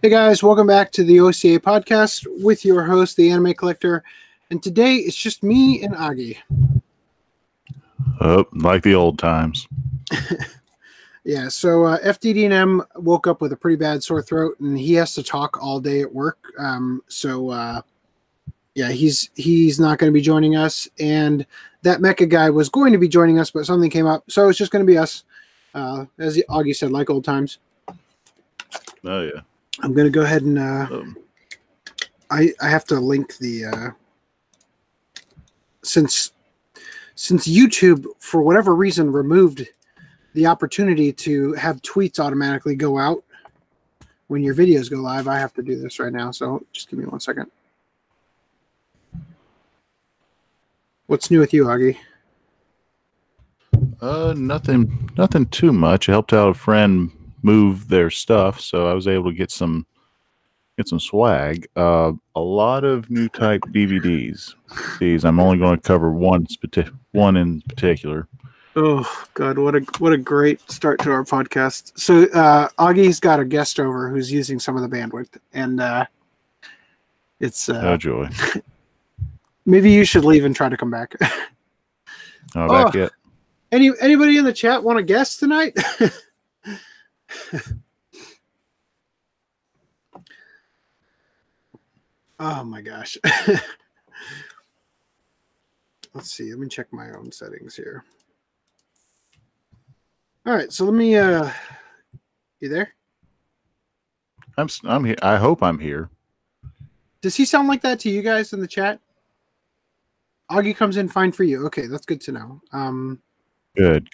Hey guys, welcome back to the OCA Podcast with your host, the Anime Collector. And today it's just me and Agi. Oh, like the old times. Yeah, so FDD&M woke up with a pretty bad sore throat, and he has to talk all day at work. He's not going to be joining us. And that mecha guy was going to be joining us, but something came up, so it's just going to be us. As Augie said, like old times. Oh yeah. I'm going to go ahead and I have to link the since YouTube for whatever reason removed the opportunity to have tweets automatically go out when your videos go live. I have to do this right now, so just give me 1 second. What's new with you, Augie? Nothing too much. I helped out a friend move their stuff, so I was able to get some swag. A lot of new type DVDs. These I'm only going to cover one in particular. Oh God, what a great start to our podcast. So Augie's got a guest over who's using some of the bandwidth, and it's oh joy. Maybe you should leave and try to come back. Back yet? Anybody in the chat want a guest tonight? Oh my gosh. Let's see. Let me check my own settings here. All right. So let me. You there? I'm here. I hope I'm here. Does he sound like that to you guys in the chat? Augie comes in fine for you. Okay, that's good to know. Good.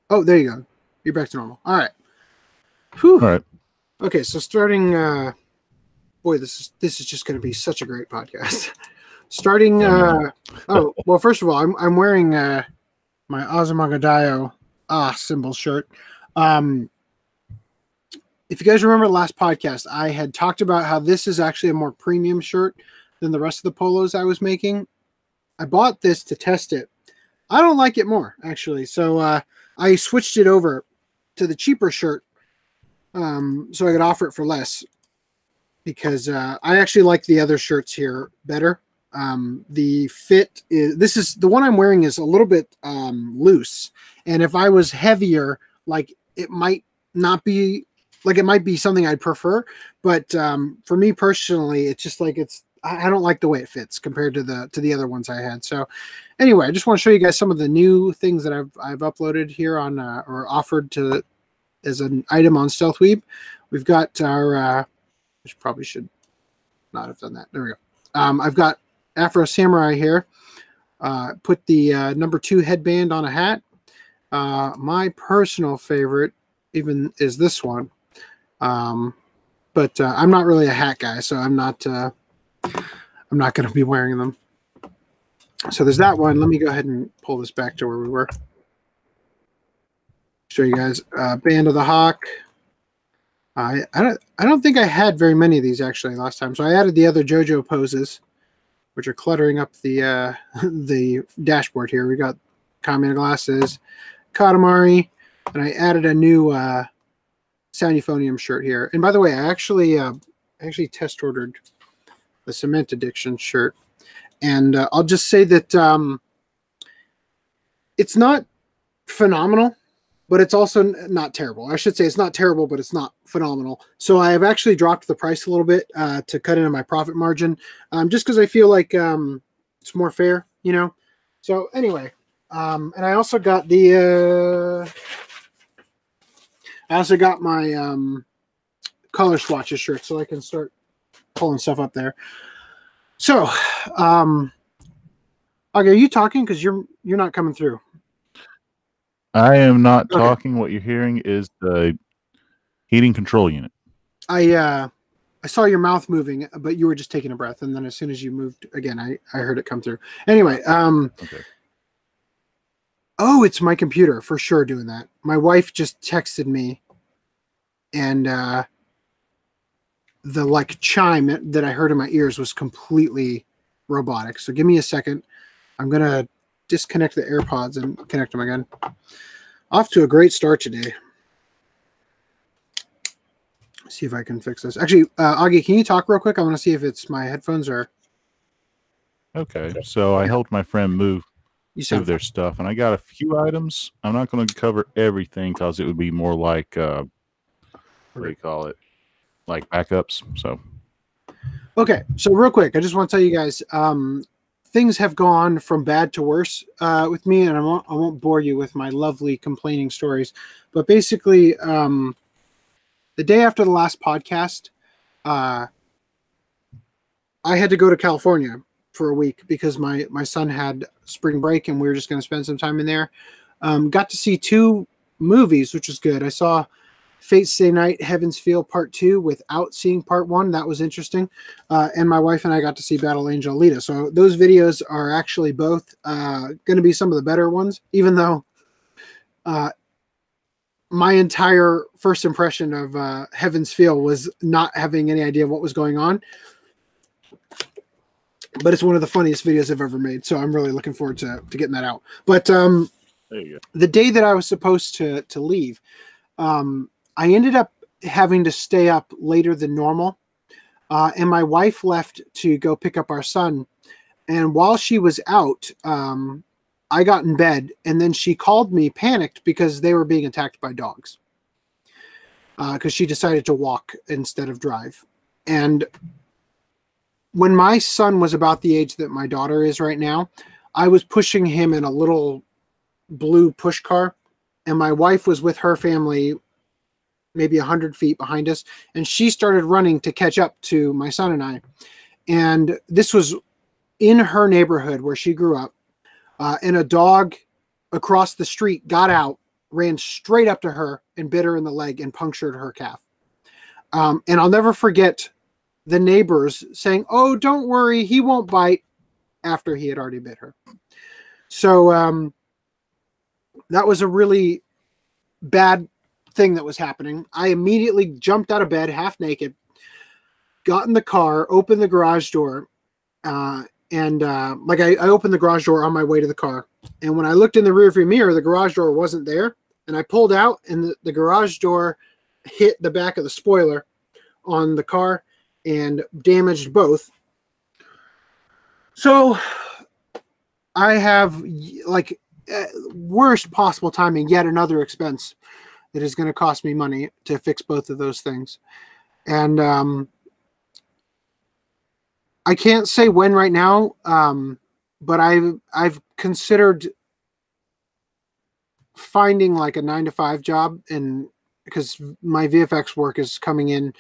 Oh, there you go. You're back to normal. All right. Whew. All right. Okay, so starting. Boy, this is just going to be such a great podcast. Starting. Well, first of all, I'm wearing my Azumagadayo symbol shirt. If you guys remember the last podcast, I had talked about how this is actually a more premium shirt than the rest of the polos I was making. I bought this to test it. I don't like it more, actually. So I switched it over to the cheaper shirt so I could offer it for less, because I actually like the other shirts here better. The fit is the one I'm wearing is a little bit loose, and if I was heavier, like it might not be, like it might be something I'd prefer, but for me personally, it's just like I don't like the way it fits compared to the other ones I had. So anyway, I just want to show you guys some of the new things that I've uploaded here on or offered to as an item on Stealth Weeb. We've got our which probably should not have done that. There we go. I've got Afro Samurai here. Put the number 2 headband on a hat. My personal favorite even is this one. But I'm not really a hat guy, so I'm not going to be wearing them. So there's that one. Let me go ahead and pull this back to where we were. Show you guys Band of the Hawk. I don't think I had very many of these actually last time, so I added the other JoJo poses, which are cluttering up the the dashboard here. We got Kamina glasses, Katamari, and I added a new Sound Euphonium shirt here. And by the way, I actually test ordered the Cement Addiction shirt, and I'll just say that it's not phenomenal, but it's also not terrible. I should say it's not terrible, but it's not phenomenal. So I have actually dropped the price a little bit to cut into my profit margin, just because I feel like it's more fair, you know. So anyway, and I also got my color swatches shirt, so I can start pulling stuff up there. So, okay, are you talking? Because you're not coming through. I am not talking. What you're hearing is the heating control unit. I saw your mouth moving, but you were just taking a breath, and then as soon as you moved again, I heard it come through. Anyway, okay. Oh, it's my computer for sure doing that. My wife just texted me, and the like chime that I heard in my ears was completely robotic. So give me a second. I'm gonna disconnect the AirPods and connect them again. Off to a great start today. See if I can fix this. Actually, Augie, can you talk real quick? I want to see if it's my headphones or. Okay, so I helped my friend move their stuff, and I got a few items. I'm not going to cover everything because it would be more like what do you call it? Like backups. So okay, so real quick, I just want to tell you guys, things have gone from bad to worse with me, and I won't bore you with my lovely complaining stories, but basically, the day after the last podcast, I had to go to California for a week because my son had spring break and we were just going to spend some time in there. Got to see 2 movies, which was good. I saw Fate Stay Night, Heaven's Feel Part 2 without seeing Part 1. That was interesting. And my wife and I got to see Battle Angel Alita. So those videos are actually both going to be some of the better ones, even though my entire first impression of Heaven's Feel was not having any idea what was going on. But it's one of the funniest videos I've ever made, so I'm really looking forward to getting that out. But there you go. The day that I was supposed to leave, I ended up having to stay up later than normal, and my wife left to go pick up our son. And while she was out, I got in bed, and then she called me panicked because they were being attacked by dogs, because she decided to walk instead of drive. And when my son was about the age that my daughter is right now, I was pushing him in a little blue push car, and my wife was with her family maybe 100 feet behind us, and she started running to catch up to my son and I. And this was in her neighborhood where she grew up, and a dog across the street got out, ran straight up to her and bit her in the leg and punctured her calf. And I'll never forget the neighbors saying, "Oh, don't worry, he won't bite," after he had already bit her. So that was a really bad thing that was happening. I immediately jumped out of bed, half naked, got in the car, opened the garage door, I opened the garage door on my way to the car. And when I looked in the rearview mirror, the garage door wasn't there. And I pulled out, and the garage door hit the back of the spoiler on the car and damaged both. So I have worst possible timing, yet another expense that is going to cost me money to fix both of those things. And I can't say when right now, but I've considered finding like a 9-to-5 job, and because my VFX work is coming in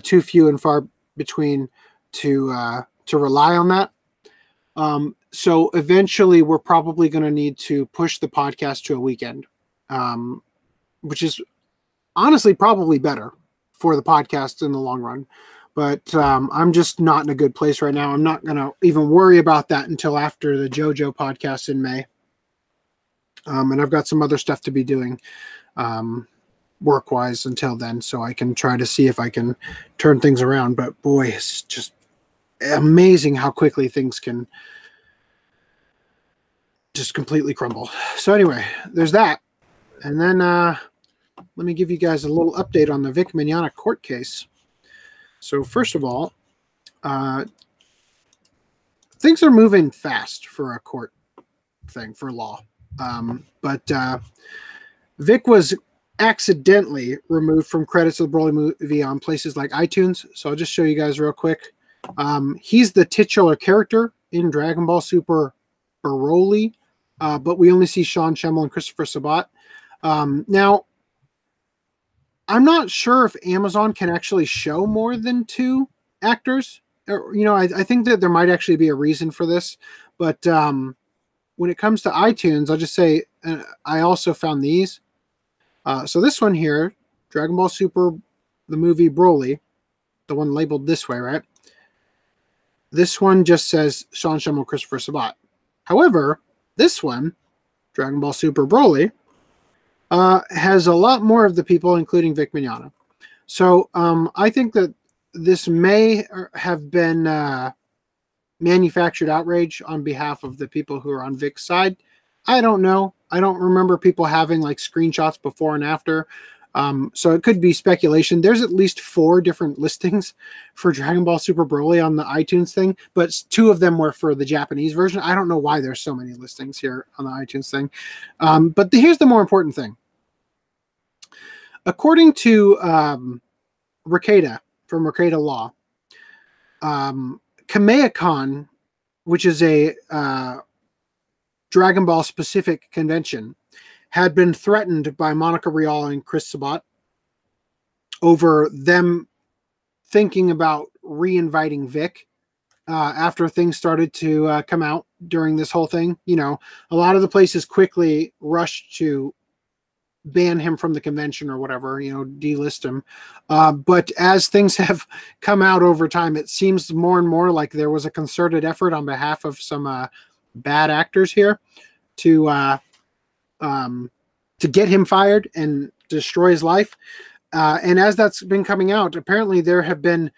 too few and far between to rely on that. So eventually we're probably going to need to push the podcast to a weekend, which is honestly probably better for the podcast in the long run. But I'm just not in a good place right now. I'm not going to even worry about that until after the JoJo podcast in May. And I've got some other stuff to be doing work-wise until then, so I can try to see if I can turn things around. But boy, it's just amazing how quickly things can just completely crumble. So anyway, there's that. And then let me give you guys a little update on the Vic Mignogna court case. So first of all, things are moving fast for a court thing, for law. But Vic was accidentally removed from credits of the Broly movie on places like iTunes. So I'll just show you guys real quick. He's the titular character in Dragon Ball Super Broly, but we only see Sean Schemmel and Christopher Sabat. Now, I'm not sure if Amazon can actually show more than 2 actors. I think that there might actually be a reason for this, but when it comes to iTunes, I'll just say I also found these. So this one here, Dragon Ball Super, the movie Broly, the one labeled this way, right? This one just says Sean Schemmel, Christopher Sabat. However, this one, Dragon Ball Super Broly, has a lot more of the people, including Vic Mignogna. So I think that this may have been manufactured outrage on behalf of the people who are on Vic's side. I don't know. I don't remember people having like screenshots before and after. So it could be speculation. There's at least 4 different listings for Dragon Ball Super Broly on the iTunes thing, but 2 of them were for the Japanese version. I don't know why there's so many listings here on the iTunes thing. But here's the more important thing. According to Rikeda, from Rikeda Law, Kamehacon, which is a Dragon Ball specific convention, had been threatened by Monica Rial and Chris Sabat over them thinking about re-inviting Vic after things started to come out during this whole thing. You know, a lot of the places quickly rushed to ban him from the convention or whatever, you know, delist him. But as things have come out over time, it seems more and more like there was a concerted effort on behalf of some bad actors here to get him fired and destroy his life. And as that's been coming out, apparently there have been,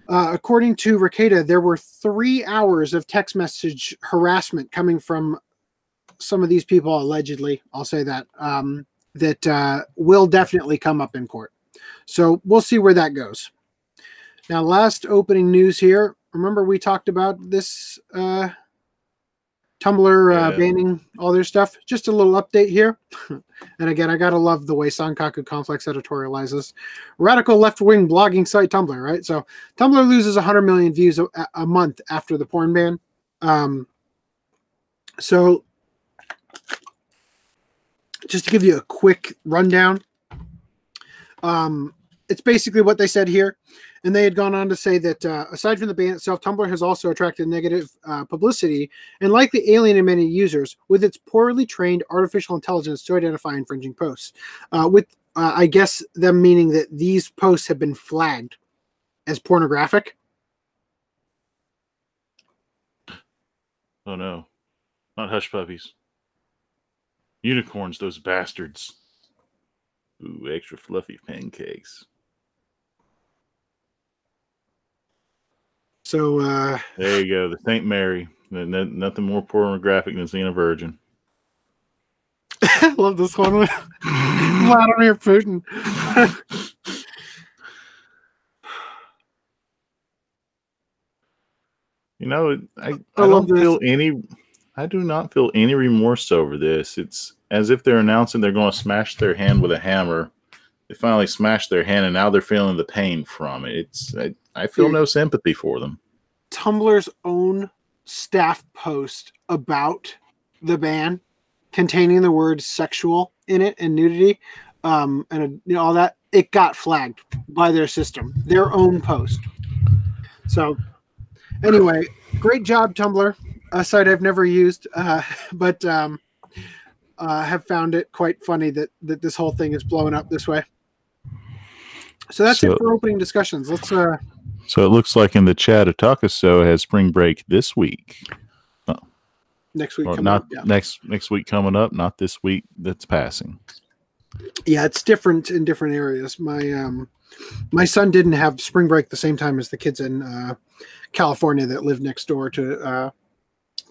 according to Rikeda, there were 3 hours of text message harassment coming from some of these people, allegedly, I'll say that, that will definitely come up in court. So we'll see where that goes. Now, last opening news here. Remember we talked about this Tumblr banning all their stuff. Just a little update here. And again, I gotta love the way Sankaku Complex editorializes. Radical left-wing blogging site Tumblr, right? So Tumblr loses 100 million views a month after the porn ban. So just to give you a quick rundown, it's basically what they said here. And they had gone on to say that aside from the ban itself, Tumblr has also attracted negative publicity and likely alienated many users with its poorly trained artificial intelligence to identify infringing posts. I guess them meaning that these posts have been flagged as pornographic. Oh no, not hush puppies. Unicorns, those bastards. Ooh, extra fluffy pancakes. So there you go, the Saint Mary. Nothing more pornographic than seeing a virgin. I love this one with Vladimir Putin. You know, I don't feel any. I do not feel any remorse over this. It's as if they're announcing they're going to smash their hand with a hammer. They finally smashed their hand, and now they're feeling the pain from it. I feel no sympathy for them. Tumblr's own staff post about the ban, containing the word "sexual" in it and nudity, and all that, it got flagged by their system, their own post. So, anyway, great job, Tumblr. A site I've never used, but have found it quite funny that this whole thing is blowing up this way. So that's it for opening discussions. Let's. So it looks like in the chat, Atakaso has spring break this week. Next week, next week coming up, not this week that's passing. Yeah, it's different in different areas. My son didn't have spring break the same time as the kids in California that live next door to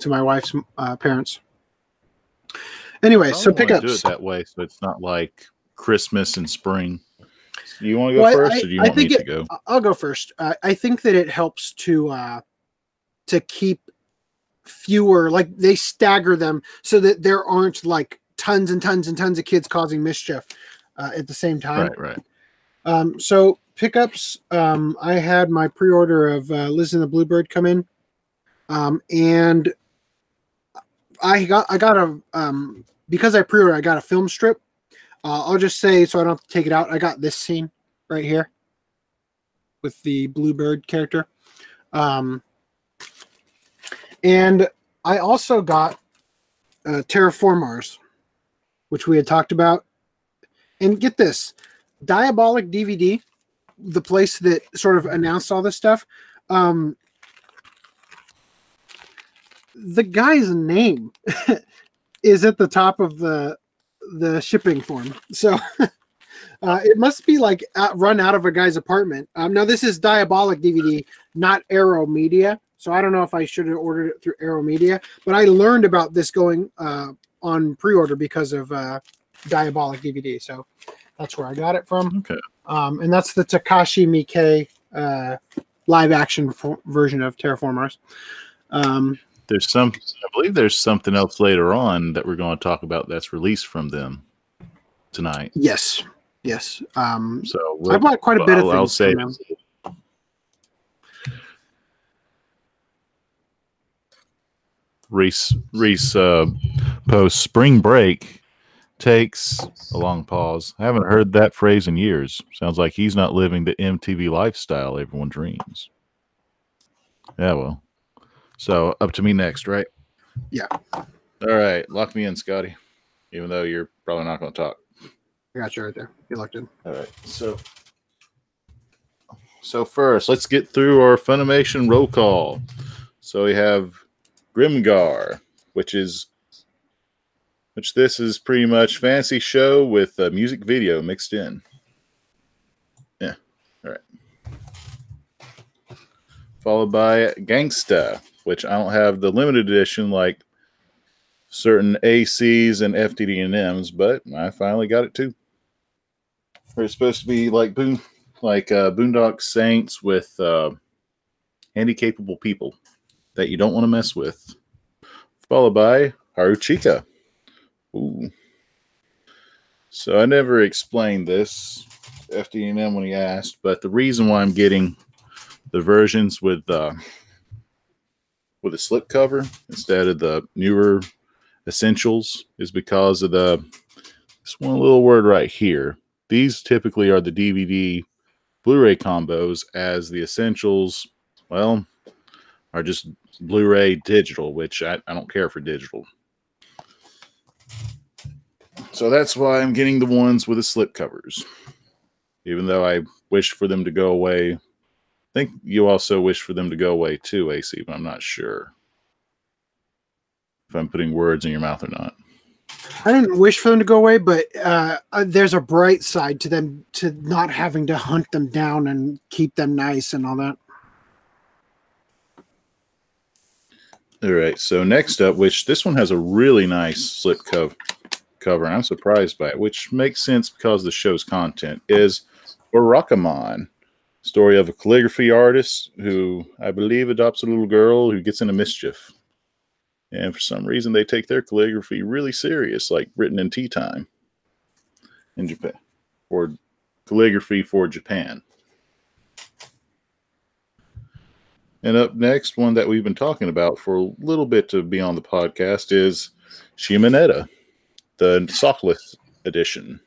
my wife's parents. Anyway, so pickups. Do it that way, so it's not like Christmas and spring. You want to go first, or do you want me to go? I'll go first. I think that it helps to keep fewer, like they stagger them so that there aren't like tons and tons and tons of kids causing mischief at the same time. Right. So pickups. I had my pre-order of Liz and the Bluebird come in, and I got a because I pre-ordered, I got a film strip. I'll just say, so I don't have to take it out, I got this scene right here with the Bluebird character. And I also got Terraform Mars, which we had talked about. And get this, Diabolic DVD, the place that sort of announced all this stuff, the guy's name is at the top of the shipping form. So it must be like run out of a guy's apartment. Now this is Diabolic DVD, not Arrow Media. So I don't know if I should have ordered it through Arrow Media, but I learned about this going on pre-order because of Diabolic DVD. So That's where I got it from. Okay. And that's the Takashi Miike live action version of Terraform Mars. I believe there's something else later on that we're going to talk about that's released from them tonight. Yes. So I bought quite a bit of things I'll say from them. Reese posts spring break takes a long pause. I haven't heard that phrase in years. Sounds like he's not living the MTV lifestyle everyone dreams. Yeah, well. So up to me next, right? Yeah. All right. Lock me in, Scotty. Even though you're probably not going to talk. I got you right there. You're locked in. All right. So first, let's get through our Funimation roll call. So we have Grimgar, which this is pretty much fancy show with a music video mixed in. Yeah. All right. Followed by Gangsta, which I don't have the limited edition like certain ACs and FTD&Ms, but I finally got it too. It's supposed to be like Boondock Saints with handy-capable people that you don't want to mess with. Followed by Haruchika. Ooh. So I never explained this FD&M when he asked, but the reason why I'm getting the versions with a slipcover instead of the newer essentials is because of this one little word right here. These typically are the DVD Blu-ray combos, as the essentials, well, are just Blu-ray digital, which I don't care for digital. So that's why I'm getting the ones with the slip covers. Even though I wish for them to go away. I think you also wish for them to go away too, AC, but I'm not sure if I'm putting words in your mouth or not. I didn't wish for them to go away, but there's a bright side to them, to not having to hunt them down and keep them nice and all that. All right, so next up, which this one has a really nice slip cover, and I'm surprised by it, which makes sense because of the show's content, is Barakamon, story of a calligraphy artist who I believe adopts a little girl who gets into mischief. And for some reason, they take their calligraphy really serious, like written in tea time in Japan, or calligraphy for Japan. And up next, one that we've been talking about for a little bit to be on the podcast is Shimonetta, the Sockless edition.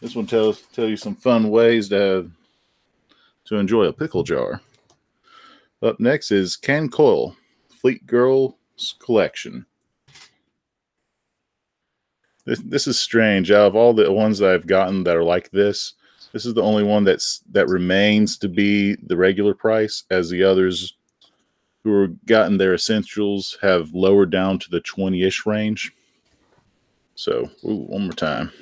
This one tell you some fun ways to enjoy a pickle jar. Up next is Can Coil, Fleet Girls Collection. This is strange. Out of all the ones that I've gotten that are like this is the only one that remains to be the regular price, as the others who have gotten their essentials have lowered down to the 20-ish range. So, one more time.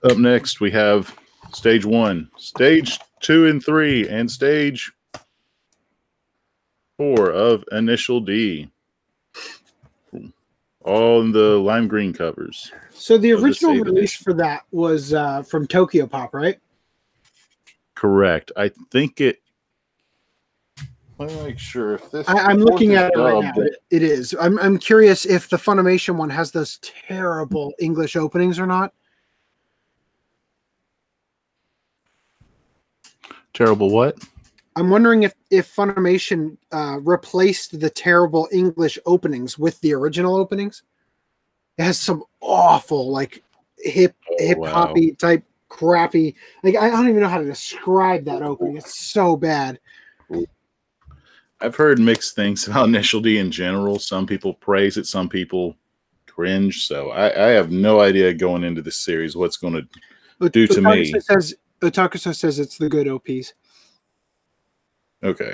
Up next, we have Stage 1, Stage 2 and 3, and Stage 4 of Initial D. All in the lime green covers. So the original release for that was from Tokyo Pop, right? Correct. I think it... Let me make sure if this... I'm looking at it right now. It is. I'm curious if the Funimation one has those terrible English openings or not. Terrible what? I'm wondering if Funimation replaced the terrible English openings with the original openings. It has some awful, like, hip hoppy type crappy. Like, I don't even know how to describe that opening. It's so bad. I've heard mixed things about Initial D in general. Some people praise it, some people cringe. So I have no idea going into this series what's going to do to me. Otakusa says it's the good OPs. Okay.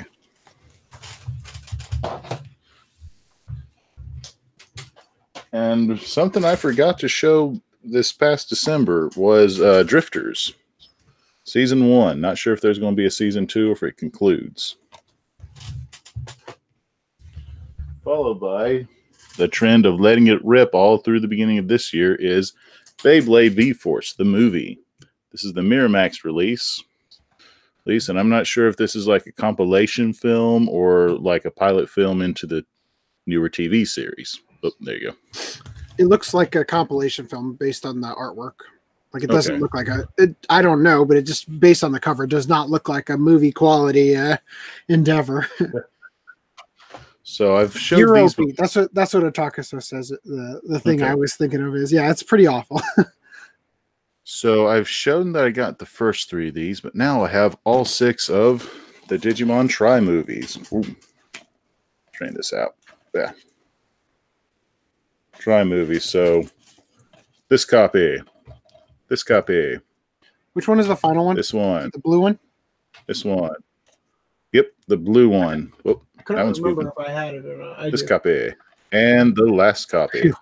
And something I forgot to show this past December was Drifters. Season 1. Not sure if there's going to be a Season 2 or if it concludes. followed by the trend of letting it rip all through the beginning of this year is Beyblade V-Force, the movie. This is the Miramax release. And I'm not sure if this is like a compilation film or like a pilot film into the newer TV series. Oh, there you go. It looks like a compilation film based on the artwork. Like it doesn't look like I don't know, but it just based on the cover does not look like a movie quality endeavor. So I've showed Euro these. Beat. That's what Otakaso says. The thing I was thinking of is it's pretty awful. So I've shown that I got the first 3 of these, but now I have all 6 of the Digimon Tri movies. Ooh. Train this out. Yeah. Tri movies. So this copy. Which one is the final one? This one. The blue one? This one. Yep, the blue one. Whoop, I couldn't remember if I had it or not. This copy. And the last copy. Phew.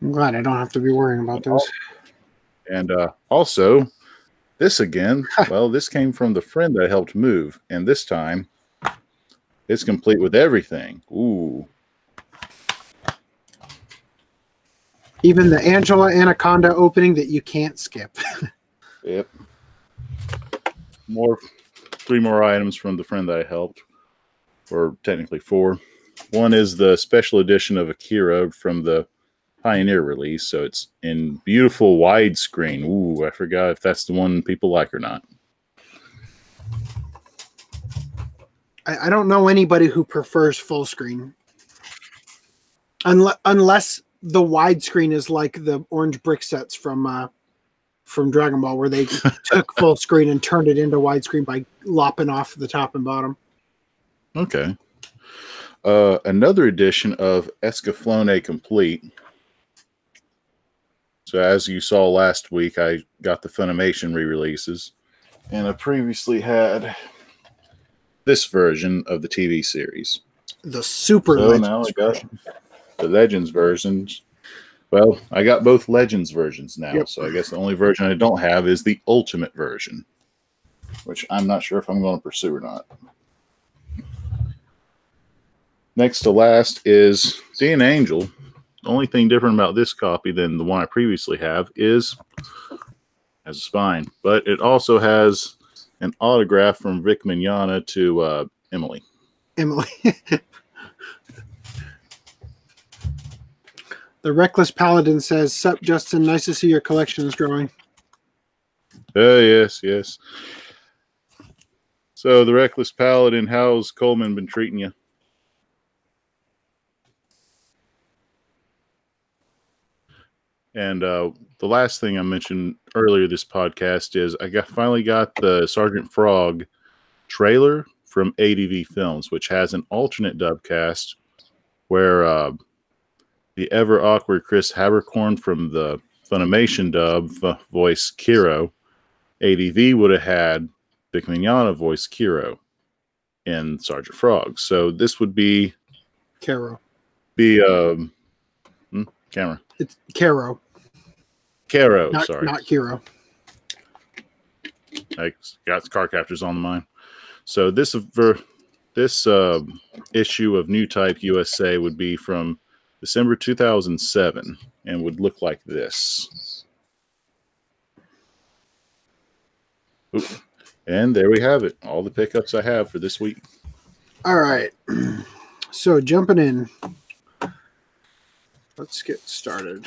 I'm glad I don't have to be worrying about those. And also, this again, well, this came from the friend that I helped move. And this time, it's complete with everything. Ooh. Even the Angela Anaconda opening that you can't skip. Yep. 3 more items from the friend that I helped. Or technically 4. One is the special edition of Akira from the Pioneer release, so it's in beautiful widescreen. Ooh, I forgot if that's the one people like or not. I don't know anybody who prefers full screen. Unless the widescreen is like the orange brick sets from Dragon Ball, where they took full screen and turned it into widescreen by lopping off the top and bottom. Okay. Another edition of Escaflowne Complete. So as you saw last week, I got the Funimation re-releases. And I previously had this version of the TV series. The Super Legends. Now I got the Legends versions. Well, I got both Legends versions now. Yep. So I guess the only version I don't have is the Ultimate version, which I'm not sure if I'm going to pursue or not. Next to last is Dean Angel. The only thing different about this copy than the one I previously have is has a spine, but it also has an autograph from Vic Mignogna to Emily. The Reckless Paladin says, "Sup, Justin? Nice to see your collection is growing." Yes. So the Reckless Paladin, how's Coleman been treating you? And the last thing I mentioned earlier this podcast is I finally got the Sergeant Frog trailer from ADV Films, which has an alternate dub cast where the ever awkward Chris Habercorn from the Funimation dub voice Kiro. ADV would have had Vic Mignogna voice Kiro in Sergeant Frog. So this would be Camera. It's Caro. Sorry. Not Hero. I got car captors on the mind. So this issue of New Type USA would be from December 2007 and would look like this. Oop. And there we have it. All the pickups I have for this week. All right. So jumping in. Let's get started.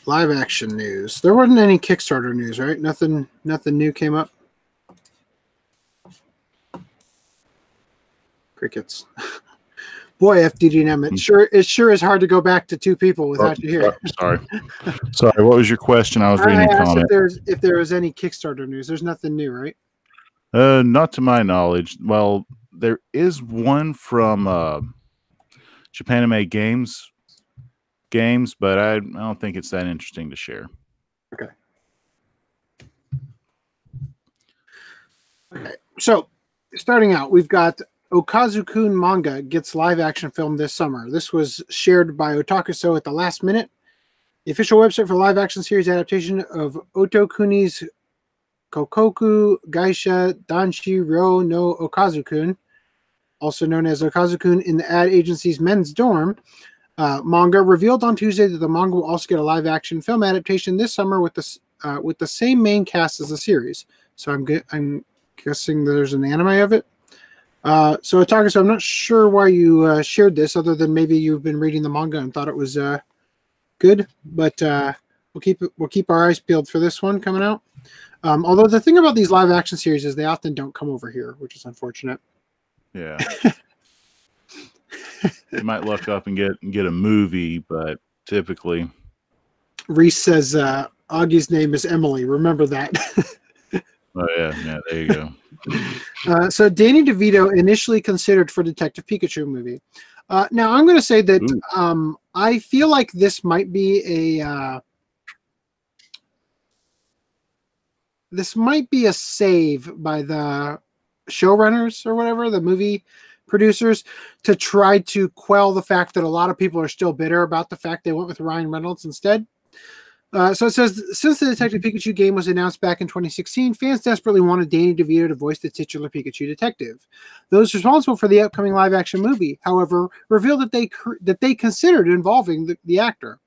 Live action news. There wasn't any Kickstarter news, right? Nothing new came up. Crickets. Boy, FDDM, it sure is hard to go back to 2 people without you here. Sorry. What was your question? I was reading a comment. If there was any Kickstarter news. There's nothing new, right? Not to my knowledge. Well, there is one from Japanime Games, but I don't think it's that interesting to share. Okay. So, starting out, we've got Okazu-kun manga gets live action film this summer. This was shared by Otakuso at the last minute. The official website for live action series adaptation of Otokuni's Kokoku Gaisha Danshi Ryo no Okazu-kun, also known as Okazu-kun in the ad agency's men's dorm, manga, revealed on Tuesday that the manga will also get a live-action film adaptation this summer with the same main cast as the series. So I'm guessing there's an anime of it. So Otaku, so I'm not sure why you shared this, other than maybe you've been reading the manga and thought it was good. But we'll keep our eyes peeled for this one coming out. Although the thing about these live-action series is they often don't come over here, which is unfortunate. Yeah. You might look up and get a movie, but typically. Reese says Augie's name is Emily. Remember that. Oh yeah, there you go. So Danny DeVito initially considered for Detective Pikachu movie. Now I'm going to say that I feel like this might be a save by the showrunners or whatever, the movie producers, to try to quell the fact that a lot of people are still bitter about the fact they went with Ryan Reynolds instead. So it says, since the Detective Pikachu game was announced back in 2016, fans desperately wanted Danny DeVito to voice the titular Pikachu detective. Those responsible for the upcoming live-action movie, however, revealed that they considered involving the actor.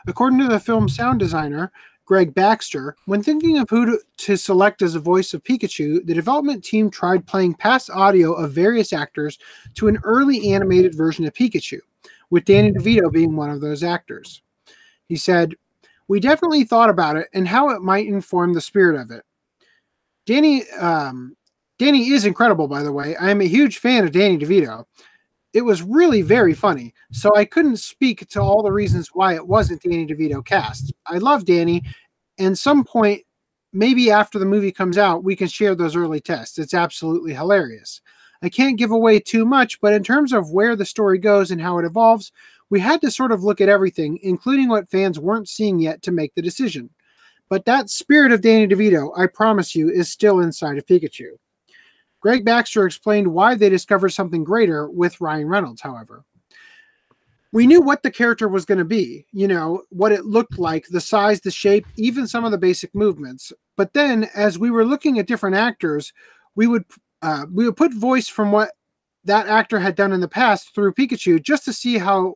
According to the film's sound designer, Greg Baxter, when thinking of who to select as the voice of Pikachu, the development team tried playing past audio of various actors to an early animated version of Pikachu, with Danny DeVito being one of those actors. He said, "We definitely thought about it and how it might inform the spirit of it. Danny is incredible, by the way. I am a huge fan of Danny DeVito. It was really very funny, so I couldn't speak to all the reasons why it wasn't Danny DeVito cast. I love Danny, and some point, maybe after the movie comes out, we can share those early tests. It's absolutely hilarious. I can't give away too much, but in terms of where the story goes and how it evolves, we had to sort of look at everything, including what fans weren't seeing yet, to make the decision. But that spirit of Danny DeVito, I promise you, is still inside of Pikachu." Greg Baxter explained why they discovered something greater with Ryan Reynolds, however. "We knew what the character was going to be, what it looked like, the size, the shape, even some of the basic movements. But then, as we were looking at different actors, we would put voice from what that actor had done in the past through Pikachu just to see how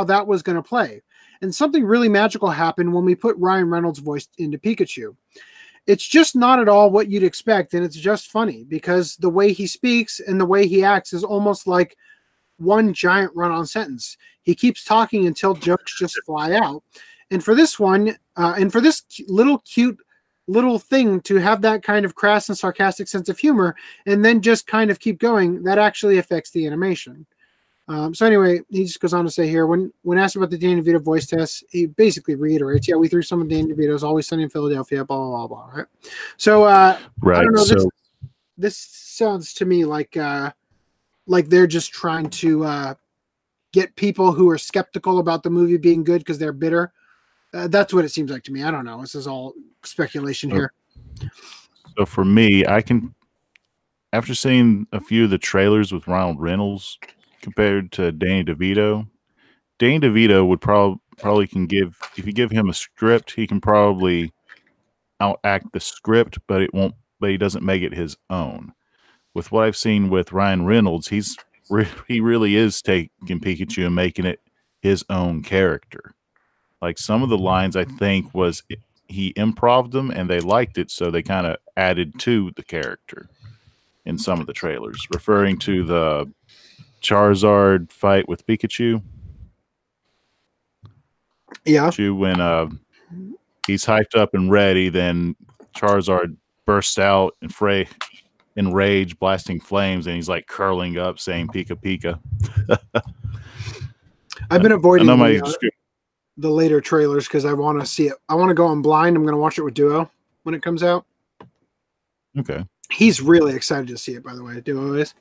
that was going to play. And something really magical happened when we put Ryan Reynolds' voice into Pikachu. It's just not at all what you'd expect, and it's just funny because the way he speaks and the way he acts is almost like one giant run-on sentence. He keeps talking until jokes just fly out. And for this one, and for this cute little thing to have that kind of crass and sarcastic sense of humor and then just kind of keep going, that actually affects the animation." So anyway, he just goes on to say here, when asked about the Danny DeVito voice test, he basically reiterates, "Yeah, we threw some of Danny DeVito's Always Sunny in Philadelphia, blah, blah, blah, blah." Right? So, right. I don't know, this sounds to me like they're just trying to get people who are skeptical about the movie being good because they're bitter. That's what it seems like to me. I don't know. This is all speculation here. So for me, after seeing a few of the trailers with Ryan Reynolds compared to Danny DeVito would probably can give, if you give him a script, he can probably outact the script, but he doesn't make it his own. With what I've seen with Ryan Reynolds, he really is taking Pikachu and making it his own character. Like some of the lines, I think he improv'd them and they liked it, so they kind of added to the character in some of the trailers, referring to the Charizard fight with Pikachu. Yeah. When he's hyped up and ready, then Charizard bursts out in rage, blasting flames, and he's like curling up, saying "Pika Pika." I've been avoiding the later trailers because I want to see it. I want to go on blind. I'm going to watch it with Duo when it comes out. Okay. He's really excited to see it, by the way. Duo is.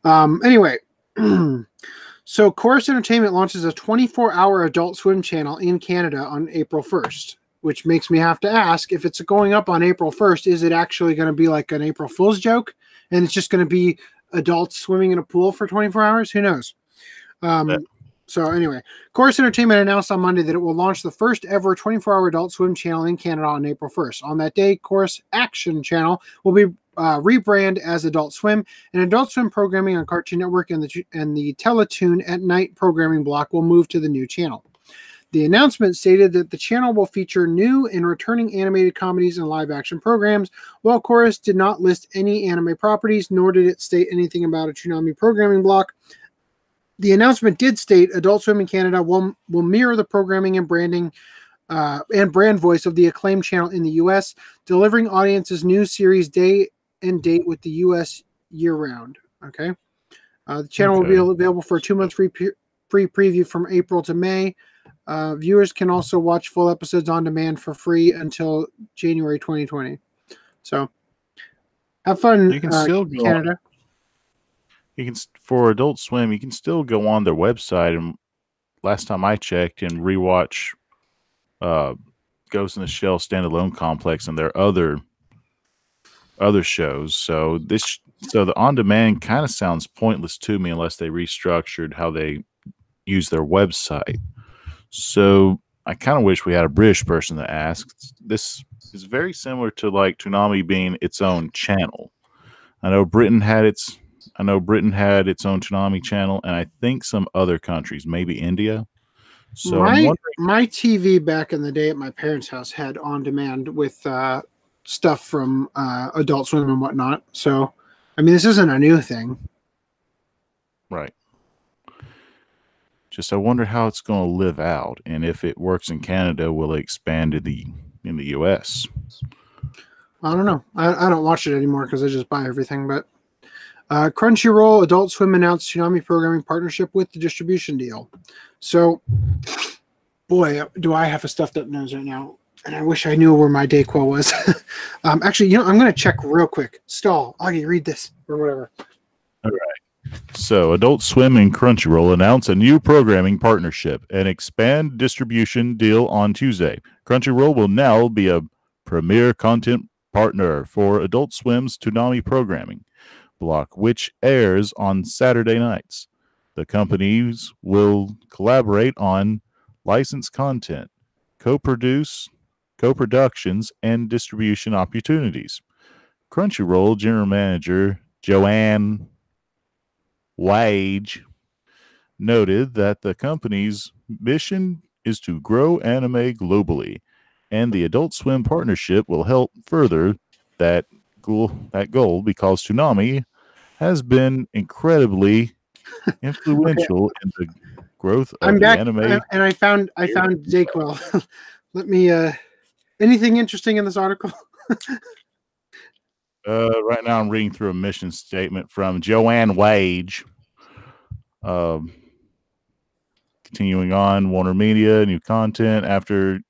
Anyway, so Chorus Entertainment launches a 24-hour Adult Swim channel in Canada on April 1st, which makes me have to ask, if it's going up on April 1st, is it actually going to be like an April Fool's joke? And it's just going to be adults swimming in a pool for 24 hours? Who knows? So anyway, Chorus Entertainment announced on Monday that it will launch the first ever 24-hour Adult Swim channel in Canada on April 1st. On that day, Chorus Action Channel will be rebranded as Adult Swim, and Adult Swim programming on Cartoon Network and the Teletoon at Night programming block will move to the new channel. The announcement stated that the channel will feature new and returning animated comedies and live-action programs. While Chorus did not list any anime properties, nor did it state anything about a Toonami programming block, the announcement did state Adult Swim in Canada will mirror the programming and branding and brand voice of the acclaimed channel in the U.S., delivering audiences new series day and date with the U.S. year-round. Okay, the channel will be available for a 2-month free preview from April to May. Viewers can also watch full episodes on demand for free until January 2020. So, have fun, you can still go Canada. You can, for Adult Swim, you can still go on their website, and last time I checked, and rewatch Ghost in the Shell Standalone Complex and their other shows. So the on demand kind of sounds pointless to me unless they restructured how they use their website. So I kind of wish we had a British person to ask. This is very similar to like Toonami being its own channel. I know Britain had its own Toonami channel, and I think some other countries, maybe India. So my TV back in the day at my parents' house had on demand with stuff from Adult Swim and whatnot. So, I mean, this isn't a new thing, right? Just I wonder how it's going to live out, and if it works in Canada, will it expand in the U.S.? I don't know. I don't watch it anymore because I just buy everything. But Crunchyroll, Adult Swim announced Toonami programming partnership with the distribution deal. So, boy, do I have a stuffed up nose right now, and I wish I knew where my Dayquil was. Actually, I'm going to check real quick. Stall, Augie, read this or whatever. All right. So, Adult Swim and Crunchyroll announce a new programming partnership and expand distribution deal on Tuesday. Crunchyroll will now be a premier content partner for Adult Swim's Toonami programming block, which airs on Saturday nights. The companies will collaborate on licensed content, co-productions, and distribution opportunities. Crunchyroll General Manager Joanne Wage noted that the company's mission is to grow anime globally, and the Adult Swim partnership will help further that goal because Toonami has been incredibly influential in the growth of the anime. And I found Dayquil. Let me. Anything interesting in this article? Right now, I'm reading through a mission statement from Joanne Wage. Continuing on, Warner Media, new content after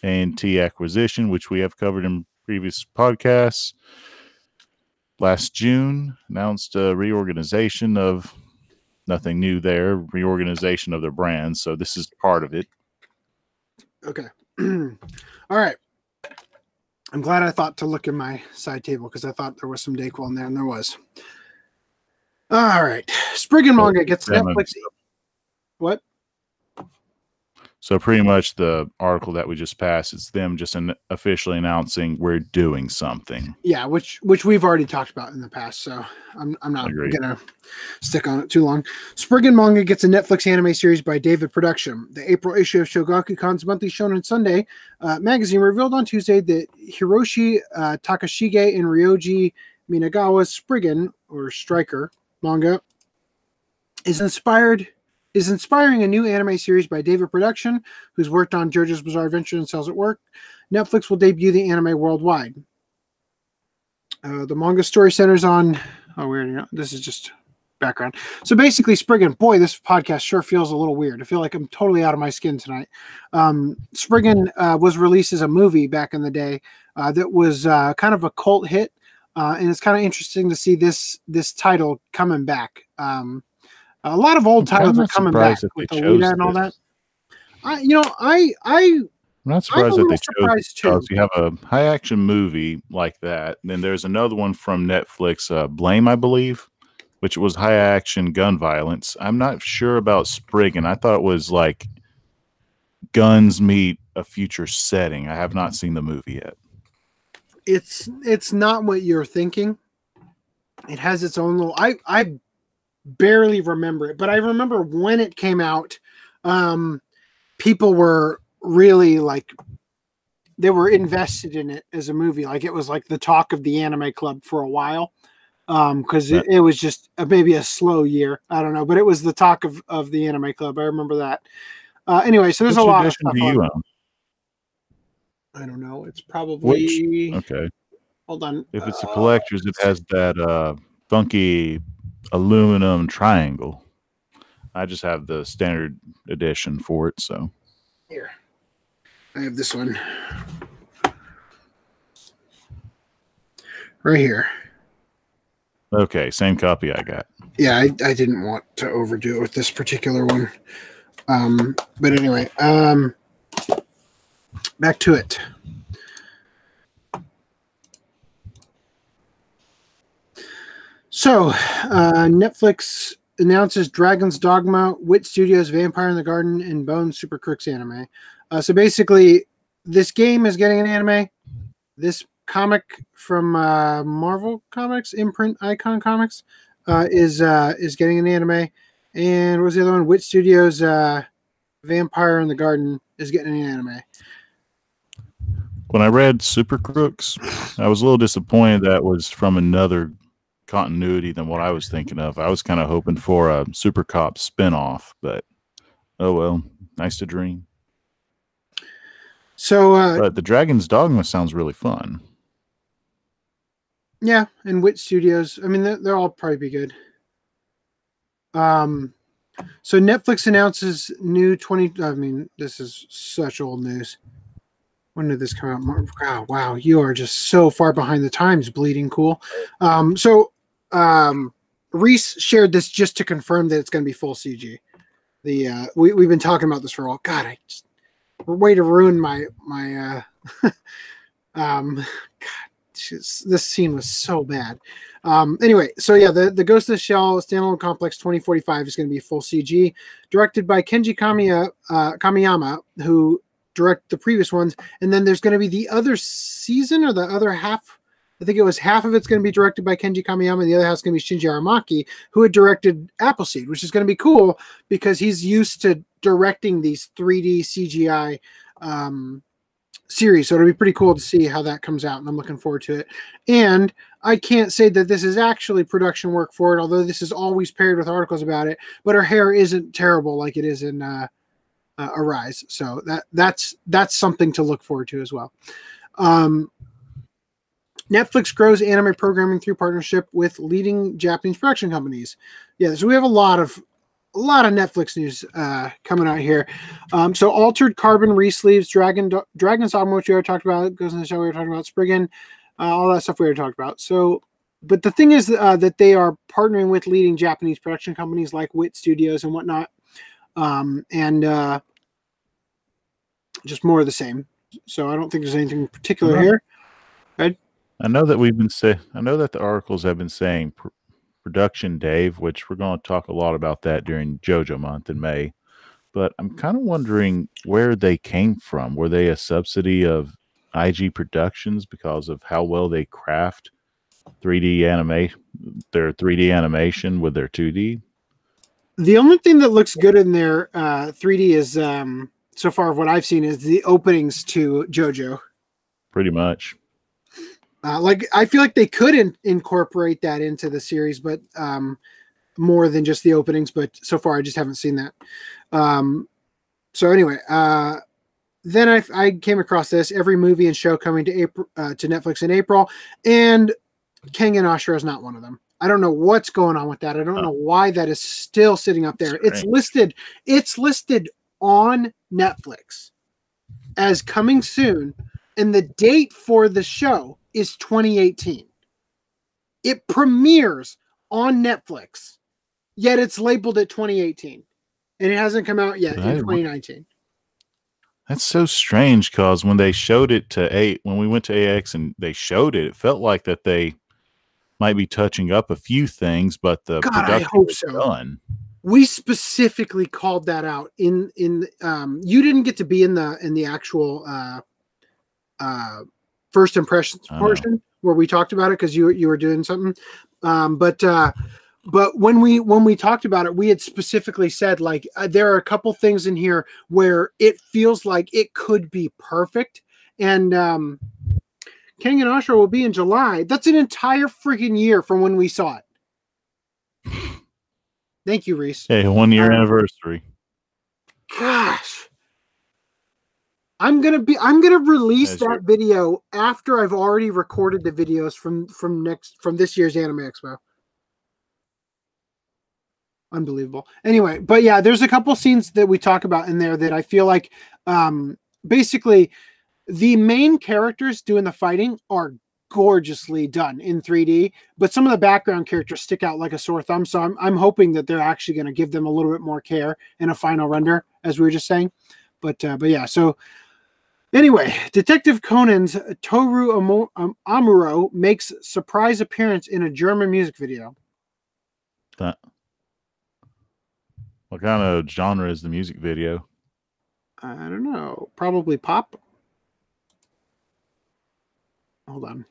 A&T acquisition, which we have covered in previous podcasts. Last June, announced a reorganization of, nothing new there, reorganization of their brands. So this is part of it. Okay. All right. I'm glad I thought to look in my side table because I thought there was some Dayquil in there, and there was. All right. Spriggan Manga gets Netflix. What? So pretty much the article that we just passed, it's them just officially announcing we're doing something. Yeah, which we've already talked about in the past, so I'm not going to stick on it too long. Spriggan Manga gets a Netflix anime series by David Production. The April issue of Shogakukan's monthly Shonen Sunday magazine revealed on Tuesday that Hiroshi Takashige and Ryoji Minagawa's Spriggan, or Striker, manga is inspiring a new anime series by David Production, who's worked on JoJo's Bizarre Adventure and Cells at Work. Netflix will debut the anime worldwide. The manga story centers on... Oh, weird. This is just background. So basically, Spriggan... Boy, this podcast sure feels a little weird. I feel like I'm totally out of my skin tonight. Spriggan was released as a movie back in the day that was kind of a cult hit. And it's kind of interesting to see this title coming back. A lot of old titles are coming back with Alita and all that. I'm not surprised that they chose this because you have a high action movie like that. And then there's another one from Netflix, Blame, I believe. which was high action gun violence. I'm not sure about Spriggan. I thought it was like guns meet a future setting. I have not seen the movie yet. It's not what you're thinking. It has its own little. I barely remember it, but I remember when it came out. People were really like, they were invested in it as a movie. Like it was like the talk of the anime club for a while. Because it was just maybe a slow year. I don't know, but it was the talk of the anime club. I remember that. Anyway, so there's a lot of stuff on. I don't know. It's probably okay. Hold on. If it's a collector's, it has that funky aluminum triangle. I just have the standard edition for it. So here, I have this one right here. Okay, same copy I got. Yeah, I didn't want to overdo it with this particular one. But anyway, back to it. So, Netflix announces Dragon's Dogma, Wit Studios' Vampire in the Garden, and Bone Super Crooks anime. So basically, this game is getting an anime. This comic from Marvel Comics, imprint Icon Comics, is getting an anime. And what's the other one? Wit Studios' Vampire in the Garden is getting an anime. When I read Super Crooks, I was a little disappointed that was from another continuity than what I was thinking of. I was kind of hoping for a Super Cop spinoff, but oh well, nice to dream. So, but the Dragon's Dogma sounds really fun. Yeah, and Wit Studios. I mean, they'll all probably be good. So Netflix announces new 20. I mean, this is such old news. When did this come out? Oh, wow, you are just so far behind the times, Bleeding Cool. Reese shared this just to confirm that it's going to be full CG. We've been talking about this for a while. God, way to ruin my God, this scene was so bad. Anyway, so yeah, the Ghost of the Shell standalone complex 2045 is going to be full CG, directed by Kenji Kamiyama, who directed the previous ones, and then there's going to be the other season or the other half. I think it was half of it's going to be directed by Kenji Kamiyama, and the other half is going to be Shinji Aramaki, who had directed Appleseed, which is going to be cool because he's used to directing these 3D CGI series. So it'll be pretty cool to see how that comes out, and I'm looking forward to it. And I can't say that this is actually production work for it, although this is always paired with articles about it, but her hair isn't terrible like it is in Arise. So that's something to look forward to as well. Netflix grows anime programming through partnership with leading Japanese production companies. Yeah, so we have a lot of Netflix news coming out here. So Altered Carbon resleeves, Dragon's Dogma, which we already talked about, Goes in the Shell, we were talking about, Spriggan, all that stuff we already talked about. So, but the thing is that they are partnering with leading Japanese production companies like Wit Studios and whatnot, and just more of the same. So I don't think there's anything particular here. Right? I know that the articles have been saying Production Dave, which we're going to talk a lot about that during JoJo month in May. But I'm kind of wondering where they came from. Were they a subsidy of IG Productions because of how well they craft 3D their 3D animation with their 2D? The only thing that looks good in their 3D is, so far what I've seen, is the openings to JoJo. Pretty much. Like I feel like they could incorporate that into the series, but more than just the openings. But so far, I just haven't seen that. So anyway, then I came across this: every movie and show coming to Netflix in April, and Kengan Ashura is not one of them. I don't know what's going on with that. I don't know why that is still sitting up there. Strange. It's listed on Netflix as coming soon, and the date for the show is 2018. It premieres on Netflix, yet it's labeled at 2018, and it hasn't come out yet in 2019. That's so strange, because when they showed it when we went to AX and they showed it, it felt like that they might be touching up a few things, but the God, I production hope is so. done. We specifically called that out in you didn't get to be in the actual first impressions portion where we talked about it because you were doing something. But when we talked about it, we had specifically said like there are a couple things in here where it feels like it could be perfect. And King and Ashra will be in July. That's an entire freaking year from when we saw it. Thank you, Reese. Hey, 1 year anniversary. Gosh. I'm gonna release that video after I've already recorded the videos from this year's Anime Expo. Unbelievable. Anyway, but yeah, there's a couple scenes that we talk about in there that I feel like basically the main characters doing the fighting are gorgeously done in 3D, but some of the background characters stick out like a sore thumb. So I'm hoping that they're actually going to give them a little bit more care in a final render, as we were just saying. But yeah, so anyway, Detective Conan's Toru Amuro makes surprise appearance in a German music video. What kind of genre is the music video? I don't know. Probably pop. Hold on.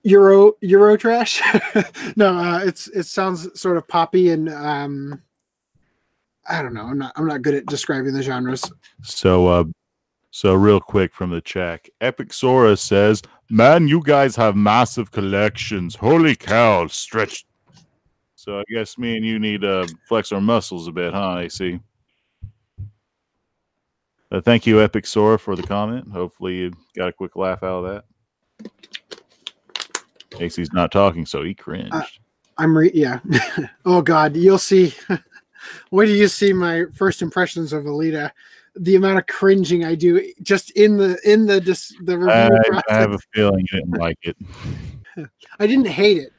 Euro trash. No, it sounds sort of poppy and I don't know. I'm not good at describing the genres. So real quick from the chat, Epic Sora says, "Man, you guys have massive collections. Holy cow, stretched." So I guess me and you need to flex our muscles a bit, huh, AC? Thank you, Epic Sora, for the comment. Hopefully you got a quick laugh out of that. AC's not talking, so he cringed. Yeah. Oh God, you'll see. Wait till you see my first impressions of Alita. The amount of cringing I do just in the review process. I have a feeling you didn't like it. I didn't hate it,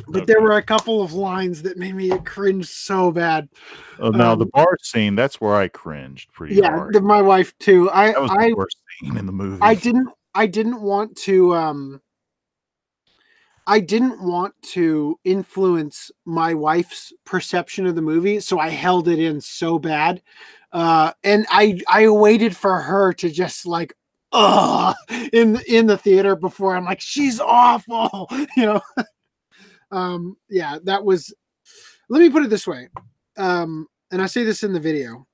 but there were a couple of lines that made me cringe so bad. Now the bar scene, that's where I cringed pretty hard. Yeah, my wife too. That was the worst scene in the movie. I didn't want to influence my wife's perception of the movie, so I held it in so bad. And I waited for her to just like in the theater before I'm like, she's awful, you know. Yeah, that was, let me put it this way. And I say this in the video.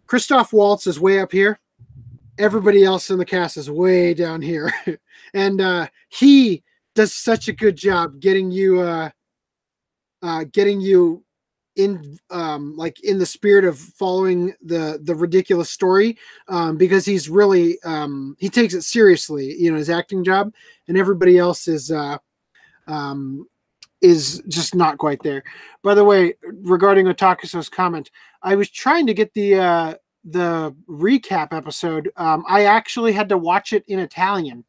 Christoph Waltz is way up here. Everybody else in the cast is way down here. And he does such a good job getting you in like in the spirit of following the ridiculous story, because he's really he takes it seriously, you know, his acting job, and everybody else is just not quite there. By the way, regarding Otakuso's comment, I was trying to get the recap episode. I actually had to watch it in Italian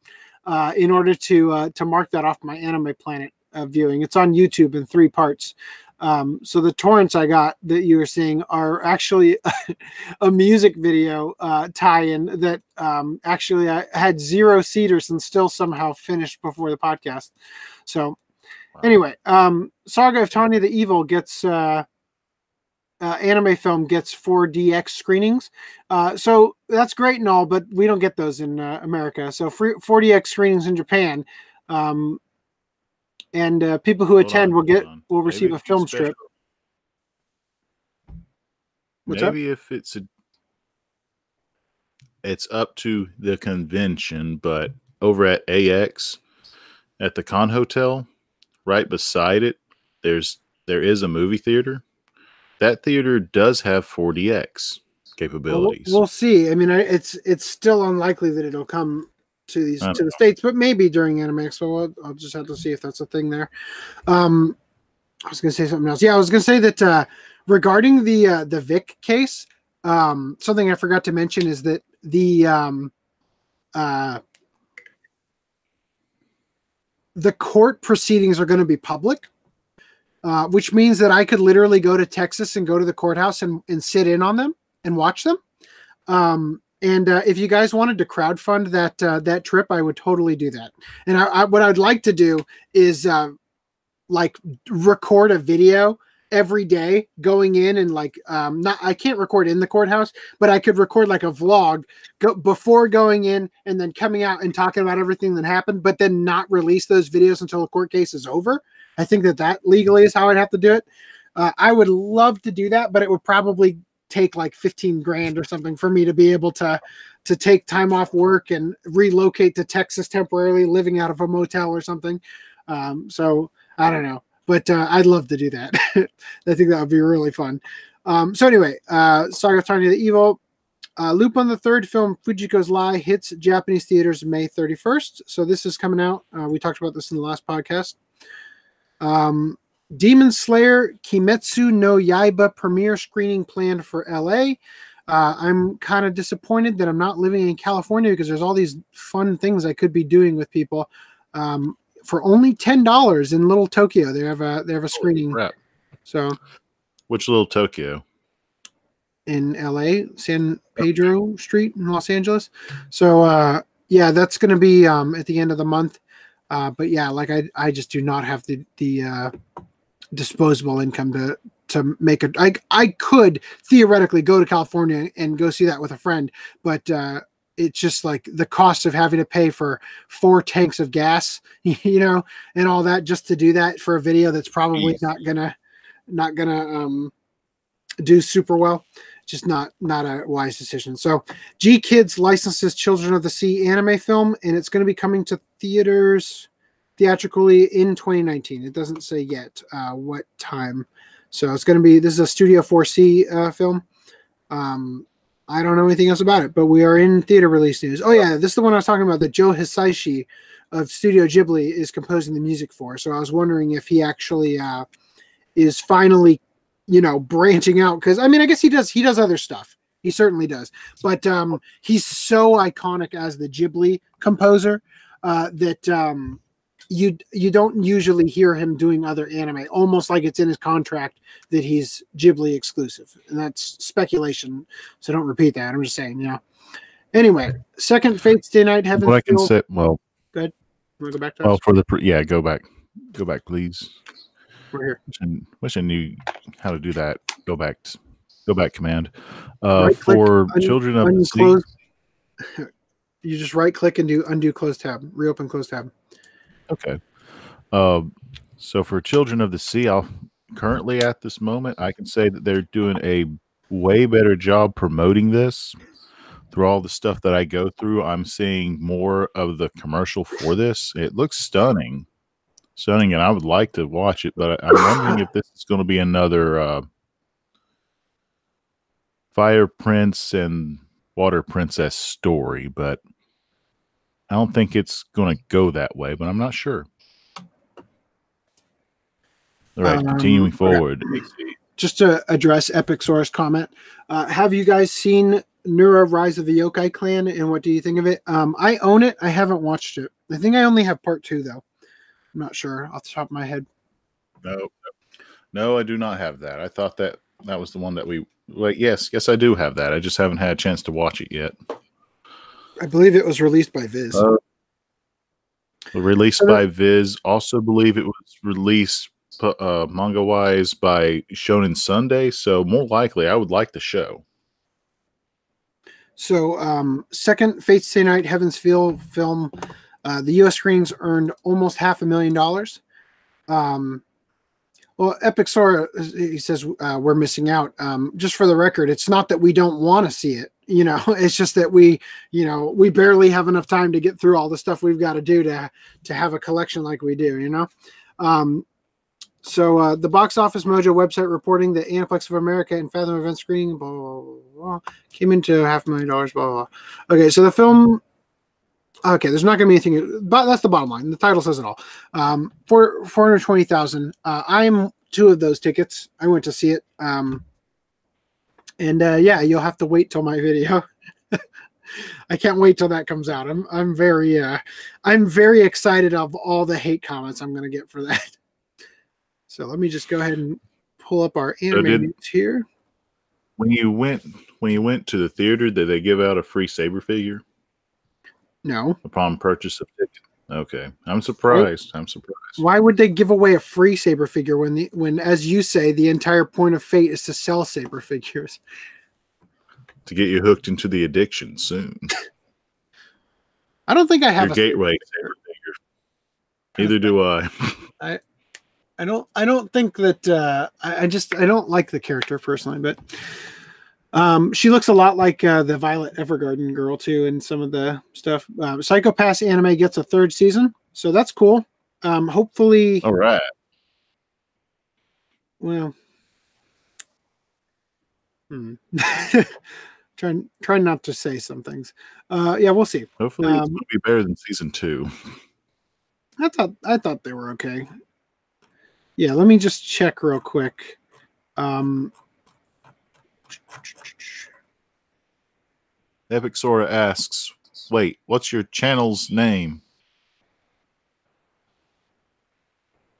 in order to mark that off my Anime Planet viewing. It's on YouTube in 3 parts. So the torrents I got that you were seeing are actually a music video tie-in that actually I had 0 seaters and still somehow finished before the podcast. So anyway, Saga of Tanya the Evil gets anime film gets 4DX screenings. So that's great and all, but we don't get those in America. So 4DX screenings in Japan. And people who attend will receive a film strip. Maybe if it's up to the convention, but over at AX at the Con Hotel, right beside it, there is a movie theater. That theater does have 4DX capabilities. We'll see. I mean, it's still unlikely that it'll come to the States, but maybe during Anime Expo. I'll just have to see if that's a thing there. I was going to say something else. Yeah, I was going to say that regarding the Vic case, something I forgot to mention is that the court proceedings are going to be public. Which means that I could literally go to Texas and go to the courthouse and sit in on them and watch them. And if you guys wanted to crowdfund that trip, I would totally do that. And what I'd like to do is like record a video every day going in and like I can't record in the courthouse, but I could record like a vlog before going in and then coming out and talking about everything that happened, but then not release those videos until the court case is over. I think that legally is how I'd have to do it. I would love to do that, but it would probably take like 15 grand or something for me to be able to take time off work and relocate to Texas temporarily, living out of a motel or something. So I don't know, but I'd love to do that. I think that would be really fun. So anyway, Saga of Tanya the Evil, Lupin the Third film, Fujiko's Lie, hits Japanese theaters May 31st. So this is coming out. We talked about this in the last podcast. Demon Slayer Kimetsu no Yaiba premiere screening planned for LA. I'm kind of disappointed that I'm not living in California because there's all these fun things I could be doing with people. For only $10 in Little Tokyo, they have a screening. So, which Little Tokyo? In LA, San Pedro Street in Los Angeles. So yeah, that's going to be at the end of the month. But yeah, like I just do not have the disposable income to make it. I could theoretically go to California and go see that with a friend, but it's just like the cost of having to pay for 4 tanks of gas, you know, and all that just to do that for a video that's probably not gonna do super well. Just not a wise decision. So G Kids licenses Children of the Sea anime film, and it's going to be coming to theaters theatrically in 2019. It doesn't say yet what time. So it's going to be, this is a Studio 4C film. I don't know anything else about it, but we are in theater release news. Oh yeah, this is the one I was talking about that Joe Hisaishi of Studio Ghibli is composing the music for. So I was wondering if he actually is finally, you know, branching out, because I mean, I guess he does other stuff. He certainly does, but he's so iconic as the Ghibli composer that you don't usually hear him doing other anime, almost like it's in his contract that he's Ghibli exclusive, and that's speculation, so don't repeat that. I'm just saying, you know. Anyway, second Fate's Day Night Heaven. What I can say, well, good. You want to go back to well, for the go back, please. We're here. Wish I knew how to do that. Go back command. Right for Children of the Sea. You just right click and do undo close tab, reopen close tab. Okay. So for Children of the Sea, currently at this moment, I can say that they're doing a way better job promoting this. Through all the stuff that I go through, I'm seeing more of the commercial for this. It looks stunning, and I would like to watch it, but I'm wondering if this is going to be another Fire Prince and Water Princess story, but I don't think it's going to go that way, but I'm not sure. All right, continuing forward. Just to address Epic Source comment, have you guys seen Nura Rise of the Yokai Clan, and what do you think of it? I own it. I haven't watched it. I think I only have part 2, though. I'm not sure off the top of my head. No, I do not have that. I thought that was the one that we... Like, yes, I do have that. I just haven't had a chance to watch it yet. I believe it was released by Viz. Released by Viz. Also believe it was released manga-wise by Shonen Sunday, so more likely I would like the show. So, second Fate's Day Night Heaven's Feel film, the U.S. screenings earned almost $500,000. Well, Epic Sora, he says we're missing out. Just for the record, it's not that we don't want to see it. You know, it's just that we barely have enough time to get through all the stuff we've got to do to have a collection like we do. You know, so the Box Office Mojo website reporting that Aniplex of America and Fathom Event screening blah, blah, blah, blah, came into $500,000. Blah, blah, blah. Okay, so the film. Okay, there's not going to be anything, but that's the bottom line. The title says it all. For 420,000. I am 2 of those tickets. I went to see it. And yeah, you'll have to wait till my video. I can't wait till that comes out. I'm very excited of all the hate comments I'm going to get for that. So let me just go ahead and pull up our anime news here. When you went when you went to the theater, did they give out a free saber figure? No. Upon purchase of ticket. Okay. I'm surprised. Why would they give away a free saber figure when, as you say, the entire point of Fate is to sell saber figures? To get you hooked into the addiction soon. I don't think I have your gateway saber figure. Neither do I. I don't think that I don't like the character personally, but she looks a lot like the Violet Evergarden girl too in some of the stuff. Psycho Pass anime gets a 3rd season, so that's cool. Hopefully, all right. Well, try not to say some things. Yeah, we'll see. Hopefully, it's going to be better than season 2. I thought they were okay. Yeah, let me just check real quick. Epic Sora asks, wait, what's your channel's name?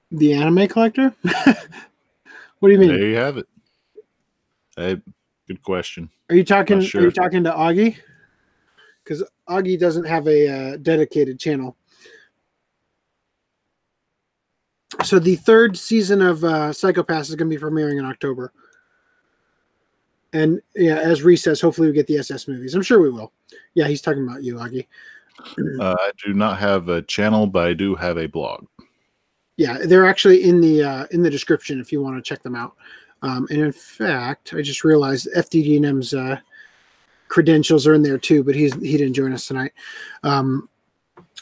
The Anime Collector? What do you mean? There you have it. Hey, good question. Are you talking to Augie? Because Augie doesn't have a dedicated channel. So the 3rd season of Psycho Pass is going to be premiering in October. And yeah, as Reese says, hopefully we get the SS movies. I'm sure we will. Yeah, he's talking about you, Augie. I do not have a channel, but I do have a blog. Yeah, they're actually in the description if you want to check them out. And in fact, I just realized FDDNM's credentials are in there too, but he didn't join us tonight.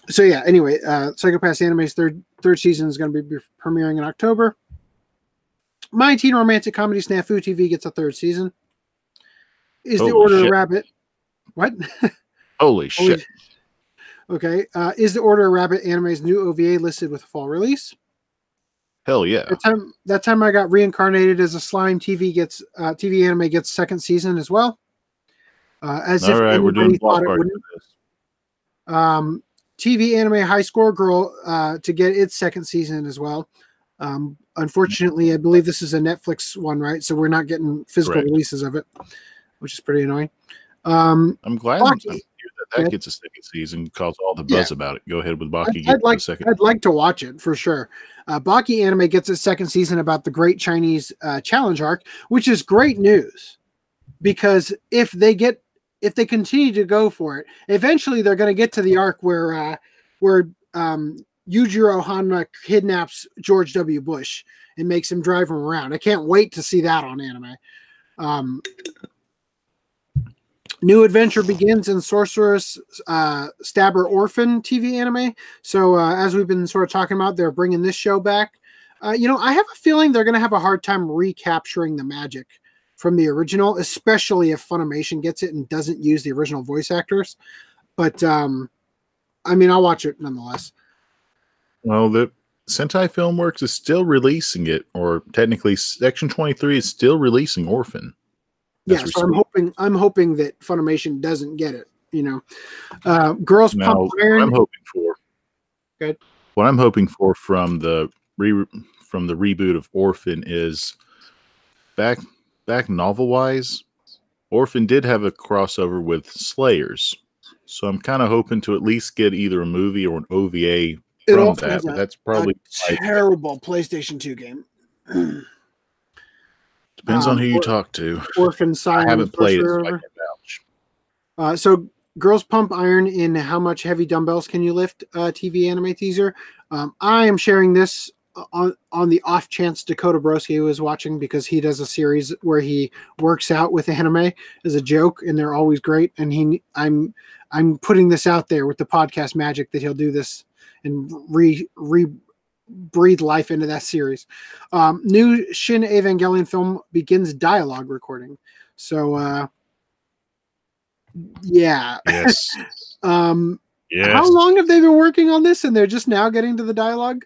So yeah, anyway, Psycho Pass Anime's third season is going to be premiering in October. My Teen Romantic Comedy Snafu TV gets a 3rd season. Is the Order of Rabbit? What? Holy shit! Okay, is the Order of Rabbit anime's new OVA listed with a fall release? Hell yeah! That time I got reincarnated as a slime. TV anime gets 2nd season as well. As all if right, we're doing block party for this. TV anime High Score Girl to get its 2nd season as well. Unfortunately, I believe this is a Netflix one, right? So we're not getting physical releases of it, which is pretty annoying. I'm glad that gets a 2nd season because all the buzz about it. Go ahead with Baki. I'd like to watch it for sure. Baki anime gets its 2nd season about the Great Chinese Challenge arc, which is great news because if they continue to go for it, eventually they're going to get to the arc where Yujiro Hanma kidnaps George W. Bush and makes him drive him around. I can't wait to see that on anime. New adventure begins in Sorceress Stabber Orphan TV anime. So as we've been sort of talking about, they're bringing this show back. I have a feeling they're going to have a hard time recapturing the magic from the original, especially if Funimation gets it and doesn't use the original voice actors. But I'll watch it nonetheless. Well, the Sentai Filmworks is still releasing it, or technically Section 23 is still releasing Orphan. Yeah, so I'm hoping that Funimation doesn't get it. Girls Pump Iron. What I'm hoping for from the reboot of Orphan is back novel wise. Orphan did have a crossover with Slayers, so I'm kind of hoping to at least get either a movie or an OVA from that. But that's probably a terrible PlayStation 2 game. Depends on who you talk to. Orphan Science. I haven't played it, so I can't vouch. So Girls Pump Iron in How Much Heavy Dumbbells Can You Lift TV anime teaser. I am sharing this on the off chance Dakota Broski was watching because he does a series where he works out with anime as a joke, and they're always great. And I'm putting this out there with the podcast magic that he'll do this and breathe life into that series. New Shin Evangelion film begins dialogue recording. So yeah. Yes. Yes. How long have they been working on this and they're just now getting to the dialogue?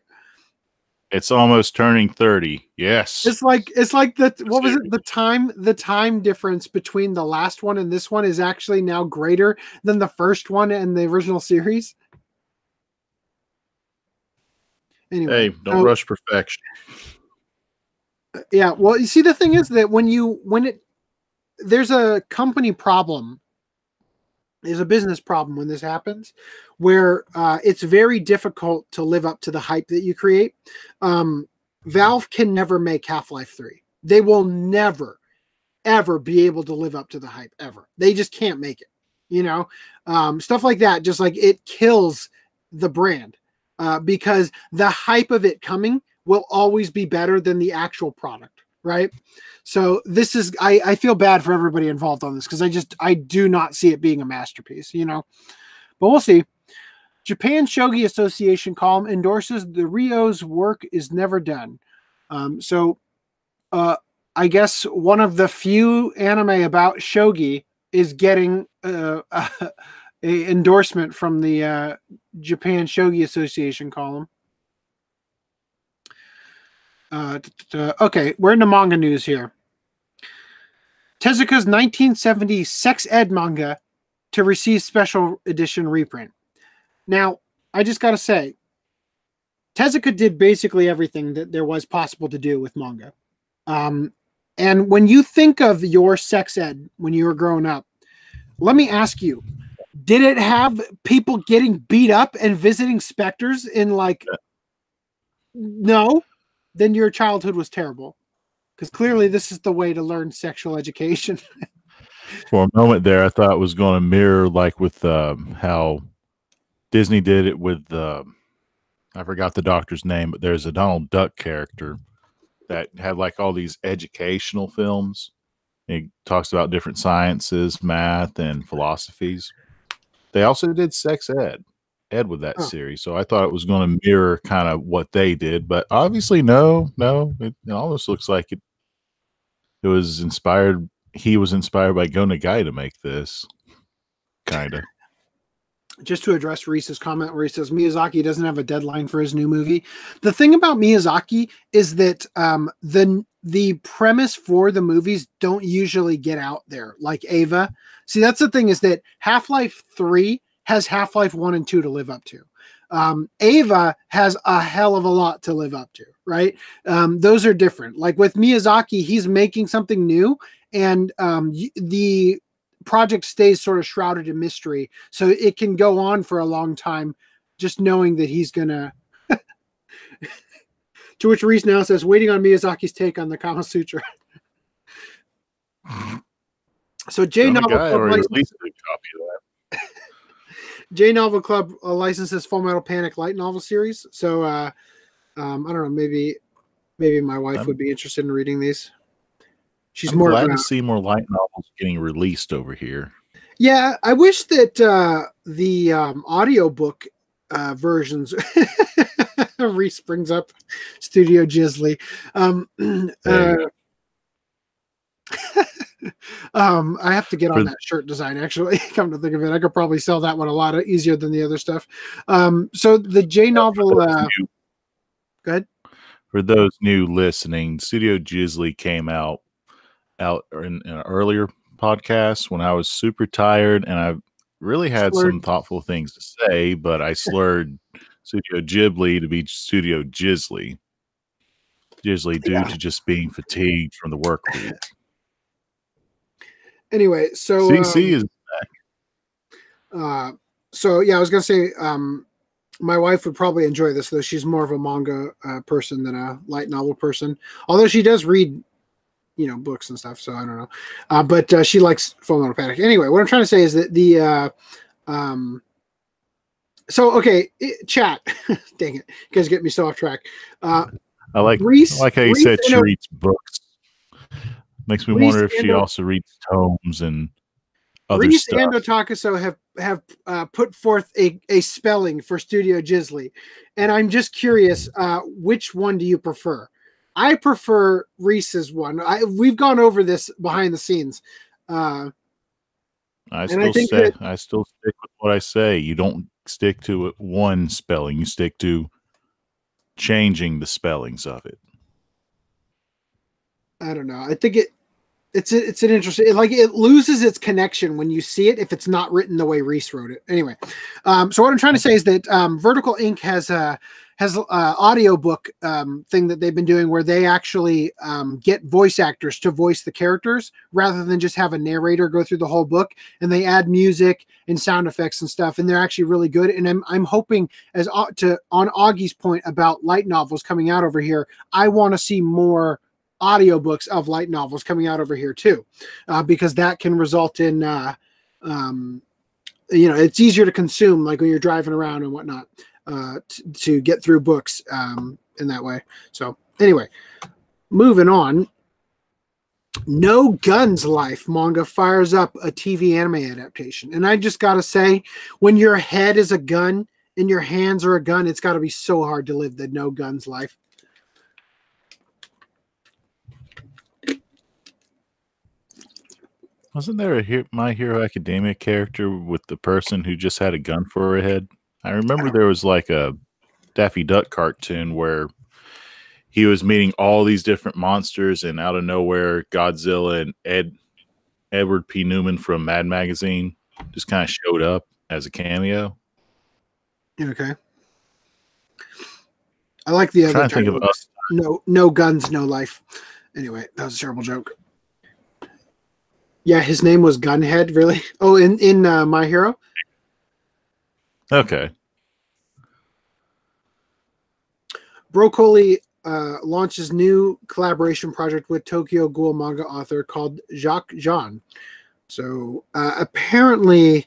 It's almost turning 30. Yes. It's like what was it? The time difference between the last one and this one is actually now greater than the first one and the original series. Anyway, hey, don't rush perfection. Yeah, well, you see, the thing is that when there's a company problem. There's a business problem when this happens, where it's very difficult to live up to the hype that you create. Valve can never make Half-Life 3. They will never, ever be able to live up to the hype, ever. They just can't make it. You know, stuff like that, just like it kills the brand because the hype of it coming will always be better than the actual product, right? So this is, I feel bad for everybody involved on this because I do not see it being a masterpiece, you know, but we'll see. Japan Shogi Association column endorses the Rio's work is never done. I guess one of the few anime about shogi is getting a endorsement from the Japan Shogi Association column. Okay, we're into manga news here. Tezuka's 1970 sex ed manga to receive special edition reprint. Now, I just got to say, Tezuka did basically everything that there was possible to do with manga. And when you think of your sex ed when you were growing up, let me ask you, did it have people getting beat up and visiting specters in like, no, then your childhood was terrible. Because clearly this is the way to learn sexual education. For a moment there, I thought it was going to mirror like with how Disney did it with, I forgot the doctor's name, but there's a Donald Duck character that had like all these educational films. He talks about different sciences, math, and philosophies. They also did sex ed with that series. So I thought it was going to mirror kind of what they did, but obviously no. It almost looks like it was inspired. He was inspired by Go Nagai to make this, kind of. Just to address Reese's comment where he says Miyazaki doesn't have a deadline for his new movie. The thing about Miyazaki is that the premise for the movies don't usually get out there like Ava. See, that's the thing, is that Half-Life 3 has Half-Life 1 and 2 to live up to. Ava has a hell of a lot to live up to, right? Those are different. Like with Miyazaki, he's making something new, and the project stays sort of shrouded in mystery, so it can go on for a long time, just knowing that he's gonna. To which Reese now says, "Waiting on Miyazaki's take on the Kama Sutra." So J Novel Club J Novel Club licenses Full Metal Panic light novel series. So I don't know, maybe my wife would be interested in reading these. She's I'm more glad to see more light novels getting released over here. Yeah, I wish that the audiobook versions Reese brings up Studio Ghibli. I have to get on that shirt design, actually. Come to think of it, I could probably sell that one a lot easier than the other stuff. So the J Novel go ahead. For those new listening, Studio Ghibli came out in an earlier podcast when I was super tired and I really had some thoughtful things to say, but I slurred Studio Ghibli to be Studio Ghibli due to just being fatigued from the work week. Anyway, so CC is back. So yeah, I was gonna say my wife would probably enjoy this, though she's more of a manga person than a light novel person. Although she does read, books and stuff, so I don't know. But she likes Full Metal Panic. Anyway, what I'm trying to say is that the so okay, chat. Dang it, you guys get me so off track. I like how you said she reads books. Makes me wonder if she also reads tomes and other Reese stuff. and Otakaso have put forth a spelling for Studio Ghibli, and I'm just curious, which one do you prefer? I prefer Reese's one. We've gone over this behind the scenes. I still stick with what I say. You don't stick to one spelling. You stick to changing the spellings of it. I don't know. I think it's an interesting, it loses its connection when you see it if it's not written the way Reese wrote it. Anyway, so what I'm trying to say is that Vertical Ink has has audiobook thing that they've been doing where they actually get voice actors to voice the characters rather than just have a narrator go through the whole book, and they add music and sound effects and stuff, and they're actually really good. And I'm hoping, as on Augie's point about light novels coming out over here, I want to see more audiobooks of light novels coming out over here too, because that can result in it's easier to consume, like when you're driving around and whatnot, to get through books in that way. So anyway, moving on. No Guns Life manga fires up a TV anime adaptation. And I just got to say, when your head is a gun and your hands are a gun, it's got to be so hard to live the No Guns Life. Wasn't there a My Hero Academia character with the person who just had a gun for her head? I remember there was like a Daffy Duck cartoon where he was meeting all these different monsters, and out of nowhere, Godzilla and Edward P. Newman from Mad Magazine just kind of showed up as a cameo. Okay. I like the other title. No Guns, No Life. Anyway, that was a terrible joke. Yeah, his name was Gunhead, really? Oh, in My Hero? Okay. Broccoli launches new collaboration project with Tokyo Ghoul manga author called Jacques Jean. So apparently,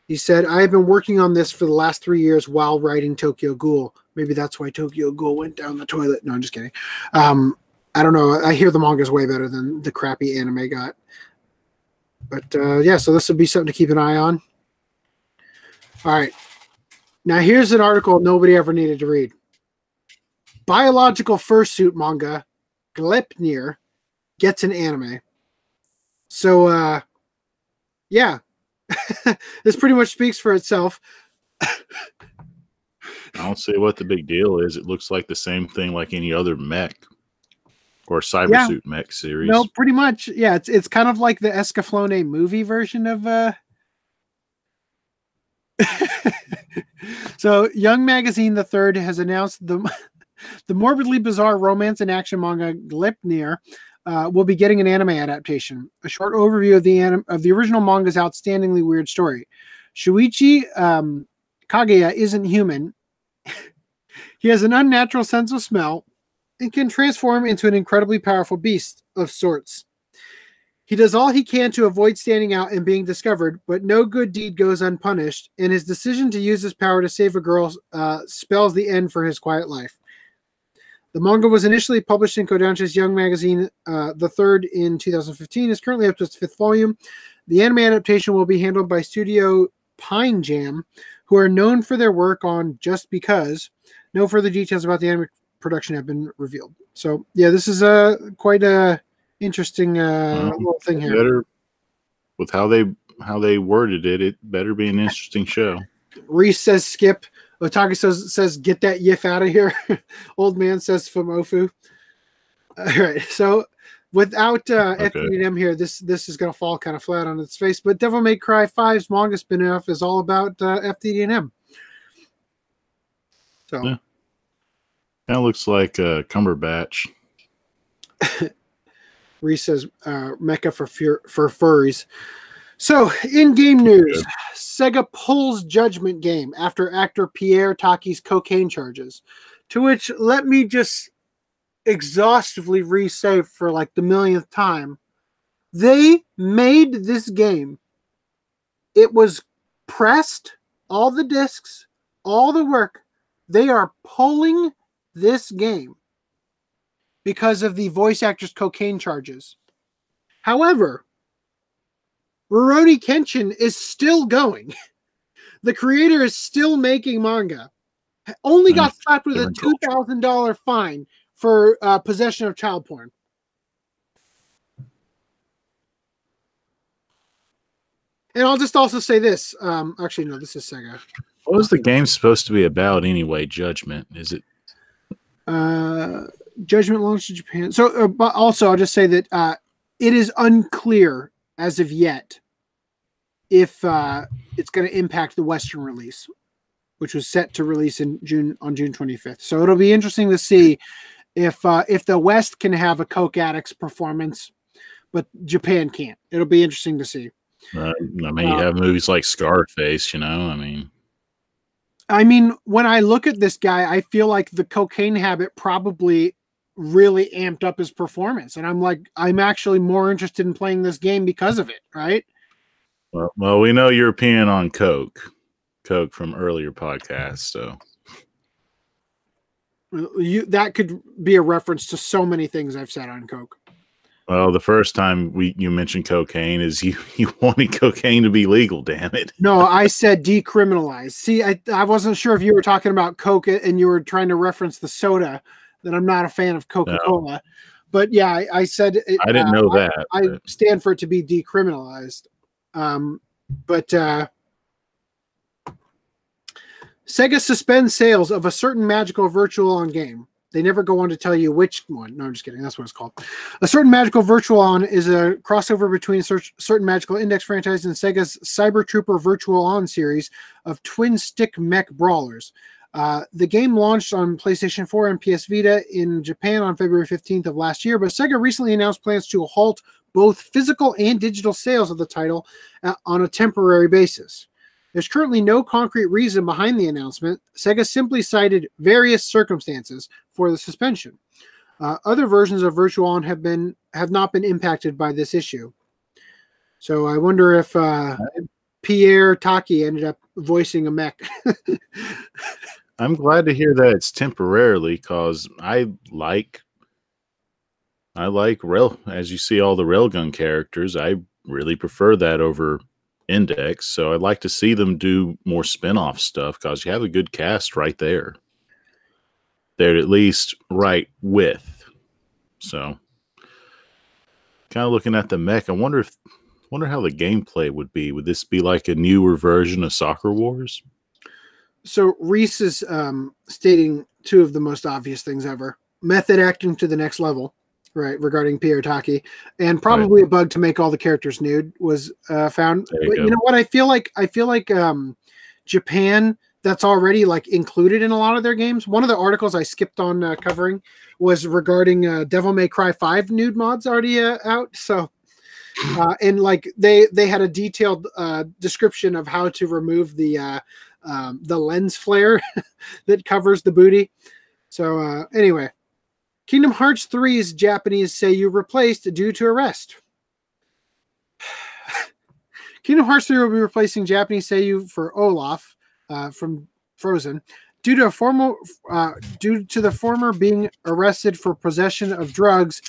he said, I have been working on this for the last 3 years while writing Tokyo Ghoul. Maybe that's why Tokyo Ghoul went down the toilet. No, I'm just kidding. I don't know. I hear the manga is way better than the crappy anime got. But yeah, so this will be something to keep an eye on. All right. Now here's an article nobody ever needed to read. Biological fursuit manga Gleipnir gets an anime. So yeah. This pretty much speaks for itself. I don't see what the big deal is. It looks like the same thing like any other mech or cybersuit mech series. No, pretty much. Yeah, it's kind of like the Escaflowne movie version of So Young Magazine the Third has announced the morbidly bizarre romance and action manga Gleipnir will be getting an anime adaptation. A short overview of the original manga's outstandingly weird story. Shuichi Kaguya isn't human. He has an unnatural sense of smell and can transform into an incredibly powerful beast of sorts. He does all he can to avoid standing out and being discovered, but no good deed goes unpunished, and his decision to use his power to save a girl spells the end for his quiet life. The manga was initially published in Kodansha's Young Magazine the Third in 2015. Is currently up to its 5th volume. The anime adaptation will be handled by Studio Pine Jam, who are known for their work on Just Because. No further details about the anime production have been revealed. So yeah, this is quite a interesting little thing here. Better, with how they worded it, it better be an interesting show. Reese says skip. Otake says get that yif out of here. Old man says Fumofu. All right, so without FDM here, this is going to fall kind of flat on its face. But Devil May Cry 5's manga spin-off is all about FDM. So. Yeah. That looks like Cumberbatch. Reese says Mecha for furries. So, in-game news, Sega pulls Judgment Game after actor Pierre Taki's cocaine charges, to which let me just exhaustively re-say for like the millionth time. They made this game. It was pressed, all the discs, all the work. They are pulling this game because of the voice actor's cocaine charges. However, Rurouni Kenshin is still going. The creator is still making manga. Only got slapped with a $2,000 fine for possession of child porn. And I'll just also say this. Actually, no, this is Sega. What was the game supposed to be about anyway? Judgment, is it? Judgment launched in Japan. So, but also, I'll just say that it is unclear as of yet if it's going to impact the Western release. which was set to release on June 25th. So it'll be interesting to see if the West can have a Coke Addicts performance, but Japan can't. It'll be interesting to see. I mean, you have movies like Scarface, I mean, when I look at this guy, I feel like the cocaine habit probably really amped up his performance. And I'm actually more interested in playing this game because of it, right? Well, we know you're opinion on Coke from earlier podcasts, so that could be a reference to so many things I've said on Coke. Well, the first time you mentioned cocaine is you wanted cocaine to be legal, damn it. No, I said decriminalized. See, I wasn't sure if you were talking about Coke and you were trying to reference the soda, that I'm not a fan of Coca-Cola. No. But yeah, I said it, I didn't know that. I stand for it to be decriminalized. But Sega suspends sales of a certain magical virtual on game. They never go on to tell you which one. No, I'm just kidding. That's what it's called. A certain magical virtual on is a crossover between certain magical index franchise and Sega's Cyber Trooper Virtual On series of twin stick mech brawlers. The game launched on PlayStation 4 and PS Vita in Japan on February 15th of last year, but Sega recently announced plans to halt both physical and digital sales of the title on a temporary basis. There's currently no concrete reason behind the announcement. Sega simply cited various circumstances for the suspension. Other versions of Virtual On have not been impacted by this issue. So I wonder if Pierre Taki ended up voicing a mech. I'm glad to hear that it's temporarily, because I like rail. As you see all the railgun characters, I really prefer that over Index. So I'd like to see them do more spin-off stuff, because you have a good cast right there. They're at least right with. So kind of looking at the mech, I wonder how the gameplay would be. Would this be like a newer version of Soccer Wars? So Reese is stating two of the most obvious things ever. Method acting to the next level, right, regarding Pierre Taki, and probably a bug to make all the characters nude was found. But you know what? I feel like Japan, that's already like included in a lot of their games. One of the articles I skipped on covering was regarding Devil May Cry 5 nude mods already out. So and like they had a detailed description of how to remove the lens flare that covers the booty. So anyway, Kingdom Hearts 3's Japanese seiyuu replaced due to arrest. Kingdom Hearts 3 will be replacing Japanese seiyuu for Olaf from Frozen due to the former being arrested for possession of drugs,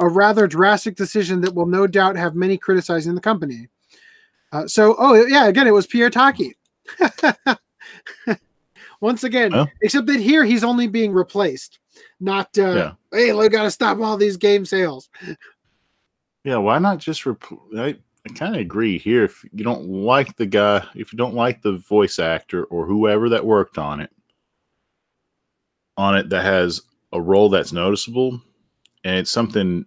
a rather drastic decision that will no doubt have many criticizing the company. Again, it was Pierre Taki. Once again, except that here he's only being replaced, not hey, we got to stop all these game sales. Yeah, why not just I kind of agree here. If you don't like the guy, if you don't like the voice actor or whoever that worked on it that has a role that's noticeable, and it's something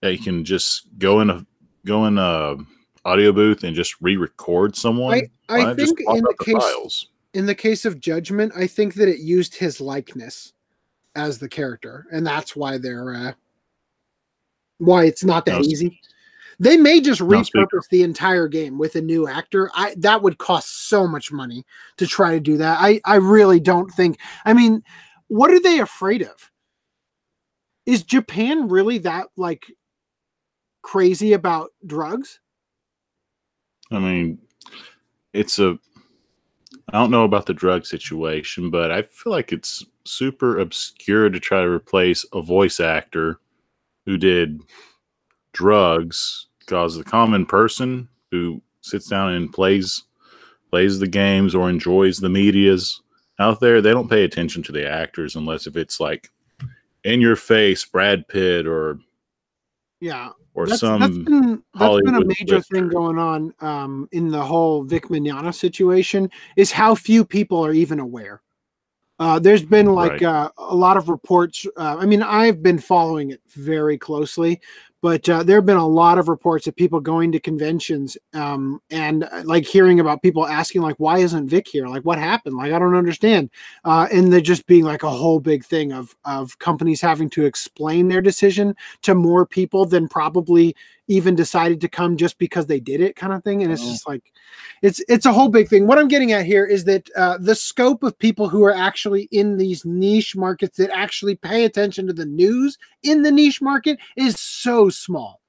that you can just go in a audio booth and just re-record someone. I think in the case of Judgment, I think that it used his likeness as the character, and that's why why it's not that easy. They may just repurpose the entire game with a new actor. That would cost so much money to try to do that. I really don't think. I mean, what are they afraid of? Is Japan really that like crazy about drugs? I mean, I don't know about the drug situation, but I feel like it's super obscure to try to replace a voice actor who did drugs, because the common person who sits down and plays the games or enjoys the medias out there, they don't pay attention to the actors unless if it's like in your face Brad Pitt or that's been a major thing going on in the whole Vic Mignogna situation, is how few people are even aware. There's been like a lot of reports. I mean, I've been following it very closely, but there have been a lot of reports of people going to conventions and like hearing about people asking like, why isn't Vic here? Like, what happened? Like, I don't understand. And there just being like a whole big thing of companies having to explain their decision to more people than probably even decided to come just because they did it, kind of thing. And it's just like, it's a whole big thing. What I'm getting at here is that the scope of people who are actually in these niche markets that actually pay attention to the news in the niche market is so small.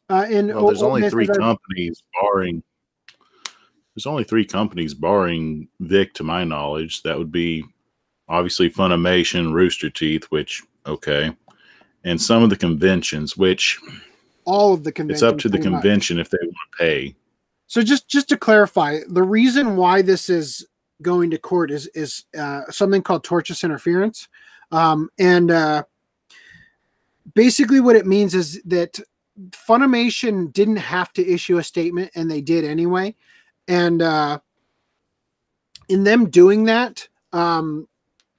There's only three companies barring. There's only three companies barring Vic, to my knowledge. That would be obviously Funimation, Rooster Teeth, which okay, and some of the conventions, which all of the conventions. It's up to the convention if they want to pay. So just to clarify, the reason why this is going to court is something called tortious interference, and basically what it means is that Funimation didn't have to issue a statement, and they did anyway. And in them doing that,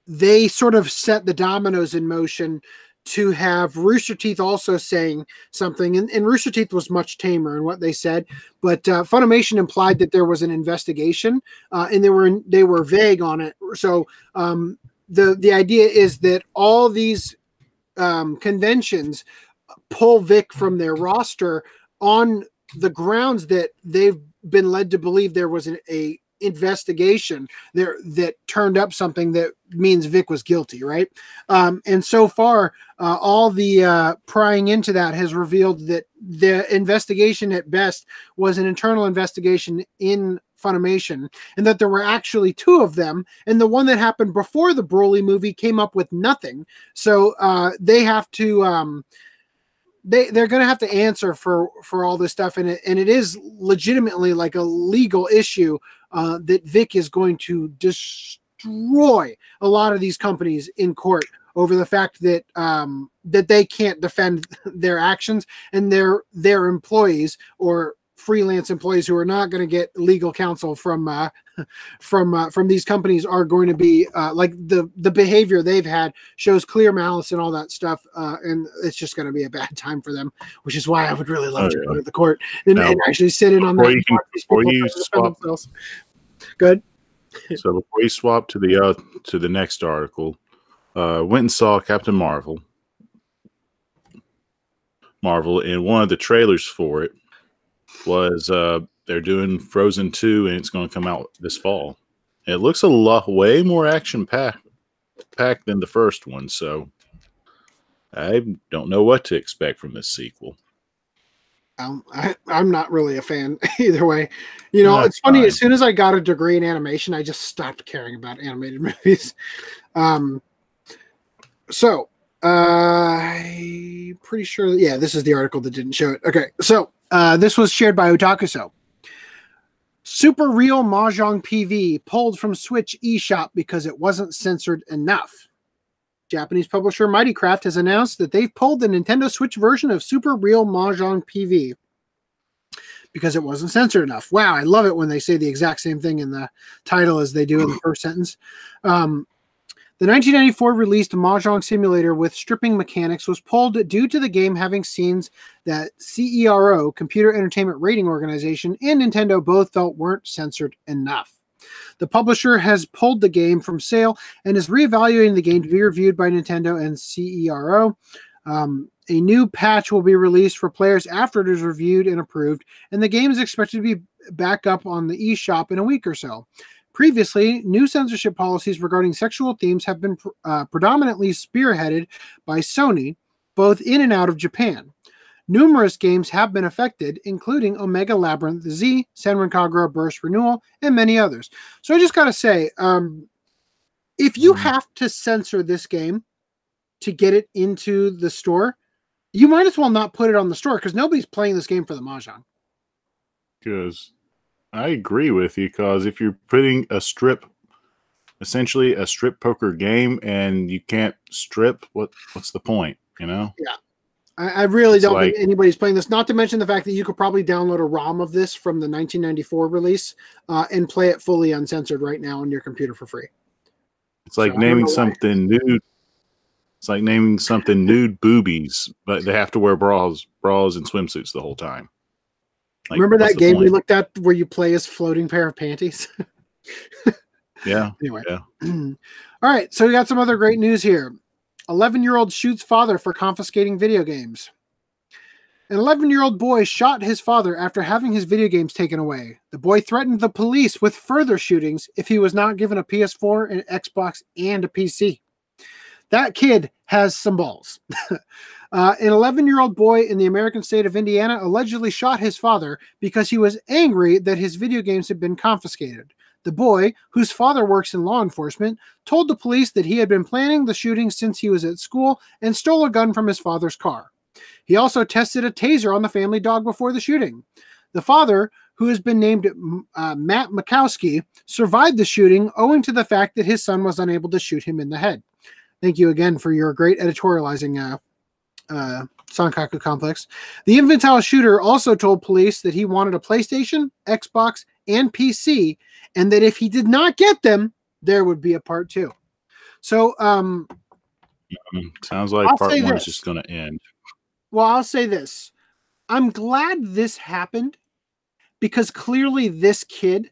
they sort of set the dominoes in motion to have Rooster Teeth also saying something. And Rooster Teeth was much tamer in what they said, but Funimation implied that there was an investigation, and they were vague on it. So the idea is that all these conventions pull Vic from their roster on the grounds that they've been led to believe there was a investigation there that turned up something that means Vic was guilty, right? And so far, all the prying into that has revealed that the investigation at best was an internal investigation in Funimation, and that there were actually two of them, and the one that happened before the Broly movie came up with nothing. So they have to they're going to have to answer for all this stuff, and it is legitimately like a legal issue that Vic is going to destroy a lot of these companies in court over the fact that that they can't defend their actions, and their employees or freelance employees who are not going to get legal counsel from these companies are going to be like the behavior they've had shows clear malice and all that stuff, and it's just going to be a bad time for them, which is why I would really love to go to the court and actually sit in on that. Before you swap, good. So before you swap to the next article, went and saw Captain Marvel, and one of the trailers for it was they're doing Frozen 2, and it's going to come out this fall. It looks way more action packed than the first one, so I don't know what to expect from this sequel. I'm not really a fan either way. You know, it's funny. As soon as I got a degree in animation, I just stopped caring about animated movies. So I'm pretty sure. Yeah, this is the article that didn't show it. Okay, so this was shared by Otakuso. Super Real Mahjong PV pulled from Switch eShop because it wasn't censored enough. Japanese publisher Mighty Craft has announced that they've pulled the Nintendo Switch version of Super Real Mahjong PV because it wasn't censored enough. Wow, I love it when they say the exact same thing in the title as they do in the first sentence. The 1994 released Mahjong simulator with stripping mechanics was pulled due to the game having scenes that CERO, Computer Entertainment Rating Organization, and Nintendo both felt weren't censored enough. The publisher has pulled the game from sale and is reevaluating the game to be reviewed by Nintendo and CERO. A new patch will be released for players after it is reviewed and approved, and the game is expected to be back up on the eShop in a week or so. Previously, new censorship policies regarding sexual themes have been predominantly spearheaded by Sony, both in and out of Japan. Numerous games have been affected, including Omega Labyrinth Z, Senran Kagura Burst Renewal, and many others. So I just got to say, if you have to censor this game to get it into the store, you might as well not put it on the store because nobody's playing this game for the Mahjong. Because I agree with you, because if you're putting essentially a strip poker game, and you can't strip, what's the point, you know? Yeah. I really don't think anybody's playing this, not to mention the fact that you could probably download a ROM of this from the 1994 release and play it fully uncensored right now on your computer for free. It's like naming something new. It's like naming something nude boobies, but they have to wear bras and swimsuits the whole time. Like, remember that game we point? looked at where you play as floating pair of panties? Yeah. Anyway. Yeah. All right. So we got some other great news here. 11-year-old shoots father for confiscating video games. An 11-year-old boy shot his father after having his video games taken away. The boy threatened the police with further shootings if he was not given a PS4, an Xbox, and a PC. That kid has some balls. An 11-year-old boy in the American state of Indiana allegedly shot his father because he was angry that his video games had been confiscated. The boy, whose father works in law enforcement, told the police that he had been planning the shooting since he was at school and stole a gun from his father's car. He also tested a taser on the family dog before the shooting. The father, who has been named Matt Makowski, survived the shooting owing to the fact that his son was unable to shoot him in the head. Thank you again for your great editorializing, Sankaku Complex. The infantile shooter also told police that he wanted a PlayStation, Xbox, and PC, and that if he did not get them, there would be a part 2. So, sounds like part 1 is just going to end. Well, I'll say this. I'm glad this happened because clearly this kid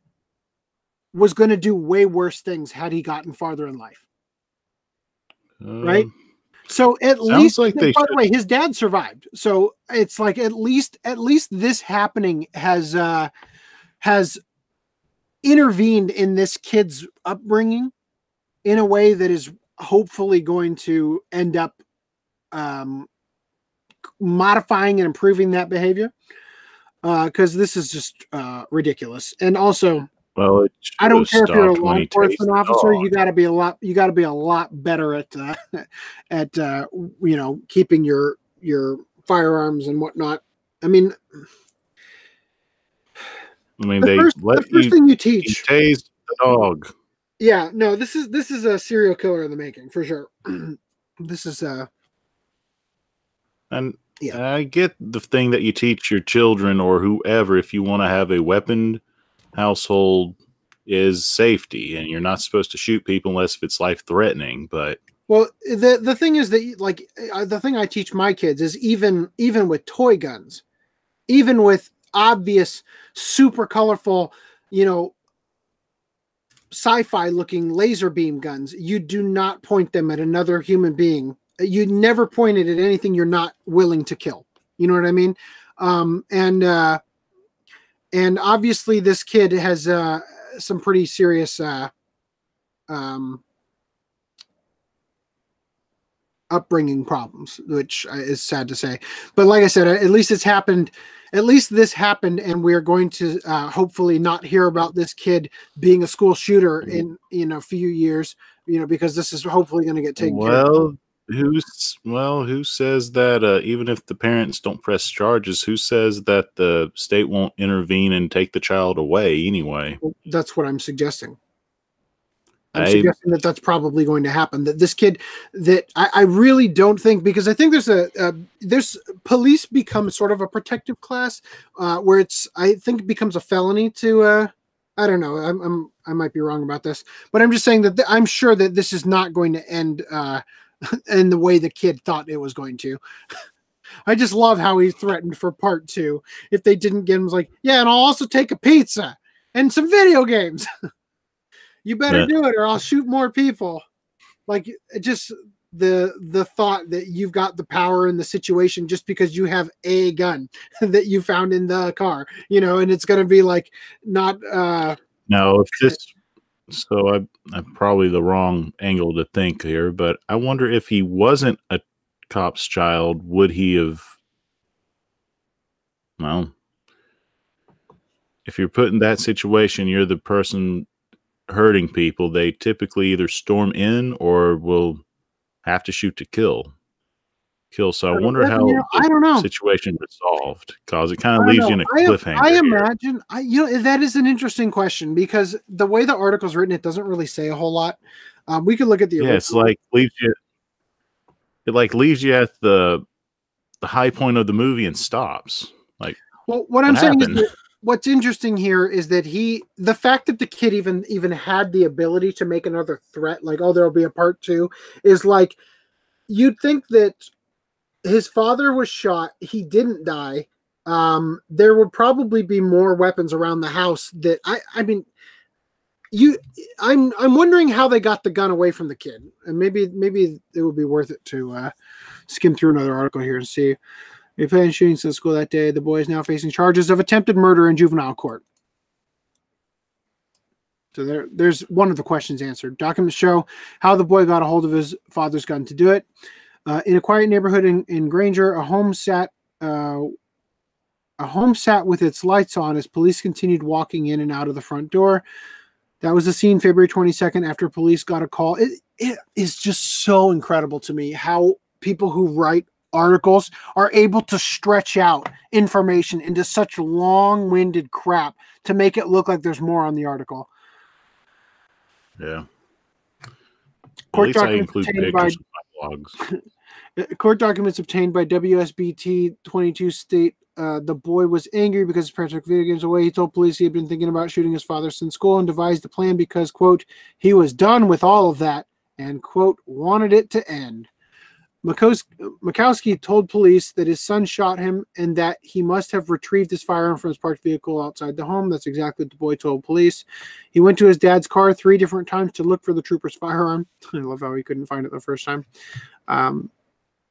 was going to do way worse things had he gotten farther in life. Right? So at least, like by the way, his dad survived. So it's like at least this happening has intervened in this kid's upbringing in a way that is hopefully going to end up modifying and improving that behavior. Because this is just ridiculous. And also, well, I don't care if you're a law enforcement officer. You got to be a lot better at keeping your firearms and whatnot. I mean, the first thing you teach. Tase the dog. Yeah, no, this is a serial killer in the making for sure. This is and yeah. I get the thing that you teach your children or whoever, if you want to have a weaponed household, is safety, and you're not supposed to shoot people unless if it's life threatening. But well, the thing is that like the thing I teach my kids is even with toy guns, even with obvious, super colorful, sci-fi looking laser beam guns, you do not point them at another human being. You never point it at anything you're not willing to kill. You know what I mean? And obviously this kid has some pretty serious upbringing problems, which is sad to say. But like I said, at least it's happened. At least this happened, and we're going to hopefully not hear about this kid being a school shooter in a few years. Because this is hopefully going to get taken care of. Who says that even if the parents don't press charges, who says that the state won't intervene and take the child away anyway? Well, that's what I'm suggesting. I'm suggesting that that's probably going to happen. That this kid, that I really don't think, because I think there's police become sort of a protective class where I think it becomes a felony to. I don't know. I might be wrong about this, but I'm just saying that I'm sure that this is not going to end in the way the kid thought it was going to. I just love how he threatened for part 2 if they didn't get him. Was like, yeah, and I'll also take a pizza and some video games. You better do it or I'll shoot more people. Like, just the thought that you've got the power in the situation just because you have a gun that you found in the car, and it's going to be like not. No, if this. So I'm probably the wrong angle to think here, but I wonder if he wasn't a cop's child, would he have? Well, if you're put in that situation, you're the person hurting people. They typically either storm in or will have to shoot to kill. So I wonder how the situation resolved, because it kind of leaves you in a cliffhanger. I imagine, that is an interesting question, because the way the article's written, it doesn't really say a whole lot. We could look at the original. It's like leaves you at the high point of the movie and stops. Like, well, what I'm saying is that what's interesting here is that the fact that the kid even had the ability to make another threat, like, oh, there'll be a part 2, is like, you'd think that his father was shot. He didn't die. There would probably be more weapons around the house that I mean, I'm wondering how they got the gun away from the kid, and maybe it would be worth it to skim through another article here and see. If any shootings at school that day, the boy is now facing charges of attempted murder in juvenile court. So there's one of the questions answered. Documents show how the boy got a hold of his father's gun to do it. In a quiet neighborhood in Granger, a home sat with its lights on as police continued walking in and out of the front door. That was the scene February 22nd after police got a call. It is just so incredible to me how people who write articles are able to stretch out information into such long-winded crap to make it look like there's more on the article. Yeah. Court documents obtained by court documents obtained by WSBT 22 state the boy was angry because his parents took video games away. He told police he had been thinking about shooting his father since school and devised a plan because, quote, he was done with all of that and, quote, wanted it to end. Makowski told police that his son shot him and that he must have retrieved his firearm from his parked vehicle outside the home. That's exactly what the boy told police. He went to his dad's car 3 different times to look for the trooper's firearm. I love how he couldn't find it the first time.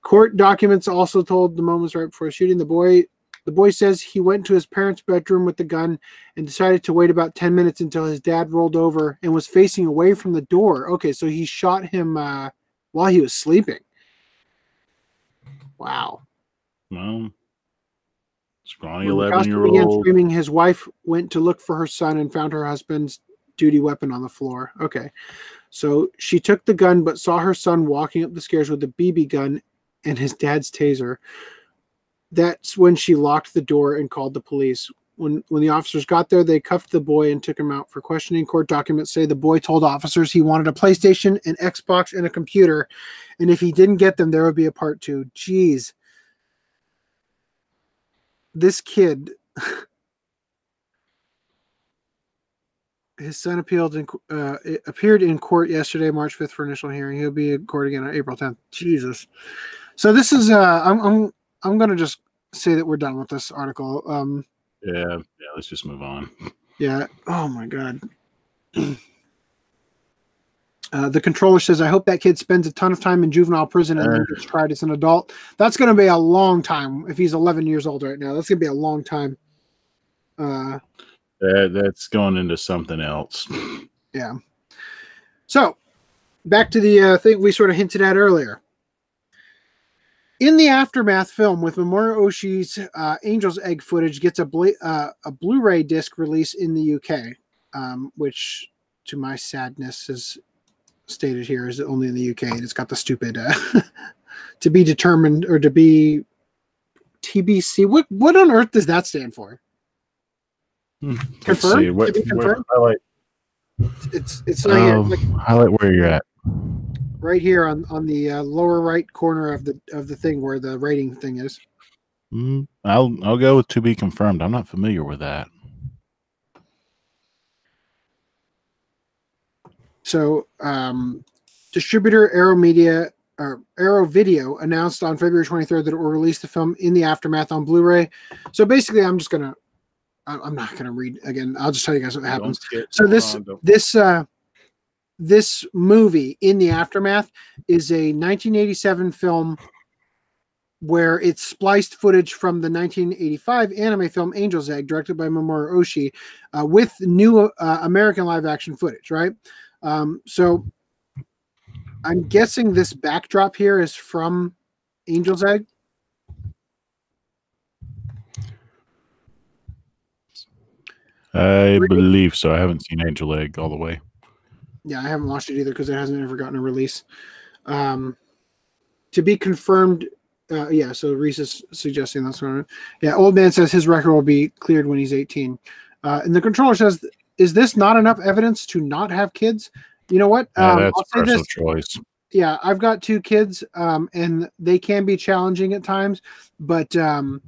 Court documents also told the moments right before shooting. The boy says he went to his parents' bedroom with the gun and decided to wait about 10 minutes until his dad rolled over and was facing away from the door. Okay, so he shot him while he was sleeping. Wow. Well, scrawny 11-year-old. Began screaming. His wife went to look for her son and found her husband's duty weapon on the floor. Okay. So she took the gun but saw her son walking up the stairs with a BB gun and his dad's taser. That's when she locked the door and called the police. When the officers got there, they cuffed the boy and took him out for questioning. Court documents say the boy told officers he wanted a PlayStation, an Xbox, and a computer, and if he didn't get them, there would be a part 2. Jeez. This kid, his son appeared in court yesterday, March 5th, for initial hearing. He'll be in court again on April 10th. Jesus. So this is I'm going to just say that we're done with this article. Yeah, let's just move on. Yeah. Oh my God. The controller says, I hope that kid spends a ton of time in juvenile prison and then gets tried as an adult. That's going to be a long time. If he's 11 years old right now, that's going to be a long time. That's going into something else. Yeah. So back to the thing we sort of hinted at earlier. In the Aftermath film with Mamoru Oshii's Angel's Egg footage gets a Blu-ray disc release in the UK, which, to my sadness, is stated here is only in the UK, and it's got the stupid to be determined or to be TBC. What on earth does that stand for? Confirmed? What, to be confirmed? It's right here. Like, highlight where you're at. Right here on the lower right corner of the thing where the rating thing is. I'll go with to be confirmed. I'm not familiar with that. So, distributor Arrow Video announced on February 23rd that it will release the film In the Aftermath on Blu-ray. So basically, I'm not gonna read again. I'll just tell you guys what happens. So this movie, In the Aftermath, is a 1987 film where it's spliced footage from the 1985 anime film Angel's Egg, directed by Mamoru Oshii, with new American live-action footage, right? So I'm guessing this backdrop here is from Angel's Egg. I believe so. I haven't seen Angel Egg all the way. Yeah, I haven't watched it either because it hasn't ever gotten a release. To be confirmed. Yeah, so Reese is suggesting that's one. Yeah, Old Man says his record will be cleared when he's 18. And the controller says, is this not enough evidence to not have kids? You know what? That's a personal choice. Yeah, I've got 2 kids, and they can be challenging at times, but you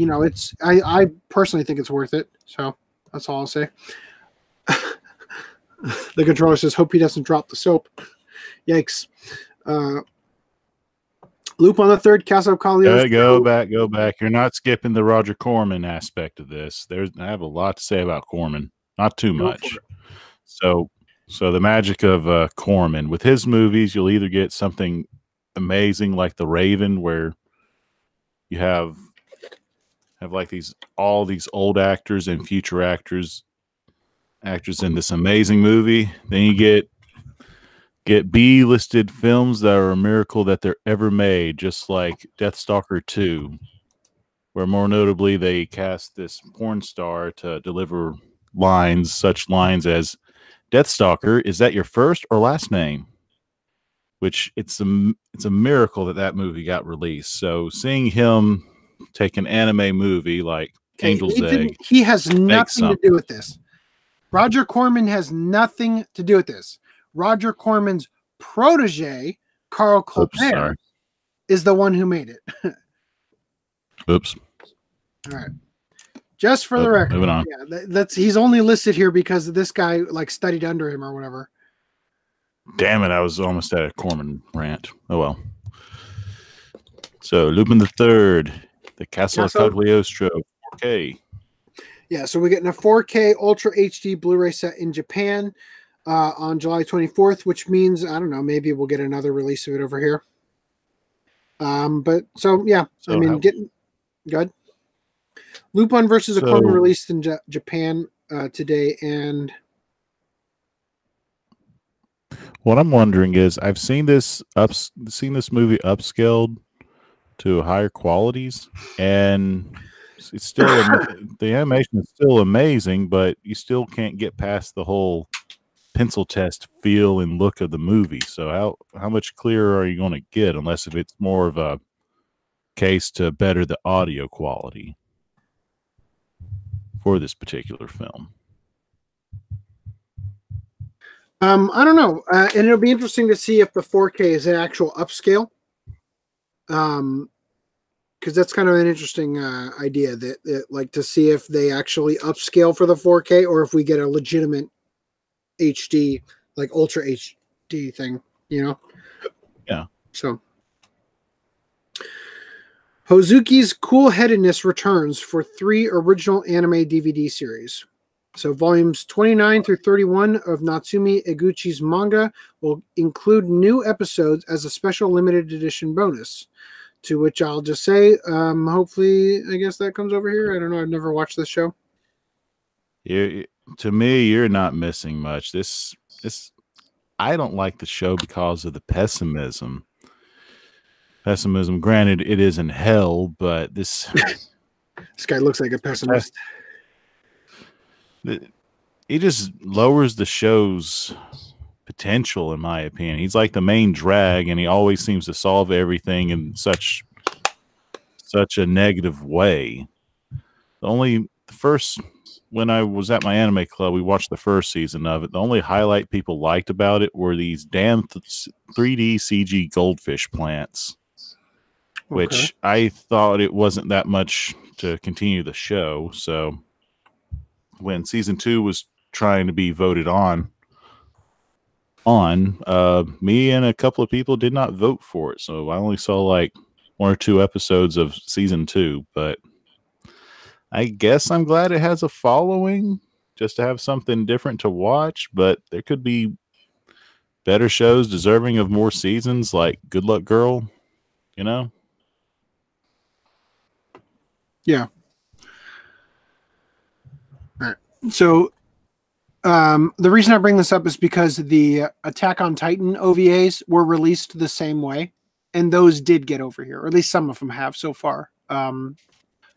know, I personally think it's worth it. So that's all I'll say. The controller says, hope he doesn't drop the soap. Yikes. Lupin the Third, Castle of Cagliostro. Go back. You're not skipping the Roger Corman aspect of this. I have a lot to say about Corman. Not too much. So the magic of Corman. With his movies, you'll either get something amazing like The Raven, where you have like all these old actors and future actors in this amazing movie. Then you get B-listed films that are a miracle that they're ever made, just like Deathstalker 2, where more notably they cast this porn star to deliver such lines as, "Deathstalker, is that your first or last name?" Which it's a miracle that movie got released. So seeing him take an anime movie like Angel's Egg, he has nothing to do with this. Roger Corman has nothing to do with this. Roger Corman's protege, Carl Colbert, is the one who made it. Oops. All right. Just for the record. Moving on. Yeah, he's only listed here because this guy studied under him or whatever. Damn it, I was almost at a Corman rant. Oh well. So Lupin the Third, the Castle of Cagliostro, 4K. Yeah, so we're getting a 4K Ultra HD Blu-ray set in Japan on July 24th, which means, I don't know, maybe we'll get another release of it over here. Getting good. Lupin versus a Clone released in Japan today, and what I'm wondering is, I've seen this movie upscaled to higher qualities, and it's still the animation is still amazing, but you still can't get past the whole pencil test feel and look of the movie. So how much clearer are you going to get, unless if it's more of a case to better the audio quality for this particular film? I don't know, and it'll be interesting to see if the 4K is an actual upscale, because that's kind of an interesting idea, that to see if they actually upscale for the 4K or if we get a legitimate HD, like Ultra HD thing, Yeah. So Hozuki's Cool Headedness returns for 3 original anime DVD series. So volumes 29 through 31 of Natsumi Eguchi's manga will include new episodes as a special limited edition bonus. To which I'll just say, hopefully, I guess that comes over here. I don't know. I've never watched this show. To me, you're not missing much. This I don't like the show because of the pessimism. Granted, it is in hell, but this guy looks like a pessimist. He just lowers the show's potential, in my opinion. He's like the main drag, and he always seems to solve everything in such a negative way. When I was at my anime club, we watched the first season of it. The only highlight people liked about it were these damn 3D CG goldfish plants, which I thought it wasn't that much to continue the show. So when season 2 was trying to be voted on, me and a couple of people did not vote for it. So I only saw like 1 or 2 episodes of season 2, but I guess I'm glad it has a following, just to have something different to watch. But there could be better shows deserving of more seasons, like Good Luck Girl, Yeah. All right. So the reason I bring this up is because the Attack on Titan OVAs were released the same way, and those did get over here, or at least some of them have so far.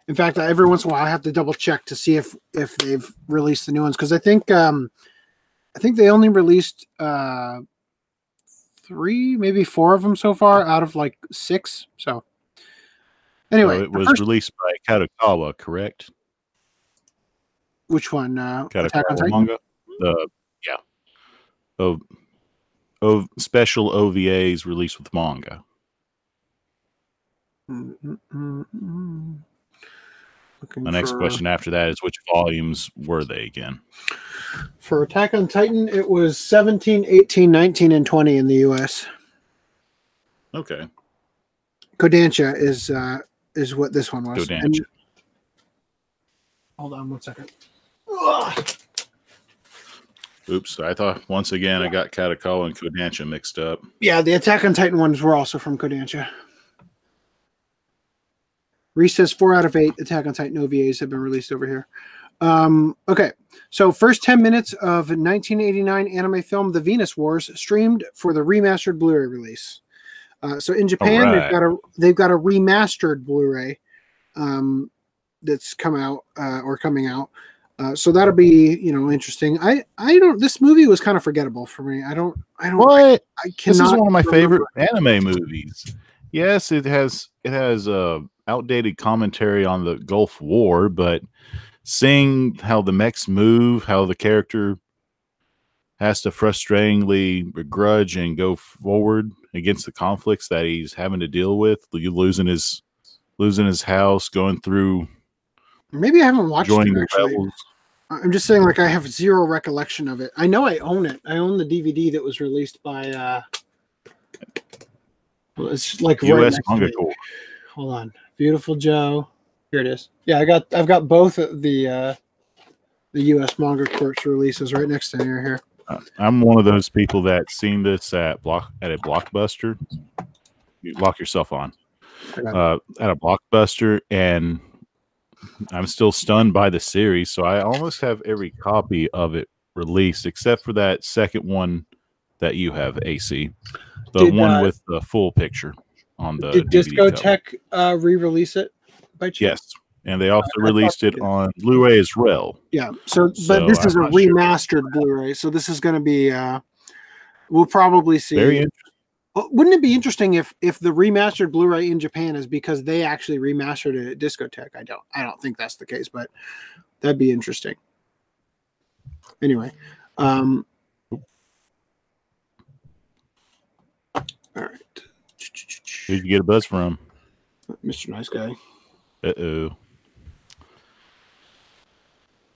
In fact, every once in a while I have to double check to see if they've released the new ones, because I think they only released 3, maybe 4 of them so far out of like 6. So anyway, it was released by Kadokawa, correct? Which one? Attack on Titan manga. Special OVAs released with manga. The next question after that is, which volumes were they again? For Attack on Titan, it was 17, 18, 19, and 20 in the US. Okay. Kodansha is what this one was. Kodansha. And, hold on 1 second. Ugh. Oops, I thought once again I got Catacall and Kodansha mixed up. Yeah, the Attack on Titan ones were also from Kodansha. Reese says 4 out of 8 Attack on Titan OVAs have been released over here. Okay, so first 10 minutes of 1989 anime film The Venus Wars streamed for the remastered Blu-ray release. So in Japan, Right. they've got a remastered Blu-ray that's coming out. So that'll be interesting. I don't. This movie was kind of forgettable for me. I don't. What? I cannot. This is one of my remember. favorite anime movies. Yes, it has outdated commentary on the Gulf War, but seeing how the mechs move, how the character has to frustratingly begrudge and go forward against the conflicts that he's having to deal with, losing his house, going through. Maybe I haven't watched it joining the actually. rebels. I'm just saying, like, I have zero recollection of it. I know I own it. I own the DVD that was released by. Well, it's like U.S. next Manga to me. Corps. Hold on, Beautiful Joe. Here it is. Yeah, I've got both of the U.S. Manga Corps releases right next to me here. I'm one of those people that's seen this at a Blockbuster. You lock yourself on at a Blockbuster, and I'm still stunned by the series. So I almost have every copy of it released, except for that second one that you have, AC, the one with the full picture on the. Did DVD Discotech re-release it by chance? Yes. And they also released it on Blu-ray as well. Yeah. But this is a remastered Blu-ray, so this is going to be. We'll probably see. Very interesting. Wouldn't it be interesting if the remastered Blu-ray in Japan is because they actually remastered it at Discotech? I don't think that's the case, but that'd be interesting. Anyway, all right. Who'd you get a buzz from? Mr. Nice Guy. Uh-oh.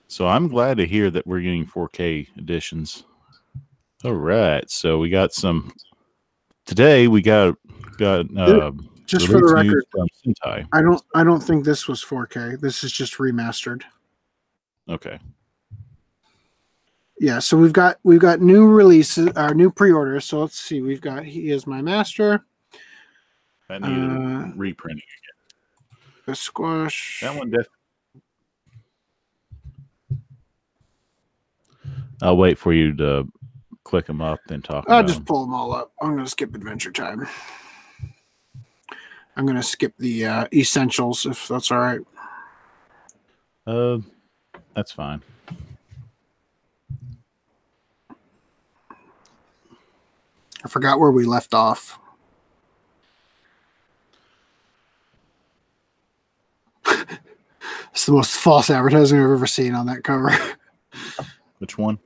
So I'm glad to hear that we're getting 4K editions. All right. So we got some today. We got just for the record from Sentai. I don't think this was 4K. This is just remastered. Okay. Yeah, so we've got new releases, new pre-orders. So let's see. We've got He Is My Master. That needed reprinting again. The Squash. That one definitely. I'll wait for you to click them up and talk. I'll just pull them all up. I'm going to skip Adventure Time. I'm going to skip the essentials if that's all right. That's fine. I forgot where we left off. It's the most false advertising I've ever seen on that cover. Which one?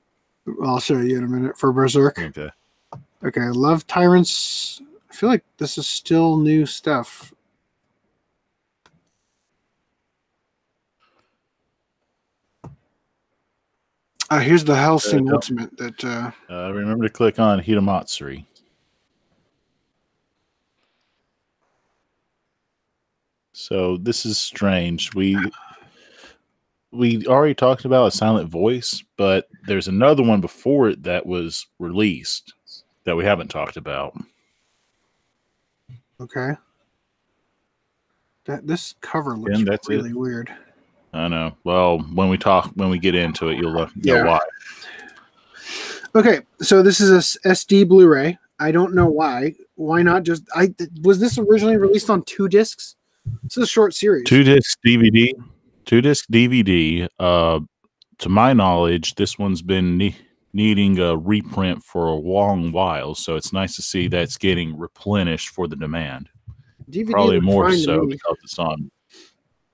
I'll show you in a minute for Berserk. Okay. Okay, Love Tyrants. I feel like this is still new stuff. Here's the Hellsing Ultimate that. Remember to click on Hitamatsuri. So this is strange. We already talked about A Silent Voice, but there's another one before it that was released that we haven't talked about. Okay. This cover looks really weird. I know. Well, when we get into it, you'll know why. Okay, so this is a SD Blu-ray. I don't know why. Why not just? Was this originally released on 2 discs? This is a short series. 2-disc DVD. 2-disc DVD. To my knowledge, this one's been needing a reprint for a long while, so it's nice to see that's getting replenished for the demand. DVD Probably more so because it's on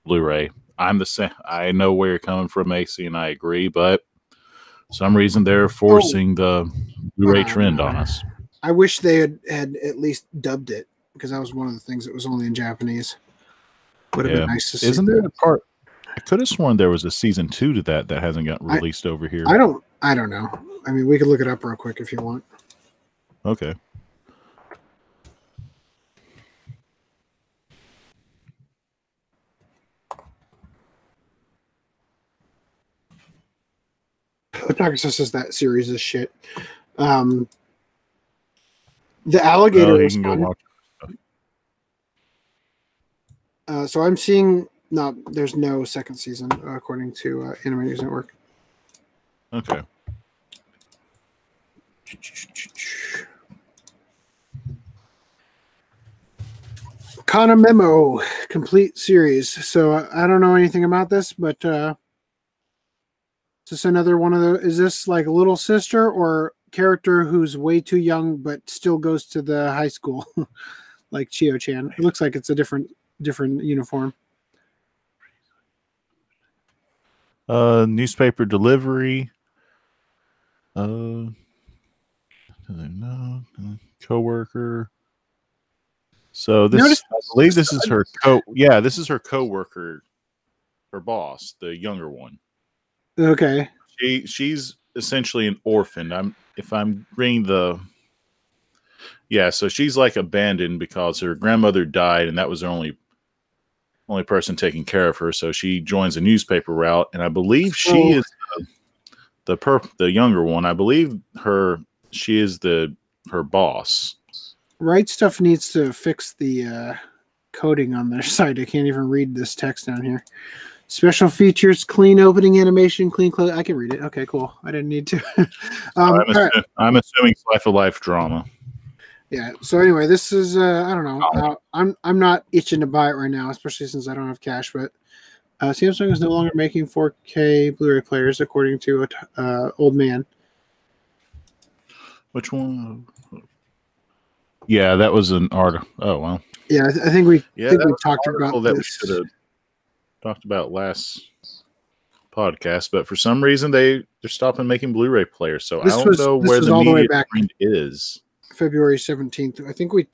Blu-ray. I'm the same. I know where you're coming from, AC, and I agree, but for some reason they're forcing the Blu-ray trend on us. I wish they had at least dubbed it, because that was one of the things that was only in Japanese. Would have been nice to see. Isn't there a part? I could have sworn there was a season 2 to that hasn't gotten released over here. I don't know. I mean, we could look it up real quick if you want. Okay. Otaku says that series is shit. The alligator Well, he was can go fun. watch. So I'm seeing there's no second season according to Anime News Network. Okay. Kana Memo complete series. So I don't know anything about this, but is this another one of the? Is this like a little sister or character who's way too young but still goes to the high school, like Chio-chan? It looks like it's a different uniform. Newspaper delivery. Coworker. So this, I believe this is her this is her coworker, her boss, the younger one. Okay. She's essentially an orphan. So she's like abandoned because her grandmother died and that was the only person taking care of her. So she joins a newspaper route, and I believe she is the younger one. I believe she is her boss. Right Stuff needs to fix the coding on their site. I can't even read this text down here. Special features, clean opening animation, clean close. I can read it. Okay, cool. I didn't need to. I'm assuming it's life drama. Yeah. So anyway, this is I don't know. I'm not itching to buy it right now, especially since I don't have cash. But Samsung is no longer making 4K Blu-ray players, according to Old Man. Which one? Yeah, that was an article. Oh well. Yeah, I think we talked about that. This. We should have talked about last podcast, but for some reason they're stopping making Blu-ray players. So I don't know where the media trend is. February 17th.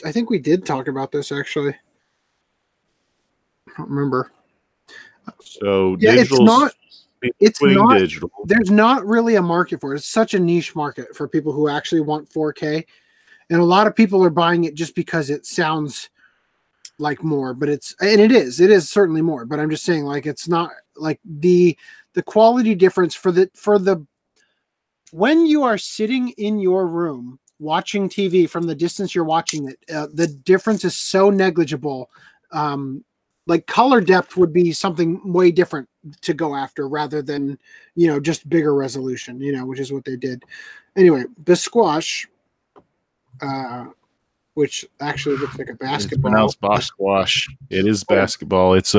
I think we did talk about this actually. I don't remember. So yeah, it's not digital. There's not really a market for it. It's such a niche market for people who actually want 4K. And a lot of people are buying it just because it sounds like more, but it is certainly more, but I'm just saying, like, it's not like the quality difference for the when you are sitting in your room watching TV from the distance you're watching it, the difference is so negligible. Like color depth would be something way different to go after rather than, just bigger resolution, which is what they did. Anyway, Bisquash, which actually looks like a basketball. It's pronounced Bisquash. It is basketball. It's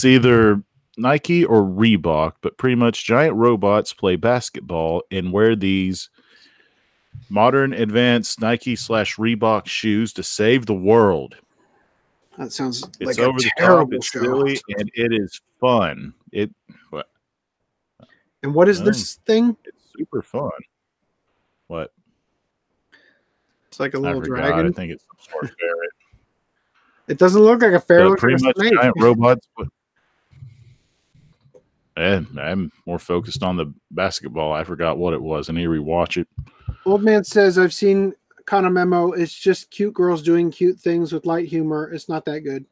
either Nike or Reebok, but pretty much giant robots play basketball and wear these modern advanced Nike/Reebok shoes to save the world. That sounds it's like over a the terrible top. It's show. silly and it is fun. And what is this thing? It's super fun. What? It's like a little dragon. I think it's some sort of ferret. It doesn't look like a ferret. Pretty much giant robots. I'm more focused on the basketball. I forgot what it was. I need to rewatch it. Old Man says, I've seen Kana Memo. It's just cute girls doing cute things with light humor. It's not that good.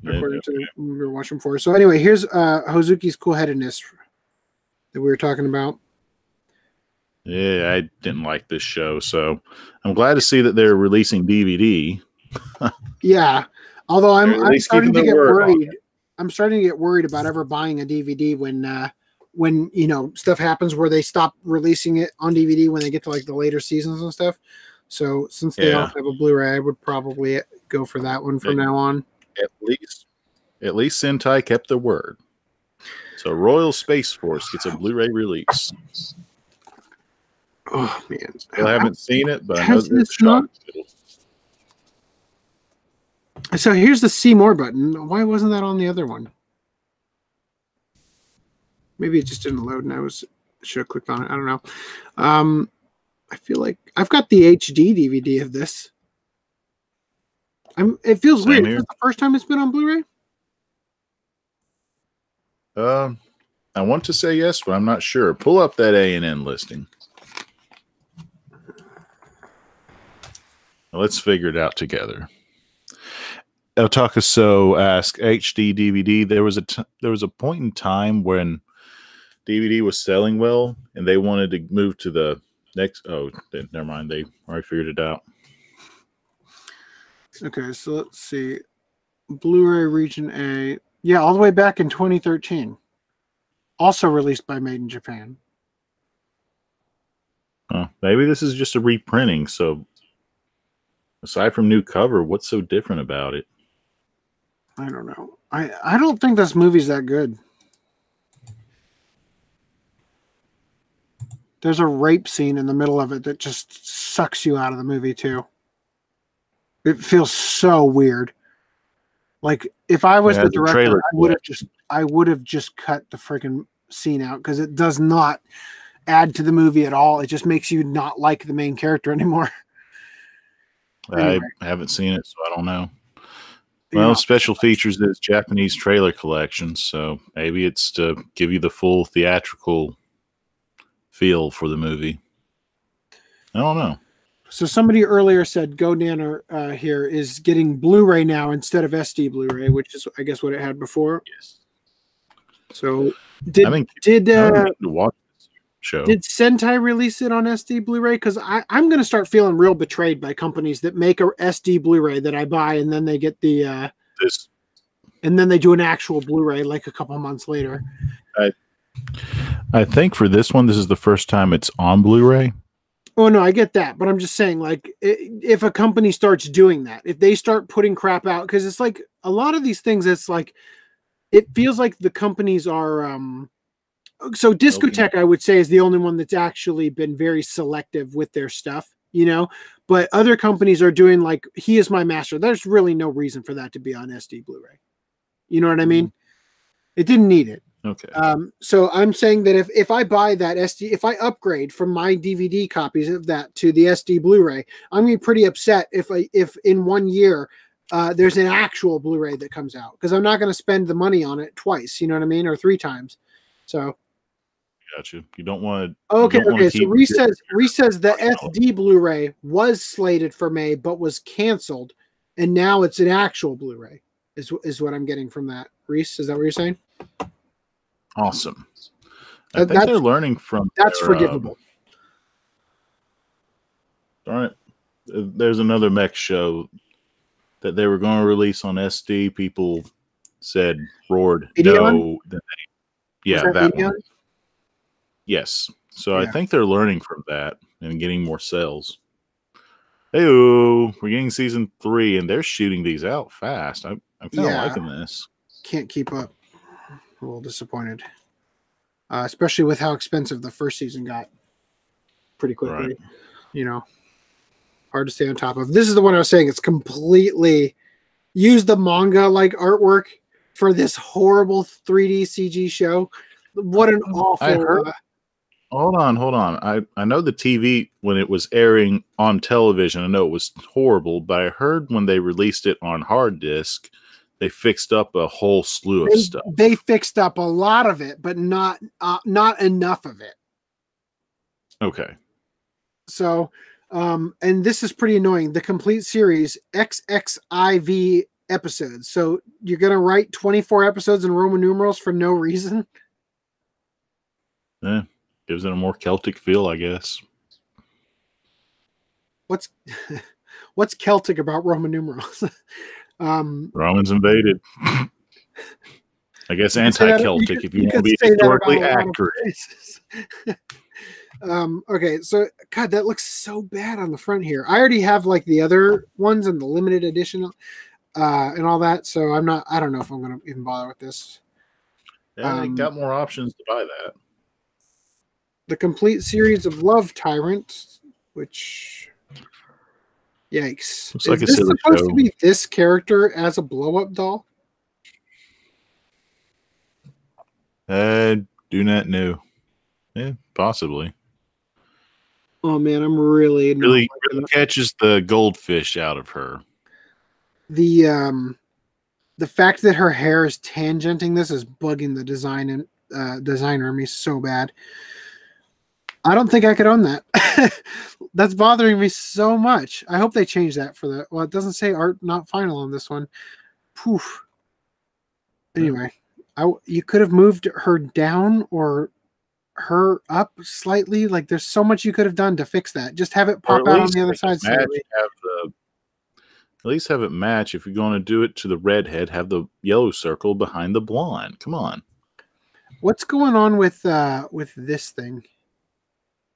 According to what we were watching for. So anyway, here's Hozuki's cool-headedness that we were talking about. Yeah, I didn't like this show, so I'm glad to see that they're releasing DVD. Yeah, although I'm starting to get worried. I'm starting to get worried about ever buying a DVD when stuff happens where they stop releasing it on DVD when they get to like the later seasons and stuff. So since they also have a Blu-ray, I would probably go for that one from now on. At least Sentai kept their word. So Royal Space Force gets a Blu-ray release. Oh man, I haven't seen it, but I know it's shocked. So here's the see more button. Why wasn't that on the other one? Maybe it just didn't load, and I should have clicked on it. I don't know. I feel like I've got the HD DVD of this. It feels weird. Is this the first time it's been on Blu-ray? I want to say yes, but I'm not sure. Pull up that A&N listing. Let's figure it out together. Otakaso asked HD DVD. There was a point in time when DVD was selling well, and they wanted to move to the next. Oh, never mind. They already figured it out. Okay, so let's see. Blu-ray Region A. Yeah, all the way back in 2013. Also released by Made in Japan. Maybe this is just a reprinting. So, aside from new cover, what's so different about it? I don't know. I don't think this movie's that good. There's a rape scene in the middle of it that just sucks you out of the movie too. It feels so weird. Like if I was the director, I would have just cut the freaking scene out because it does not add to the movie at all. It just makes you not like the main character anymore. Anyway. I haven't seen it, so I don't know. Well, special features is Japanese trailer collection, so maybe it's to give you the full theatrical feel for the movie. I don't know. So somebody earlier said GoNanner here is getting Blu-ray now instead of SD Blu-ray, which is, I guess, what it had before. Yes. So did watch this show. Did Sentai release it on SD Blu-ray? Because I'm going to start feeling real betrayed by companies that make a SD Blu-ray that I buy and then they get the and then they do an actual Blu-ray like a couple months later. I think for this one, this is the first time it's on Blu-ray. Oh, no, I get that. But I'm just saying, like, if a company starts doing that, if they start putting crap out, because it's like a lot of these things, it's like, it feels like the companies are, so Discotek, I would say, is the only one that's actually been very selective with their stuff, you know, but other companies are doing like, he is my master. There's really no reason for that to be on SD Blu-ray. You know what I mean? It didn't need it. Okay. So I'm saying that if I buy that SD, if I upgrade from my DVD copies of that to the SD Blu-ray, I'm gonna be pretty upset if in 1 year there's an actual Blu-ray that comes out, because I'm not going to spend the money on it twice. You know what I mean, or 3 times. So. Gotcha. You don't want to. Okay. So Reese says the SD Blu-ray was slated for May but was canceled, and now it's an actual Blu-ray. Is what I'm getting from that. Reese, is that what you're saying? Awesome. I think they're learning from. That's forgivable. All right. There's another mech show that they were going to release on SD. People said, roared, no. Yeah, that one. Yes. So I think they're learning from that and getting more sales. Hey-o, we're getting season 3, and they're shooting these out fast. I'm kind of liking this. Can't keep up. A little disappointed. Especially with how expensive the first season got pretty quickly. Right. You know, hard to stay on top of. This is the one I was saying. It's completely use the manga like artwork for this horrible 3D CG show. What an awful. Hold on. I know the TV, when it was airing on television, I know it was horrible, but I heard when they released it on hard disk, they fixed up a whole slew of stuff. They fixed up a lot of it, but not enough of it. Okay. So, and this is pretty annoying. The complete series, XXIV episodes. So you're going to write 24 episodes in Roman numerals for no reason? Yeah. Gives it a more Celtic feel, I guess. What's Celtic about Roman numerals? Romans invaded. I guess anti-Celtic, if you want to be historically accurate. Okay, so God, that looks so bad on the front here. I already have like the other ones and the limited edition and all that, so I don't know if I'm going to even bother with this. Yeah, they got more options to buy that. The complete series of Love Tyrant, which, yikes. Looks like is this supposed to be this character as a blow-up doll? Do not know. Yeah, possibly. Oh man, I'm really catches the goldfish out of her. The fact that her hair is tangenting this is bugging the designer me so bad. I don't think I could own that. That's bothering me so much. I hope they change that for the. Well, it doesn't say art not final on this one. Poof. Anyway, you could have moved her down or her up slightly. Like there's so much you could have done to fix that. Just have it Or pop at out on least the other make it side match, slightly. at least have it match. If you're going to do it to the redhead, have the yellow circle behind the blonde. Come on. What's going on with this thing?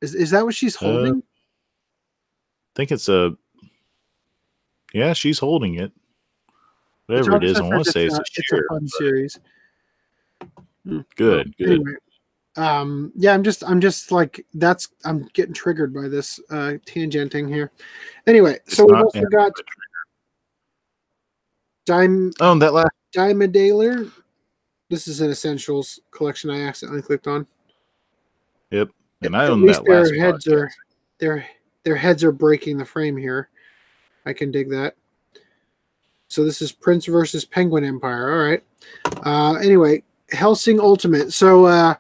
Is that what she's holding? I think it's she's holding it. Whatever it Photographer is, I want to says say it's it's a fun series. Good, good. Anyway, I'm just like I'm getting triggered by this tangenting here. Anyway, so we've also got that last Diamondaler. This is an essentials collection I accidentally clicked on. Yep, and I At own least that last their heads are breaking the frame here. I can dig that. So this is Prince versus Penguin Empire. All right. Anyway, Hellsing Ultimate. So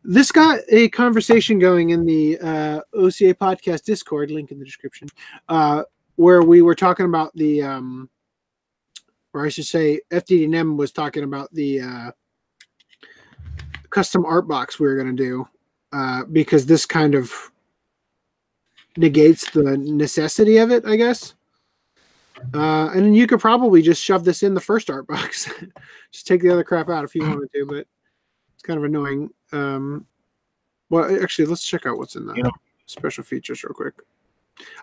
this got a conversation going in the OCA Podcast Discord, link in the description, where we were talking about the, or I should say, FDDM was talking about the custom art box we were going to do, because this kind of negates the necessity of it, I guess. And you could probably just shove this in the first art box. Just take the other crap out if you wanted to, but it's kind of annoying. Well, actually, let's check out what's in the special features real quick.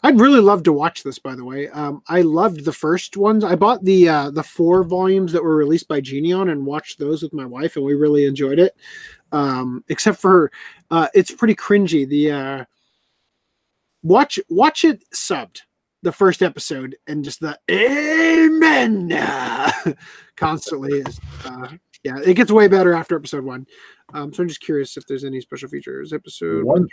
I'd really love to watch this, by the way. I loved the first ones. I bought the 4 volumes that were released by Geneon and watched those with my wife, and we really enjoyed it. Except for it's pretty cringy. The watch it subbed. The first episode and just the amen constantly is it gets way better after episode 1. So I'm just curious if there's any special features. Episode one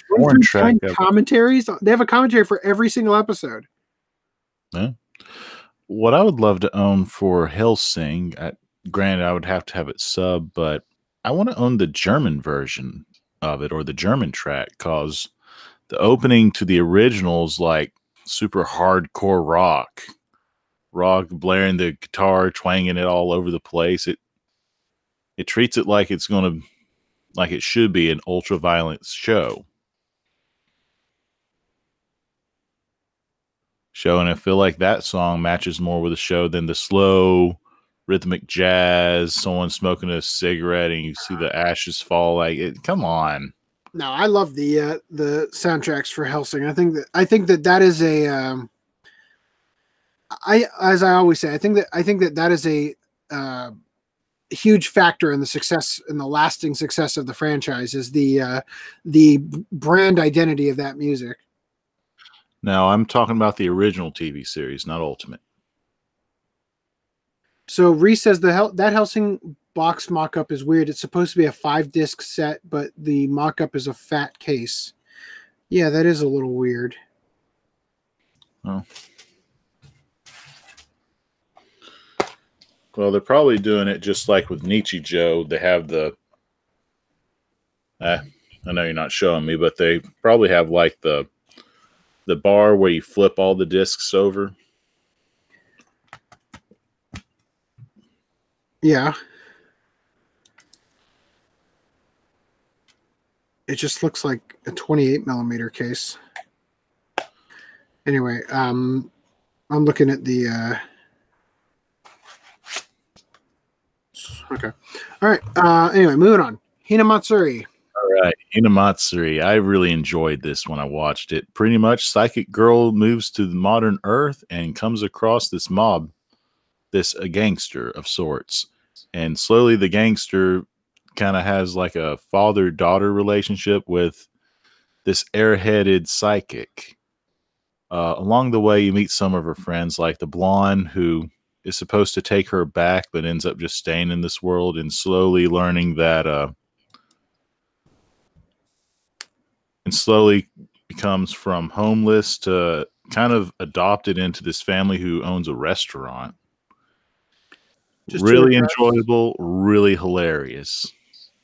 foreign track commentaries. They have a commentary for every single episode. Yeah. What I would love to own for Hellsing, granted I would have to have it sub, but I want to own the German version of it, or the German track, because the opening to the originals, like super hardcore rock, blaring the guitar, twanging it all over the place. It treats it like it's going to, like it should be, an ultra violent show. And I feel like that song matches more with the show than the slow rhythmic jazz, someone smoking a cigarette and you see the ashes fall. Like it. Come on. No, I love the soundtracks for Hellsing. I think that is a as I always say, I think that is a huge factor in the success and the lasting success of the franchise, is the brand identity of that music. Now I'm talking about the original TV series, not Ultimate. So Reese says that Hellsing box mock-up is weird. It's supposed to be a 5-disc set, but the mock-up is a fat case. Yeah, that is a little weird. Oh. Well, they're probably doing it just like with Nietzsche Joe. They have the I know you're not showing me, but they probably have like the bar where you flip all the discs over. Yeah. It just looks like a 28mm case. Anyway, I'm looking at the okay. All right. Anyway, moving on. Hinamatsuri. All right, Hinamatsuri. I really enjoyed this when I watched it. Pretty much, psychic girl moves to the modern Earth and comes across this mob, a gangster of sorts, and slowly the gangster kind of has like a father-daughter relationship with this airheaded psychic. Along the way, you meet some of her friends, like the blonde who is supposed to take her back, but ends up just staying in this world and slowly learning that, and slowly becomes from homeless to kind of adopted into this family who owns a restaurant. Just really enjoyable, really hilarious.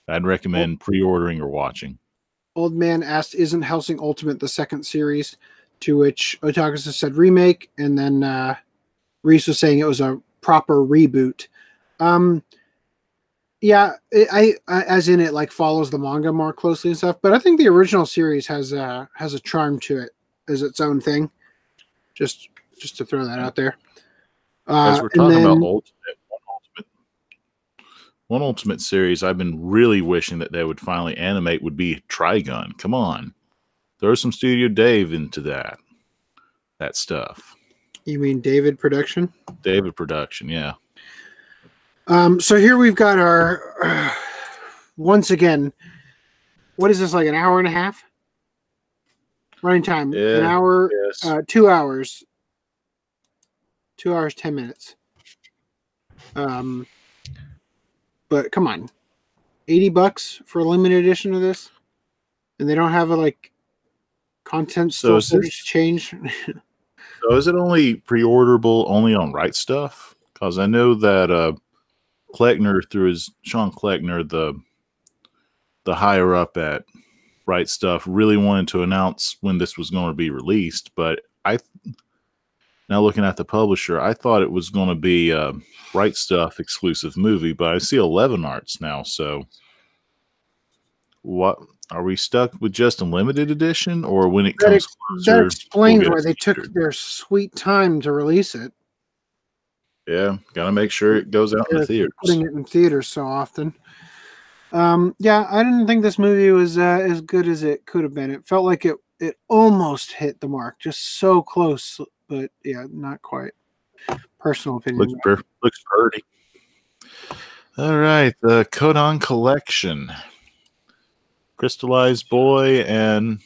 I'd recommend pre-ordering or watching. Old Man asked, "Isn't Hellsing Ultimate the second series?" To which Otakus said remake, and then Reese was saying it was a proper reboot. Yeah, I as in it like follows the manga more closely and stuff. But I think the original series has a charm to it as its own thing. Just to throw that out there. As we're talking about one ultimate series I've been really wishing that they would finally animate would be Trigun. Come on. Throw some Studio Dave into that stuff. You mean David Production? David Production, yeah. So here we've got our once again, what is this, like an hour and a half? Running time. Yeah, an hour, yes. 2 hours. 2 hours, 10 minutes. But come on. $80 for a limited edition of this? And they don't have a like content So change. So is it only pre-orderable only on Right Stuff? Because I know that Kleckner, through Sean Kleckner, the higher up at Right Stuff, really wanted to announce when this was going to be released. But now looking at the publisher, I thought it was going to be a Right Stuff exclusive movie, but I see 11 Arts now. So what? Are we stuck with just a limited edition, or when it comes closer? That explains why they took their sweet time to release it. Yeah, got to make sure it goes out in the theaters. Putting it in theaters so often. Yeah, I didn't think this movie was as good as it could have been. It felt like it almost hit the mark, just so close, but yeah, not quite. Personal opinion. Looks pretty. All right, the Kodan Collection. Crystallized Boy and...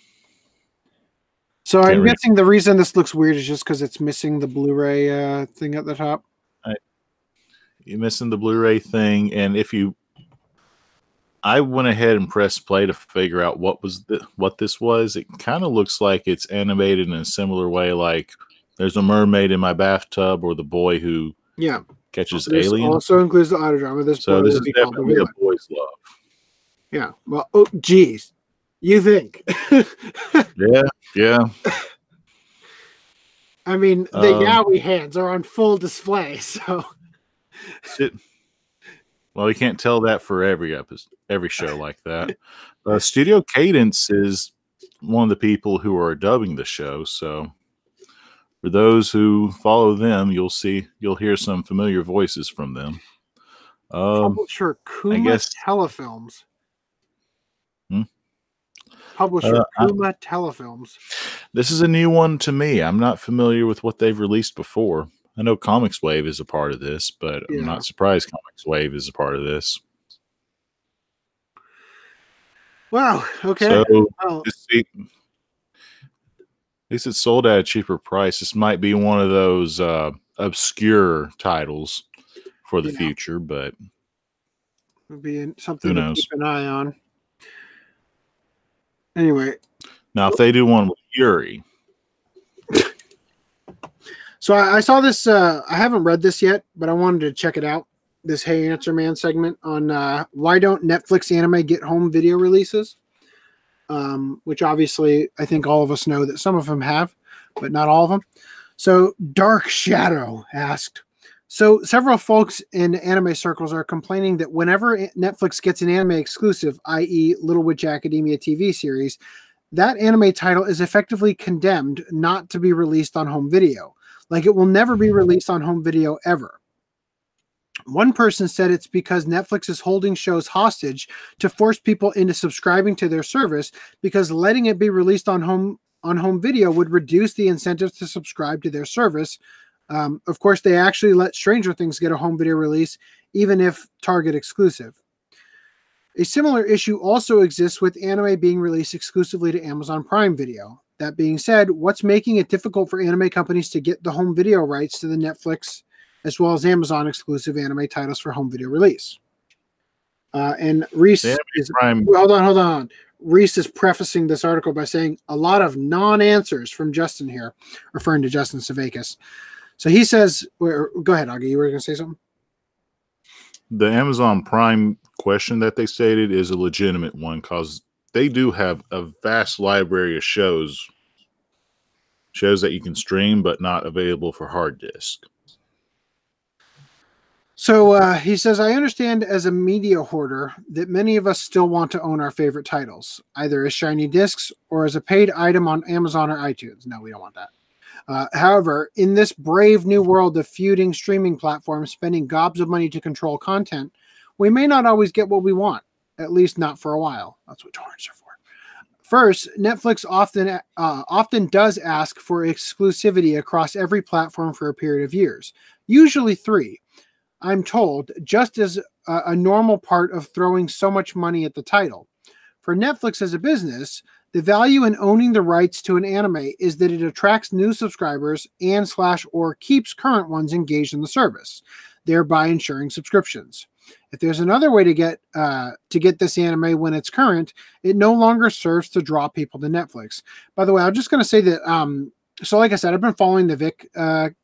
So I'm guessing the reason this looks weird is just because it's missing the Blu-ray thing at the top. You're missing the Blu-ray thing, and I went ahead and pressed play to figure out what this was. It kind of looks like it's animated in a similar way, like there's a mermaid in my bathtub, or the boy who catches aliens. Also includes the audio drama. This is definitely a boy's love. Yeah. Well, oh, geez. You think? Yeah. I mean, the Yowie hands are on full display, so. Well, you can't tell that for every show like that. Studio Cadence is one of the people who are dubbing the show, so for those who follow them, you'll hear some familiar voices from them. Publisher Kuma Telefilms. Publisher Kuma Telefilms. This is a new one to me. I'm not familiar with what they've released before. I know Comics Wave is a part of this, but I'm not surprised Comics Wave is a part of this. Wow. Okay. So, at least it's sold at a cheaper price. This might be one of those obscure titles for the future, but it'll be something to keep an eye on. Anyway. Now, if they do one with Yuri. So I saw this. I haven't read this yet, but I wanted to check it out. This Hey Answer Man segment on why don't Netflix anime get home video releases? Which obviously I think all of us know that some of them have, but not all of them. So Dark Shadow asked, so several folks in anime circles are complaining that whenever Netflix gets an anime exclusive, i.e. Little Witch Academia TV series, that anime title is effectively condemned not to be released on home video. Like it will never be released on home video ever. One person said it's because Netflix is holding shows hostage to force people into subscribing to their service, because letting it be released on home video would reduce the incentive to subscribe to their service. Of course, they actually let Stranger Things get a home video release, even if Target exclusive. A similar issue also exists with anime being released exclusively to Amazon Prime Video. That being said, what's making it difficult for anime companies to get the home video rights to the Netflix as well as Amazon exclusive anime titles for home video release? And Reese hold on. Reese is prefacing this article by saying a lot of non-answers from Justin here, referring to Justin Savakis. So he says, go ahead, Augie, you were going to say something? The Amazon Prime question that they stated is a legitimate one, because they do have a vast library of shows that you can stream, but not available for hard disk. So he says, I understand as a media hoarder that many of us still want to own our favorite titles, either as shiny discs or as a paid item on Amazon or iTunes. No, we don't want that. However, in this brave new world of feuding streaming platforms spending gobs of money to control content, we may not always get what we want, at least not for a while. That's what torrents are for. First, Netflix often does ask for exclusivity across every platform for a period of years, usually 3. I'm told, just as a normal part of throwing so much money at the title. For Netflix as a business, the value in owning the rights to an anime is that it attracts new subscribers and/or keeps current ones engaged in the service, thereby ensuring subscriptions. If there's another way to get this anime when it's current, it no longer serves to draw people to Netflix. By the way, I'm just going to say that, so like I said, I've been following the Vic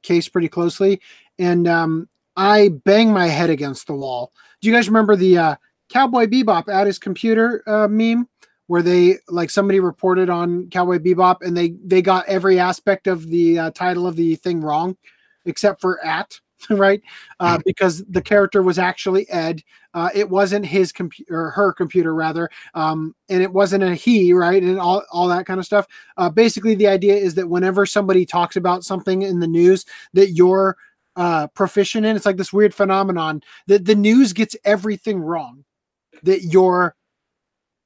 case pretty closely, and I bang my head against the wall. Do you guys remember the Cowboy Bebop at his computer meme where somebody reported on Cowboy Bebop and they got every aspect of the title of the thing wrong except for at, right? Because the character was actually Ed. It wasn't his computer or her computer rather. And it wasn't a he, right? And all that kind of stuff. Basically the idea is that whenever somebody talks about something in the news that you're proficient in, it's like this weird phenomenon that the news gets everything wrong that you're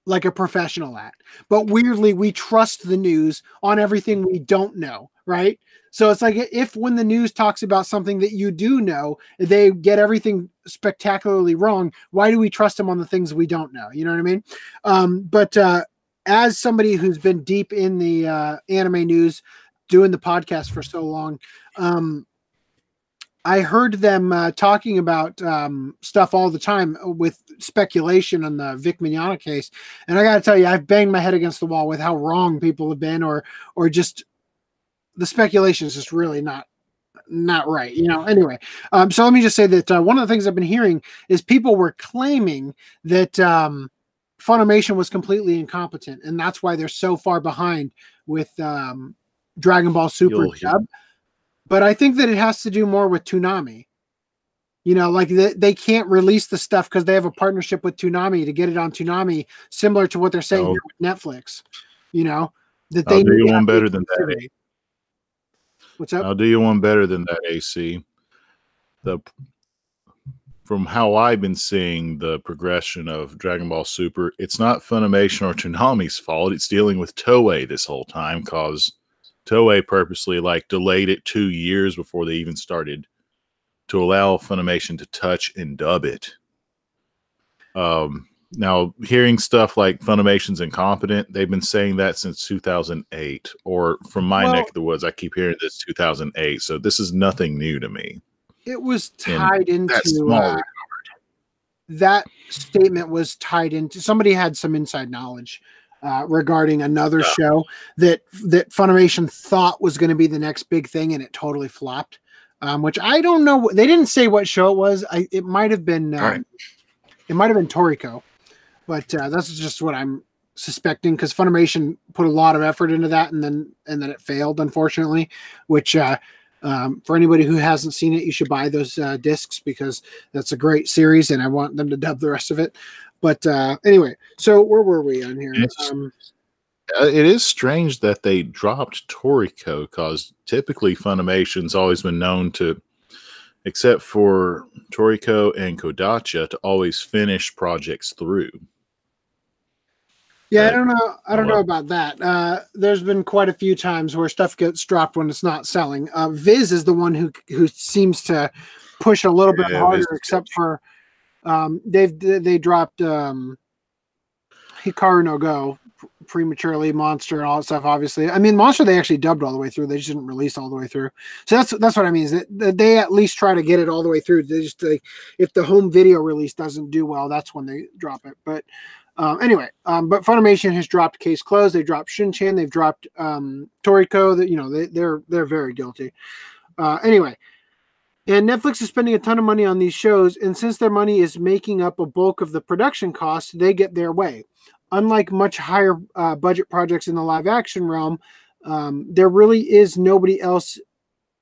like a professional at, but weirdly we trust the news on everything we don't know, right? So it's like if when the news talks about something that you do know, they get everything spectacularly wrong, why do we trust them on the things we don't know? You know what I mean? But as somebody who's been deep in the anime news, doing the podcast for so long, I heard them talking about stuff all the time with speculation on the Vic Mignogna case. And I got to tell you, I've banged my head against the wall with how wrong people have been, or just the speculation is just really not right. Anyway. So let me just say that one of the things I've been hearing is people were claiming that Funimation was completely incompetent. And that's why they're so far behind with Dragon Ball Super dub. But I think that it has to do more with Toonami. Like they can't release the stuff because they have a partnership with Toonami to get it on Toonami, similar to what they're saying here with Netflix. That they do you one better than that. What's up? I'll do you one better than that, AC. From how I've been seeing the progression of Dragon Ball Super, it's not Funimation or Toonami's fault. It's dealing with Toei this whole time, because Toei purposely delayed it 2 years before they even started to allow Funimation to touch and dub it. Now, hearing stuff like Funimation's incompetent, they've been saying that since 2008, or from my neck of the woods, I keep hearing this 2008. So this is nothing new to me. It was tied into that statement was tied into somebody had some inside knowledge regarding another show that Funimation thought was going to be the next big thing, and it totally flopped. Which I don't know. They didn't say what show it was. It might have been. It might have been Toriko, but that's just what I'm suspecting, because Funimation put a lot of effort into that, and then it failed, unfortunately. Which for anybody who hasn't seen it, you should buy those discs, because that's a great series, and I want them to dub the rest of it. But anyway, so where were we on here? It is strange that they dropped Toriko, because typically Funimation's always been known to, except for Toriko and Kodacha, to always finish projects through. Yeah, I don't know about that. There's been quite a few times where stuff gets dropped when it's not selling. Viz is the one who seems to push a little bit harder, except for they dropped Hikaru no Go prematurely, Monster and all that stuff. Obviously, I mean, Monster they actually dubbed all the way through. They just didn't release all the way through. So that's what I mean, is that they at least try to get it all the way through. They just if the home video release doesn't do well, that's when they drop it. But anyway, but Funimation has dropped Case Closed. They dropped Shin-Chan. They've dropped Toriko. That they're very guilty. Anyway. And Netflix is spending a ton of money on these shows, and since their money is making up a bulk of the production costs, they get their way. Unlike much higher budget projects in the live action realm, there really is nobody else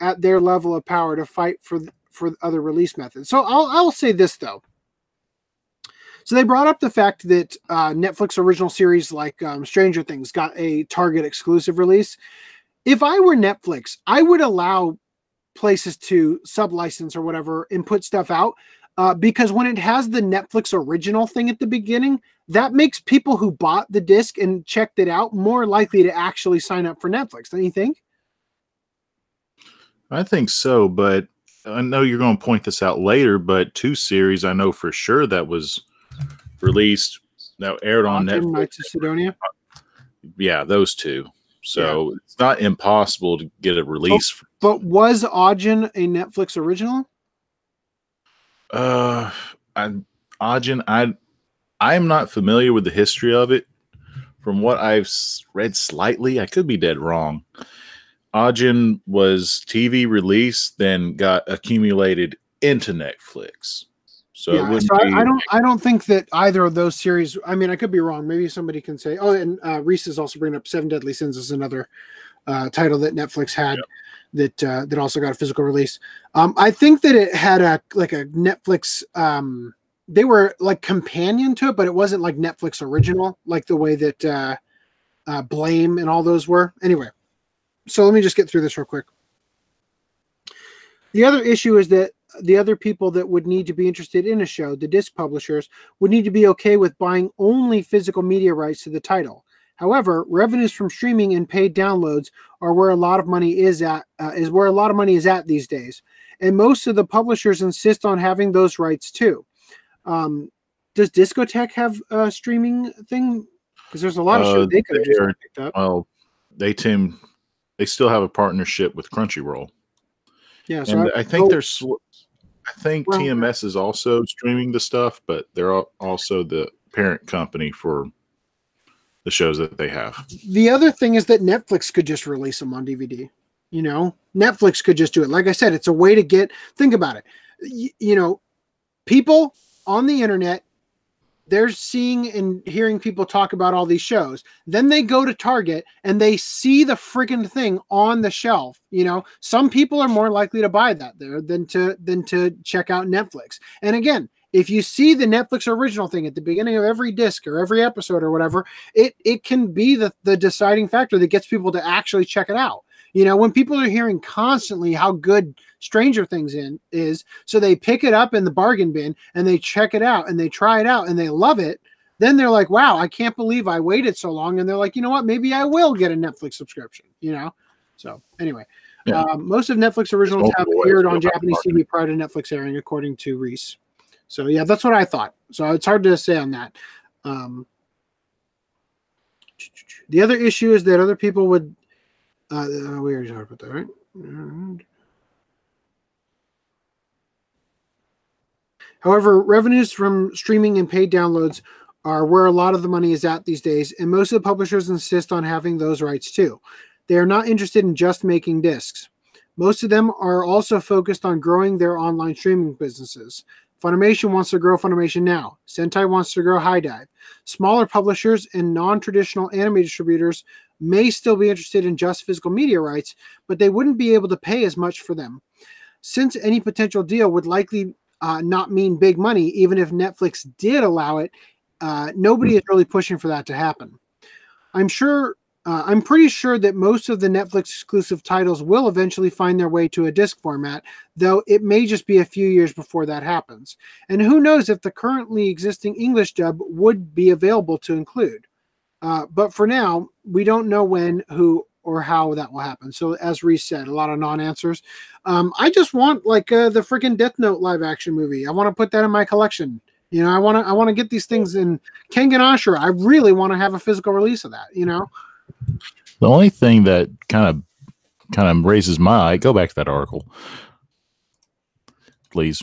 at their level of power to fight for for other release methods. So I'll say this though. So they brought up the fact that Netflix original series like Stranger Things got a Target exclusive release. If I were Netflix, I would allow places to sub-license or whatever and put stuff out because when it has the Netflix original thing at the beginning, that makes people who bought the disc and checked it out more likely to actually sign up for Netflix. Don't you think? I think so, but I know you're going to point this out later, but 2 series I know for sure that was released, that aired on Netflix. Knights of Sidonia? Yeah, those 2. So it's not impossible to get a release. But was Ajin a Netflix original? Ajin, I'm not familiar with the history of it. From what I've read slightly, I could be dead wrong. Ajin was TV release, then got accumulated into Netflix. So, yeah, I don't think that either of those series. I mean, I could be wrong. Maybe somebody can say. Oh, and Reese is also bringing up Seven Deadly Sins as another title that Netflix had that also got a physical release. I think that it had a Netflix. They were like companion to it, but it wasn't like Netflix original, like the way that Blame and all those were. Anyway, so let me just get through this real quick. The other issue is that the other people that would need to be interested in a show, the disc publishers, would need to be okay with buying only physical media rights to the title. However, revenues from streaming and paid downloads are where a lot of money is at these days. And most of the publishers insist on having those rights too. Does Discotek have a streaming thing? Because there's a lot of shows they could have just picked up. Well, they still have a partnership with Crunchyroll. Yeah, so and I think TMS is also streaming the stuff, but they're also the parent company for the shows that they have. The other thing is that Netflix could just release them on DVD. You know, Netflix could just do it. Like I said, it's a way to think about it. People on the internet, they're seeing and hearing people talk about all these shows. Then they go to Target and they see the friggin' thing on the shelf. Some people are more likely to buy that there than to check out Netflix. And again, if you see the Netflix original thing at the beginning of every disc or every episode or whatever, it can be the deciding factor that gets people to actually check it out. When people are hearing constantly how good Stranger Things is, so they pick it up in the bargain bin and they check it out and they try it out and they love it, then they're like, wow, I can't believe I waited so long. And they're like, you know what, maybe I will get a Netflix subscription, So anyway, most of Netflix originals have aired on Japanese TV prior to Netflix airing, according to Reese. So yeah, that's what I thought. So it's hard to say on that. The other issue is that other people would, we already talked about that, right? However, revenues from streaming and paid downloads are where a lot of the money is at these days, and most of the publishers insist on having those rights too. They are not interested in just making discs. Most of them are also focused on growing their online streaming businesses. Funimation wants to grow Funimation Now. Sentai wants to grow High Dive. Smaller publishers and non-traditional anime distributors may still be interested in just physical media rights, but they wouldn't be able to pay as much for them. Since any potential deal would likely not mean big money, even if Netflix did allow it, nobody is really pushing for that to happen. I'm pretty sure that most of the Netflix exclusive titles will eventually find their way to a disc format, though it may just be a few years before that happens. And who knows if the currently existing English dub would be available to include. But for now, we don't know when, who, or how that will happen. So as Reese said, a lot of non-answers. I just want the freaking Death Note live action movie. I want to put that in my collection. I want to get these things in Kengan Ashura. I really want to have a physical release of that, The only thing that kind of raises my eye, go back to that article, please.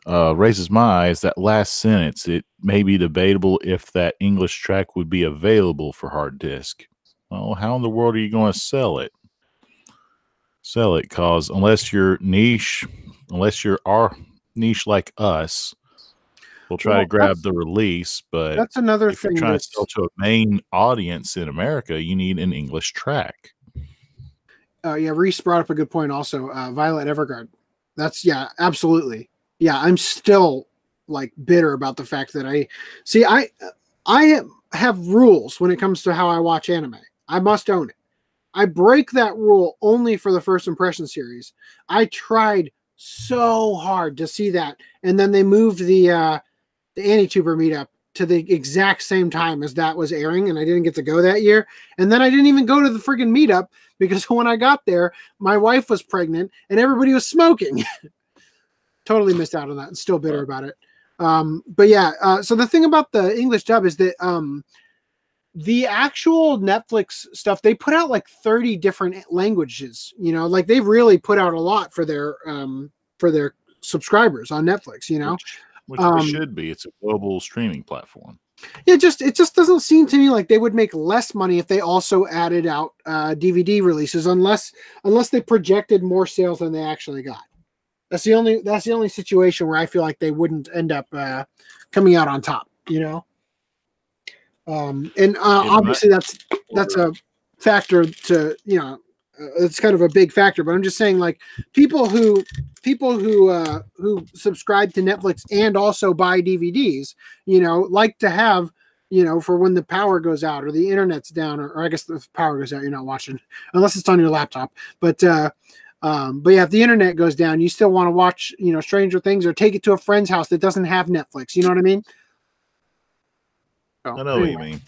Raises my eye is that last sentence. It may be debatable if that English track would be available for hard disk. Well, how in the world are you going to sell it? Because unless you're our niche like us, we'll try to grab the release. But that's another if thing. You're trying to sell to a main audience in America, you need an English track. Yeah, Reese brought up a good point also. Violet Evergarden. That's absolutely. Yeah, I'm still like bitter about the fact that I have rules when it comes to how I watch anime. I must own it. I break that rule only for the first impression series. I tried so hard to see that, and then they moved the AniTuber meetup to the exact same time as that was airing, and I didn't get to go that year. And then I didn't even go to the friggin' meetup because when I got there, my wife was pregnant and everybody was smoking. Totally missed out on that and still bitter about it. But yeah, so the thing about the English dub is that the actual Netflix stuff, they put out like 30 different languages, like they've really put out a lot for their subscribers on Netflix, Which it should be. It's a global streaming platform. It just doesn't seem to me like they would make less money if they also added out DVD releases, unless they projected more sales than they actually got. That's the only situation where I feel like they wouldn't end up coming out on top, obviously that's a factor to, it's kind of a big factor, but I'm just saying, like, people who subscribe to Netflix and also buy DVDs, like to have, for when the power goes out or the internet's down, or I guess the power goes out, you're not watching unless it's on your laptop. But yeah, if the internet goes down, you still want to watch, Stranger Things, or take it to a friend's house that doesn't have Netflix. You know what I mean? I know what you mean.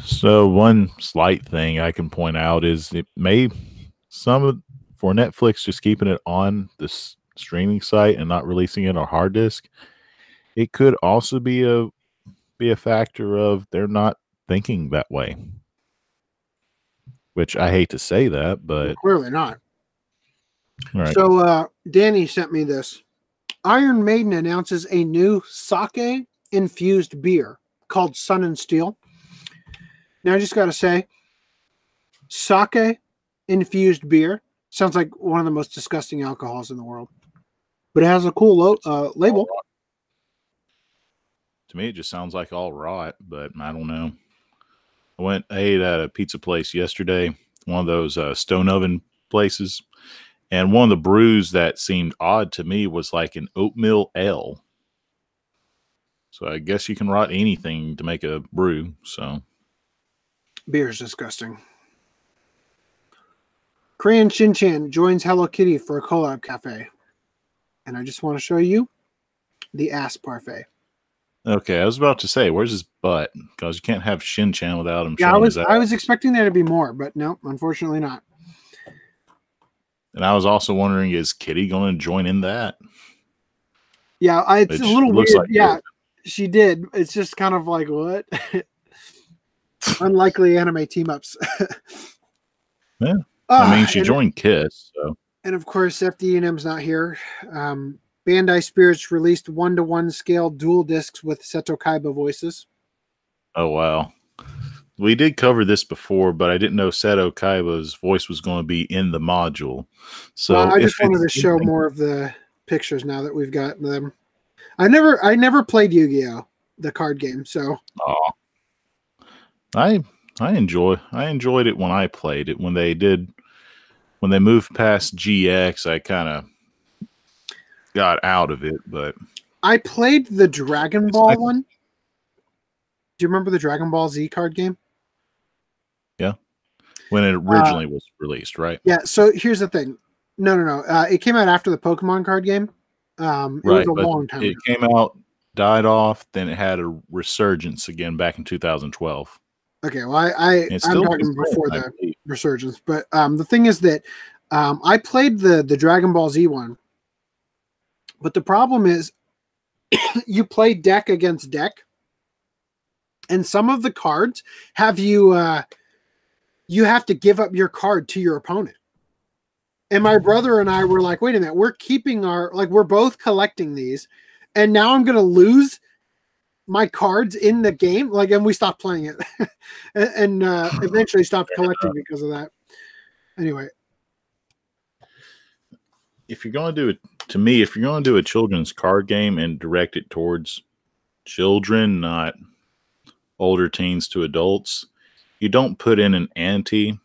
So one slight thing I can point out is it may for Netflix just keeping it on this streaming site and not releasing it on hard disk. It could also be a factor of they're not thinking that way. Which I hate to say that, but well, clearly not. Right. So Danny sent me this. Iron Maiden announces a new sake infused beer called Sun and Steel. Now I just got to say, sake infused beer sounds like one of the most disgusting alcohols in the world, but it has a cool label. To me, it just sounds like all rot, but I don't know. I ate at a pizza place yesterday, one of those stone oven places, and one of the brews that seemed odd to me was like an oatmeal ale. So I guess you can rot anything to make a brew. So beer is disgusting. Korean Shin-chan joins Hello Kitty for a collab cafe, and I just want to show you the ass parfait. Okay, I was about to say, where's his butt? Because you can't have Shin-chan without him. Yeah, I was expecting there to be more, but no, unfortunately not. And I was also wondering, is Kitty going to join in that? Yeah, it's a little weird. Like yeah, she did. It's just kind of like, what? Unlikely anime team-ups. Yeah. I mean, she joined Kiss. So. And of course, FD&M's not here. Bandai Spirits released 1-to-1 scale dual discs with Seto Kaiba voices. Oh, wow. We did cover this before, but I didn't know Seto Kaiba's voice was going to be in the module. So I just wanted to show more of the pictures now that we've got them. I never played Yu-Gi-Oh! The card game, so. Oh. I enjoyed it when I played it. When they moved past GX, I kind of got out of it, but I played the Dragon Ball one. Do you remember the Dragon Ball Z card game? Yeah. When it originally was released, right? Yeah, so here's the thing. No. It came out after the Pokemon card game. It was a long time ago. It came out, died off, then it had a resurgence again back in 2012. Okay, well, I'm talking before the resurgence. But the thing is that I played the Dragon Ball Z one. But the problem is you play deck against deck. And some of the cards have you have to give up your card to your opponent. And my brother and I were like, wait a minute, we're keeping we're both collecting these. And now I'm going to lose my cards in the game. And we stopped playing it and eventually stopped collecting because of that. Anyway. If you're going to do a children's card game and direct it towards children, not older teens to adults, you don't put in an ante.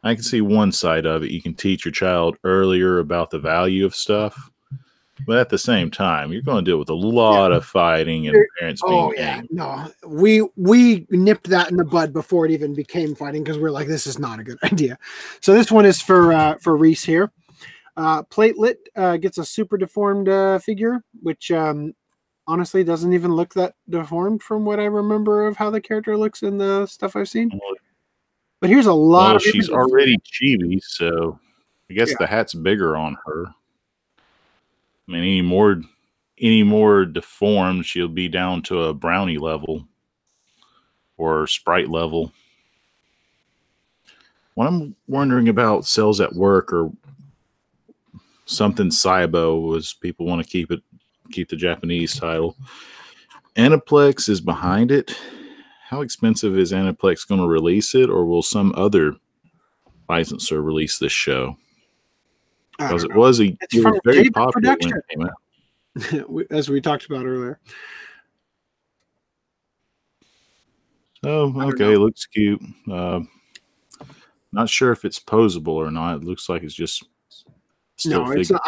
I can see one side of it. You can teach your child earlier about the value of stuff, but at the same time, you're going to deal with a lot of fighting and parents being angry. No, we nipped that in the bud before it even became fighting because we're like, this is not a good idea. So this one is for Reese here. Platelet gets a super deformed figure, which honestly doesn't even look that deformed from what I remember of how the character looks in the stuff I've seen. But here's a lot of she's already chibi, so I guess the hat's bigger on her. I mean, any more deformed, she'll be down to a brownie level or sprite level. What I'm wondering about cells at work or something Cybo was people want to keep the Japanese title. Aniplex is behind it. How expensive is Aniplex going to release it, or will some other licensor release this show? Because it was very popular when it came out. As we talked about earlier. Oh, okay, it looks cute. Not sure if it's posable or not. It looks like it's just still it's not.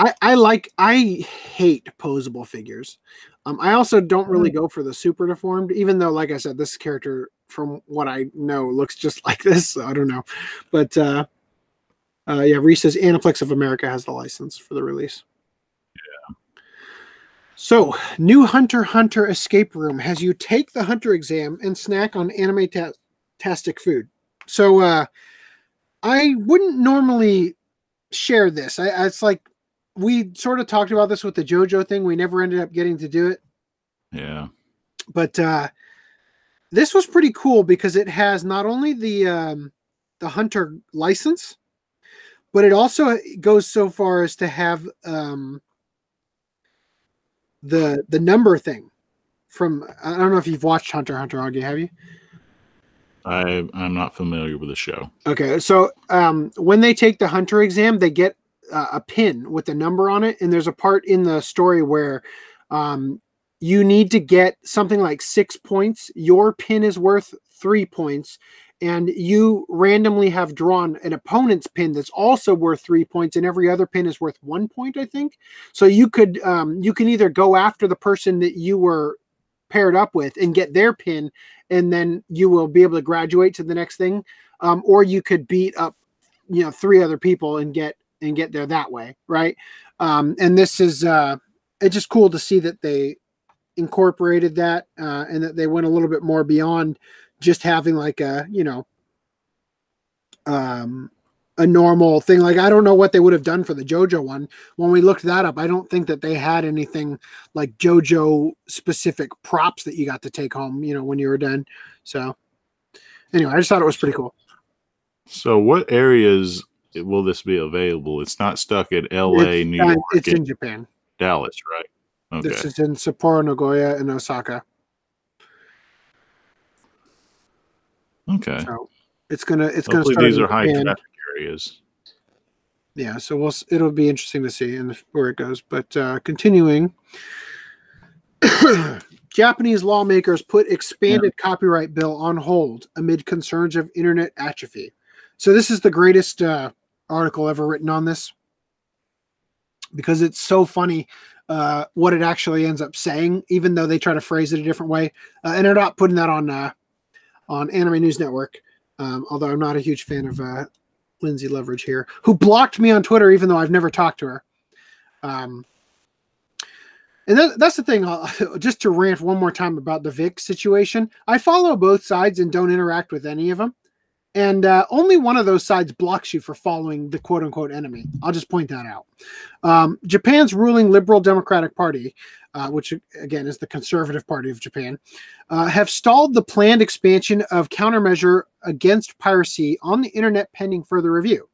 I hate posable figures. I also don't really go for the super deformed, even though, like I said, this character, from what I know, looks just like this. So I don't know. But Reese says Aniplex of America has the license for the release. Yeah. So, new Hunter x Hunter escape room has you take the Hunter exam and snack on anime-tastic food. So, I wouldn't normally share this. It's like we sort of talked about this with the JoJo thing. We never ended up getting to do it. Yeah. But this was pretty cool because it has not only the Hunter license, but it also goes so far as to have the number thing from. I don't know if you've watched Hunter x Hunter, Augie. Have you? I'm not familiar with the show. Okay, so when they take the Hunter exam, they get a pin with a number on it, and there's a part in the story where you need to get something like 6 points. Your pin is worth 3 points, and you randomly have drawn an opponent's pin that's also worth 3 points, and every other pin is worth 1 point, I think. So you can either go after the person that you were paired up with and get their pin, and then you will be able to graduate to the next thing, or you could beat up 3 other people and get there that way, right? And this is it's just cool to see that they incorporated that and that they went a little bit more beyond just having like a normal thing. Like, I don't know what they would have done for the JoJo one. When we looked that up, I don't think that they had anything like JoJo specific props that you got to take home, when you were done. So anyway, I just thought it was pretty cool. So what areas will this be available? It's not stuck at LA, New York. It's in Japan. Dallas, right? Okay. This is in Sapporo, Nagoya, and Osaka. Okay. So it's gonna Hopefully start. These are high traffic areas. Yeah, so it'll be interesting to see where it goes. But continuing, Japanese lawmakers put expanded copyright bill on hold amid concerns of internet atrophy. So this is the greatest article ever written on this, because it's so funny what it actually ends up saying, even though they try to phrase it a different way. And they're not putting that on Anime News Network, although I'm not a huge fan of Lindsay Leverage here, who blocked me on Twitter, even though I've never talked to her. And that's the thing. Just to rant one more time about the Vic situation, I follow both sides and don't interact with any of them. And only one of those sides blocks you for following the quote-unquote enemy. I'll just point that out. Japan's ruling Liberal Democratic Party, which, again, is the conservative party of Japan, have stalled the planned expansion of countermeasure against piracy on the internet pending further review.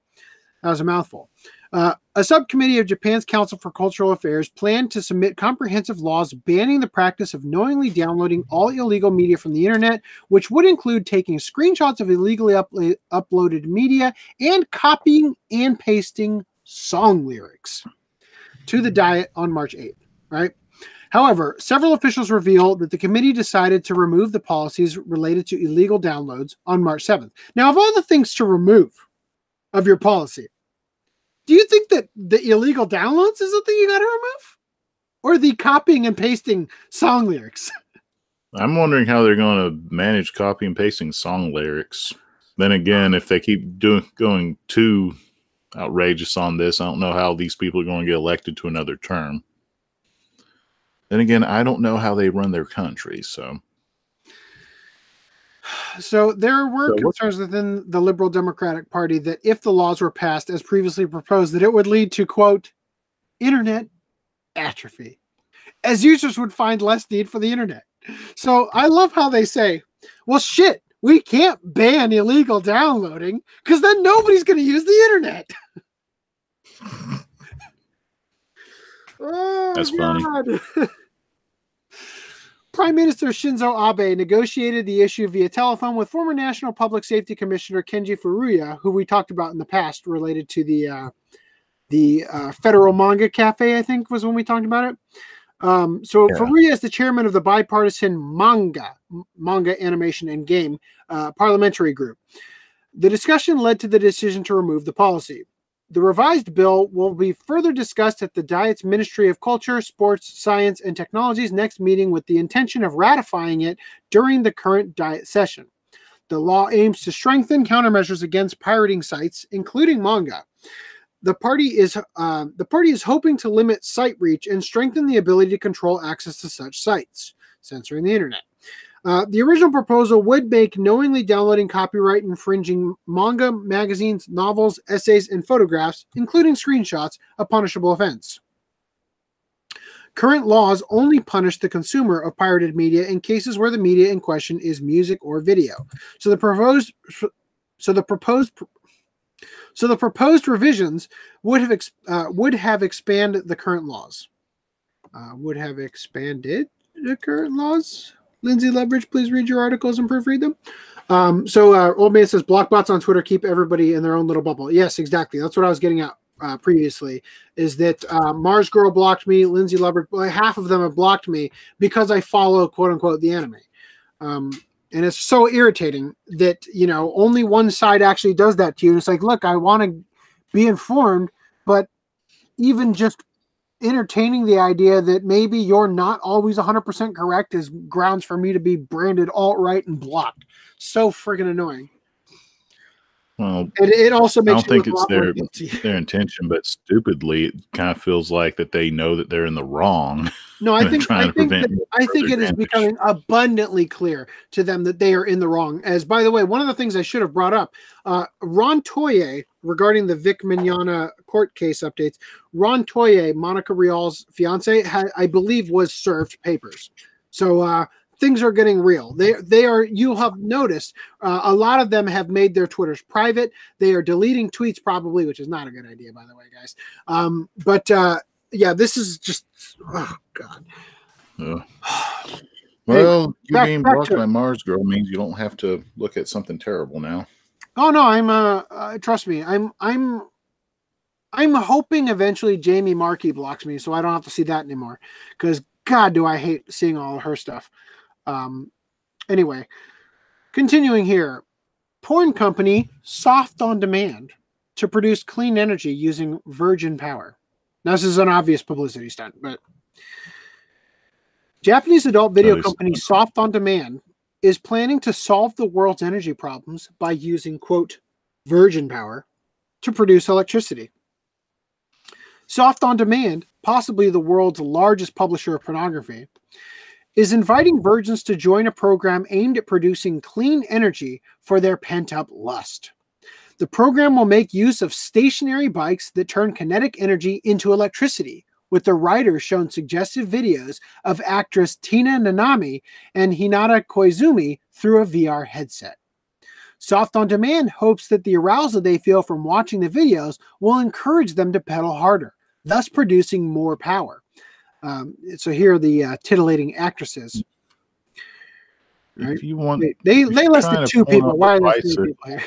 That was a mouthful. A subcommittee of Japan's Council for Cultural Affairs planned to submit comprehensive laws banning the practice of knowingly downloading all illegal media from the internet, which would include taking screenshots of illegally uploaded media and copying and pasting song lyrics to the Diet on March 8th, right? However, several officials reveal that the committee decided to remove the policies related to illegal downloads on March 7th. Now, of all the things to remove, of your policy. Do you think that the illegal downloads is the thing you got to remove? Or the copying and pasting song lyrics? I'm wondering how they're going to manage copy and pasting song lyrics. Then again, if they keep going too outrageous on this, I don't know how these people are going to get elected to another term. Then again, I don't know how they run their country, so there were concerns within the Liberal Democratic Party that if the laws were passed as previously proposed, that it would lead to, quote, internet atrophy, as users would find less need for the internet. So I love how they say, well, shit, we can't ban illegal downloading because then nobody's going to use the internet. Oh, that's funny. Prime Minister Shinzo Abe negotiated the issue via telephone with former National Public Safety Commissioner Kenji Furuya, who we talked about in the past, related to the Federal Manga Cafe, I think was when we talked about it. Furuya is the chairman of the bipartisan manga animation and game parliamentary group. The discussion led to the decision to remove the policy. The revised bill will be further discussed at the Diet's Ministry of Culture, Sports, Science, and Technology's next meeting with the intention of ratifying it during the current Diet session. The law aims to strengthen countermeasures against pirating sites, including manga. The party is hoping to limit site reach and strengthen the ability to control access to such sites, censoring the internet. The original proposal would make knowingly downloading copyright infringing manga, magazines, novels, essays, and photographs, including screenshots, a punishable offense. Current laws only punish the consumer of pirated media in cases where the media in question is music or video. So the proposed revisions would have expanded the current laws. Lindsay Leverage, please read your articles and proofread them. Old Man says, block bots on Twitter keep everybody in their own little bubble. Yes, exactly. That's what I was getting at previously, is that Mars Girl blocked me, Lindsay Leverage, half of them have blocked me because I follow, quote unquote, the anime. And it's so irritating that, only one side actually does that to you. And it's like, look, I want to be informed, but even just entertaining the idea that maybe you're not always 100% correct is grounds for me to be branded alt-right and blocked. So friggin' annoying. Well, and it also makes I don't think it's their intention, but stupidly, it kind of feels like that they know that they're in the wrong. No, I think it is becoming abundantly clear to them that they are in the wrong. As, by the way, one of the things I should have brought up, Ron Toye, regarding the Vic Mignogna court case updates, Ron Toye, Monica Rial's fiance, I believe was served papers. So things are getting real. They are. You'll have noticed a lot of them have made their Twitters private. They are deleting tweets probably, which is not a good idea, by the way, guys. Yeah, this is just, oh God. Well, you being blocked by Mars Girl means you don't have to look at something terrible now. Oh no, trust me, I'm hoping eventually Jamie Markey blocks me so I don't have to see that anymore. Because God, do I hate seeing all of her stuff. Anyway, continuing here. Porn company Soft on Demand to produce clean energy using virgin power. Now, this is an obvious publicity stunt, but Japanese adult video company Soft on Demand is planning to solve the world's energy problems by using, quote, virgin power to produce electricity. Soft on Demand, possibly the world's largest publisher of pornography, is inviting virgins to join a program aimed at producing clean energy for their pent-up lust. The program will make use of stationary bikes that turn kinetic energy into electricity, with the writers shown suggestive videos of actress Tina Nanami and Hinata Koizumi through a VR headset. Soft on Demand hopes that the arousal they feel from watching the videos will encourage them to pedal harder, thus producing more power. So here are the titillating actresses. Right? If you want, they listed two people. Why are there three people here?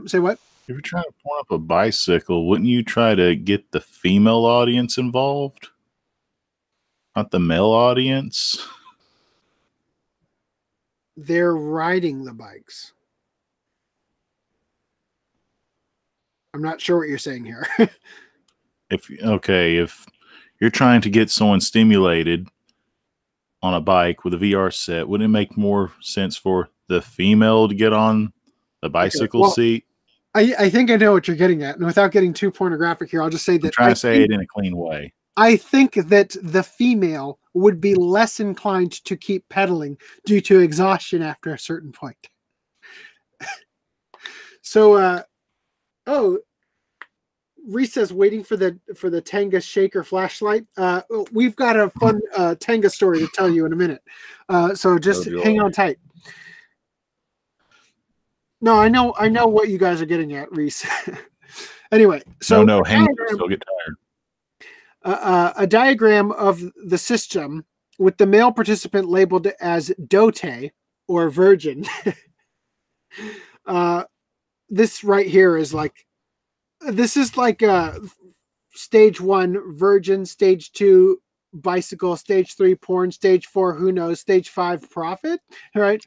Say what? If you're trying to point up a bicycle, wouldn't you try to get the female audience involved? Not the male audience? They're riding the bikes. I'm not sure what you're saying here. If you're trying to get someone stimulated on a bike with a VR set, wouldn't it make more sense for the female to get on the bicycle seat? I think I know what you're getting at, and without getting too pornographic here, I'll just say that I'm trying to say it in a clean way. I think that the female would be less inclined to keep pedaling due to exhaustion after a certain point. So, Reese says waiting for the Tenga shaker flashlight. We've got a fun Tenga story to tell you in a minute. So just hang on tight. No, I know what you guys are getting at, Reese. Anyway, so hang on, still get tired. A diagram of the system with the male participant labeled as dote or virgin. This right here is like, this is like stage 1 virgin, stage 2 bicycle, stage 3 porn, stage 4 who knows, stage 5 profit, right?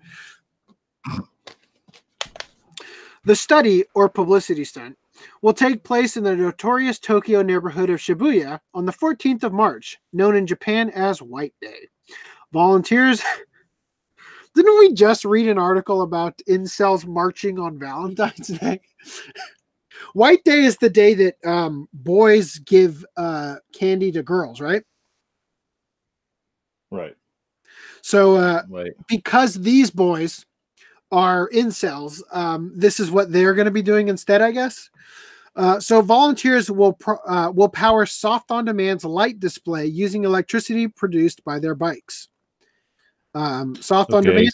The study or publicity stunt will take place in the notorious Tokyo neighborhood of Shibuya on the 14th of March, known in Japan as White Day. Volunteers... Didn't we just read an article about incels marching on Valentine's Day? White Day is the day that boys give candy to girls, right? Right. So because these boys are incels, this is what they're going to be doing instead, I guess. So volunteers will power Soft On Demand's light display using electricity produced by their bikes. Soft On Demand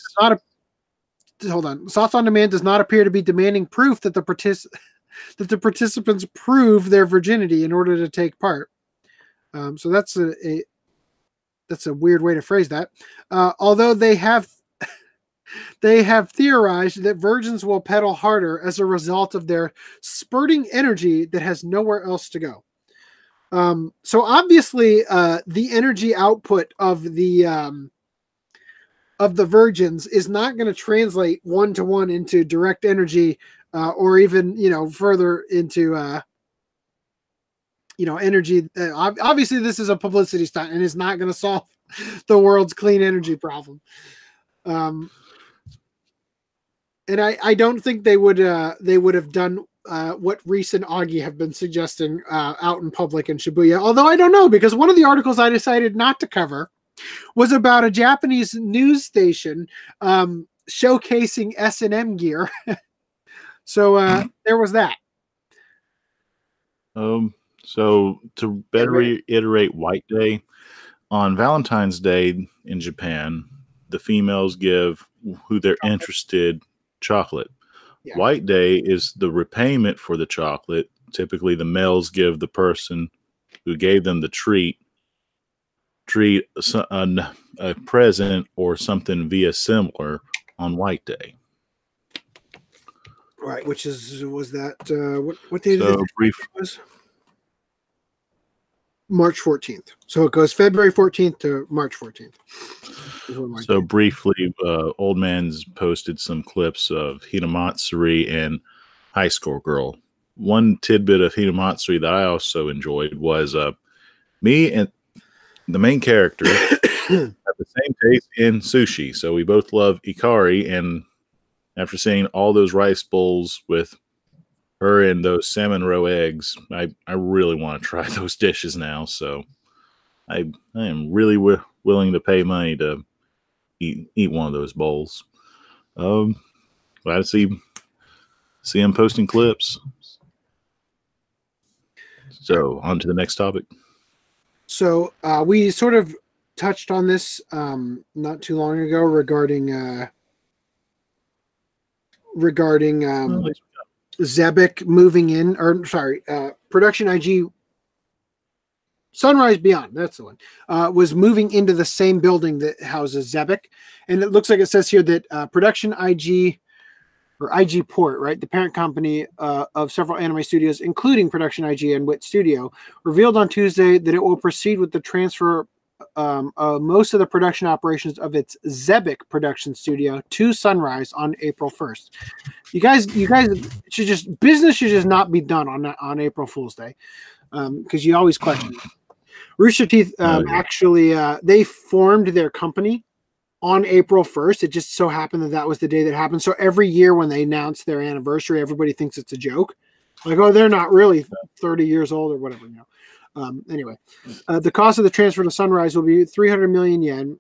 does not appear to be demanding proof that the participants prove their virginity in order to take part. So that's a weird way to phrase that. Although they have theorized that virgins will pedal harder as a result of their spurting energy that has nowhere else to go. So obviously, the energy output of the virgins is not going to translate 1-to-1 into direct energy, or even, further into, energy. Obviously this is a publicity stunt and it's not going to solve the world's clean energy problem. And I don't think they would have done, what Reese and Augie have been suggesting, out in public in Shibuya. Although I don't know, because one of the articles I decided not to cover was about a Japanese news station showcasing S&M gear. So there was that. So to better reiterate White Day, on Valentine's Day in Japan, the females give who they're interested chocolate. Yeah. White Day is the repayment for the chocolate. Typically, the males give the person who gave them the treat a present or something via similar on White Day. Right, what day did it was? March 14th. So it goes February 14th to March 14th. So briefly, Old Man's posted some clips of Hinamatsuri and High School Girl. One tidbit of Hinamatsuri that I also enjoyed was me and the main character have the same taste in sushi. So we both love Ikari, and after seeing all those rice bowls with her and those salmon roe eggs, I really want to try those dishes now. So I am really willing to pay money to eat one of those bowls. Glad to see him posting clips. So on to the next topic. So we sort of touched on this not too long ago regarding Zebic moving in, or sorry, Production IG Sunrise Beyond, that's the one, was moving into the same building that houses Zebic. And it looks like it says here that Production IG, or IG Port, right, the parent company of several anime studios, including Production IG and Wit Studio, revealed on Tuesday that it will proceed with the transfer most of the production operations of its Zebic production studio to Sunrise on April 1st. You guys should business should just not be done on April Fool's Day, because you always question it. Rooster Teeth actually they formed their company on April 1st. It just so happened that was the day that happened. So every year when they announce their anniversary, everybody thinks it's a joke. Like, oh, they're not really 30 years old or whatever. Anyway, the cost of the transfer to Sunrise will be 300 million yen,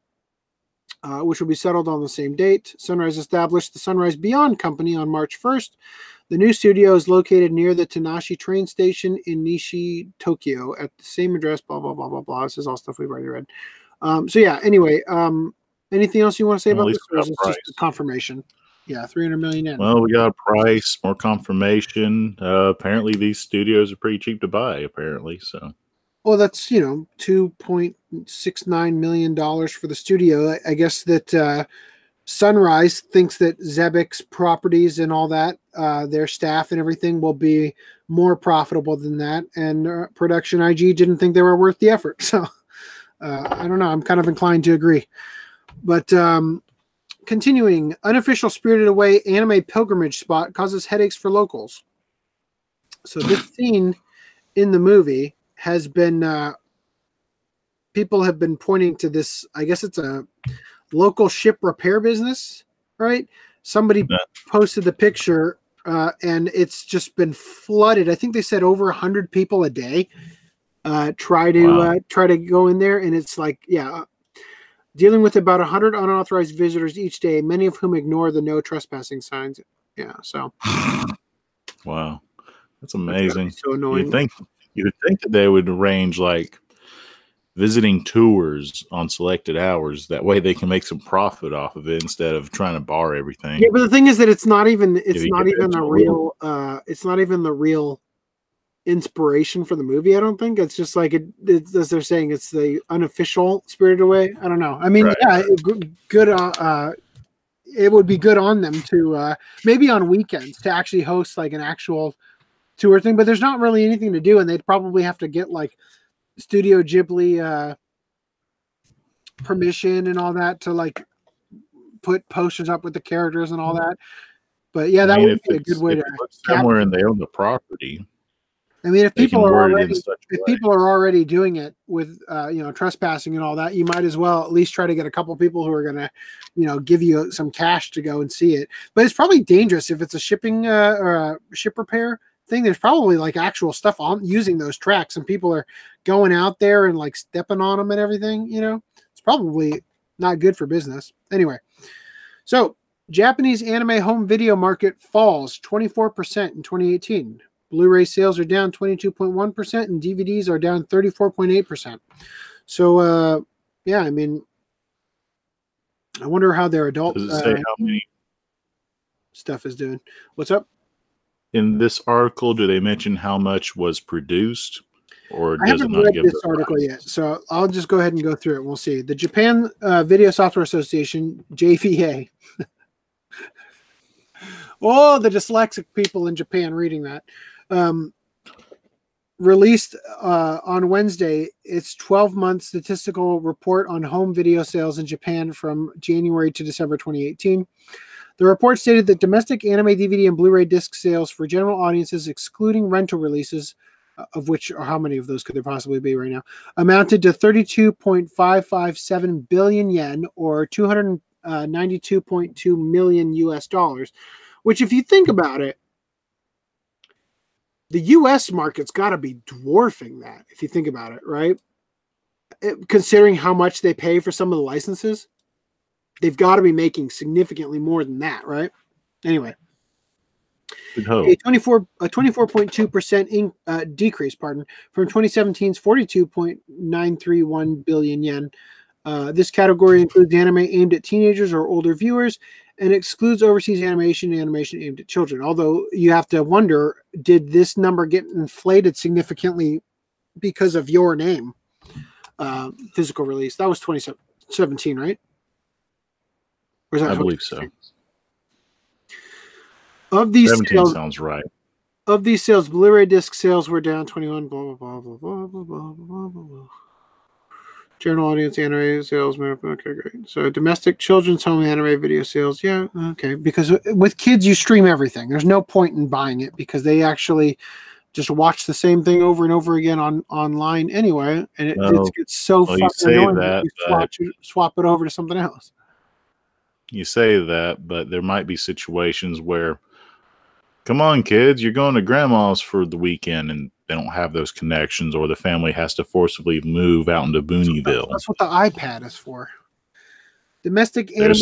which will be settled on the same date. Sunrise established the Sunrise Beyond Company on March 1st. The new studio is located near the Tanashi train station in Nishi, Tokyo, at the same address, blah, blah, blah, blah, blah. This is all stuff we've already read. So, yeah, anyway, anything else you want to say about this? Or is it just a confirmation? Yeah, 300 million yen. Well, we got a price, more confirmation. Apparently, these studios are pretty cheap to buy, apparently, so. Well, that's, $2.69 million for the studio. I guess that Sunrise thinks that Zebic's properties and all that, their staff and everything will be more profitable than that. And Production IG didn't think they were worth the effort. So I don't know. I'm kind of inclined to agree. But continuing, unofficial Spirited Away anime pilgrimage spot causes headaches for locals. So this scene in the movie has been, people have been pointing to this. I guess it's a local ship repair business, right? Somebody posted the picture, and it's just been flooded. I think they said over 100 people a day try to go in there, and it's like, dealing with about 100 unauthorized visitors each day, many of whom ignore the no trespassing signs. Yeah, so. Wow, that's amazing. So annoying. You would think that they would arrange like visiting tours on selected hours. That way they can make some profit off of it instead of trying to bar everything. Yeah, but the thing is that it's not even the real inspiration for the movie. I don't think it's just like it's as they're saying, it's the unofficial Spirited Away. I don't know. I mean, good. It would be good on them to maybe on weekends to actually host like an actual tour thing, but there's not really anything to do, and they'd probably have to get like Studio Ghibli permission and all that to like put posters up with the characters and all that. But yeah, that would be a good way to somewhere and they own the property. I mean, if people are already doing it with trespassing and all that, you might as well at least try to get a couple people who are going to give you some cash to go and see it. But it's probably dangerous if it's a shipping or a ship repair thing. There's probably like actual stuff on using those tracks, and people are going out there and like stepping on them and everything. It's probably not good for business. Anyway, so Japanese anime home video market falls 24% in 2018. Blu-ray sales are down 22.1%, and DVDs are down 34.8%. So, I mean, I wonder how their adult Does it say how many stuff is doing. What's up? In this article, do they mention how much was produced, or does it not give this article yet? So I'll just go ahead and go through it. We'll see. The Japan Video Software Association, JVA. Oh, the dyslexic people in Japan reading that. Released on Wednesday its 12-month statistical report on home video sales in Japan from January to December 2018. The report stated that domestic anime DVD and Blu-ray disc sales for general audiences, excluding rental releases, of which, or how many of those could there possibly be right now, amounted to 32.557 billion yen, or 292.2 million US dollars, which, if you think about it, the US market's got to be dwarfing that, if you think about it, right? Considering how much they pay for some of the licenses, they've got to be making significantly more than that, right? Anyway, a 24.2% decrease, from 2017's 42.931 billion yen. This category includes anime aimed at teenagers or older viewers, and excludes overseas animation and animation aimed at children. Although you have to wonder, did this number get inflated significantly because of Your Name physical release? That was 2017, right? Or is that I believe so. Of these 17 sales, sounds right. Of these sales, Blu-ray disc sales were down 21. Blah blah blah blah blah blah blah blah blah. General audience anime sales. Okay, great. So domestic children's home anime video sales. Yeah, okay. Because with kids, you stream everything. There's no point in buying it because they actually just watch the same thing over and over again online anyway, and it gets so fucking annoying that you swap it over to something else. You say that, but there might be situations where, come on, kids, you're going to grandma's for the weekend, and they don't have those connections, or the family has to forcibly move out into Booneyville. That's what the iPad is for. Domestic anime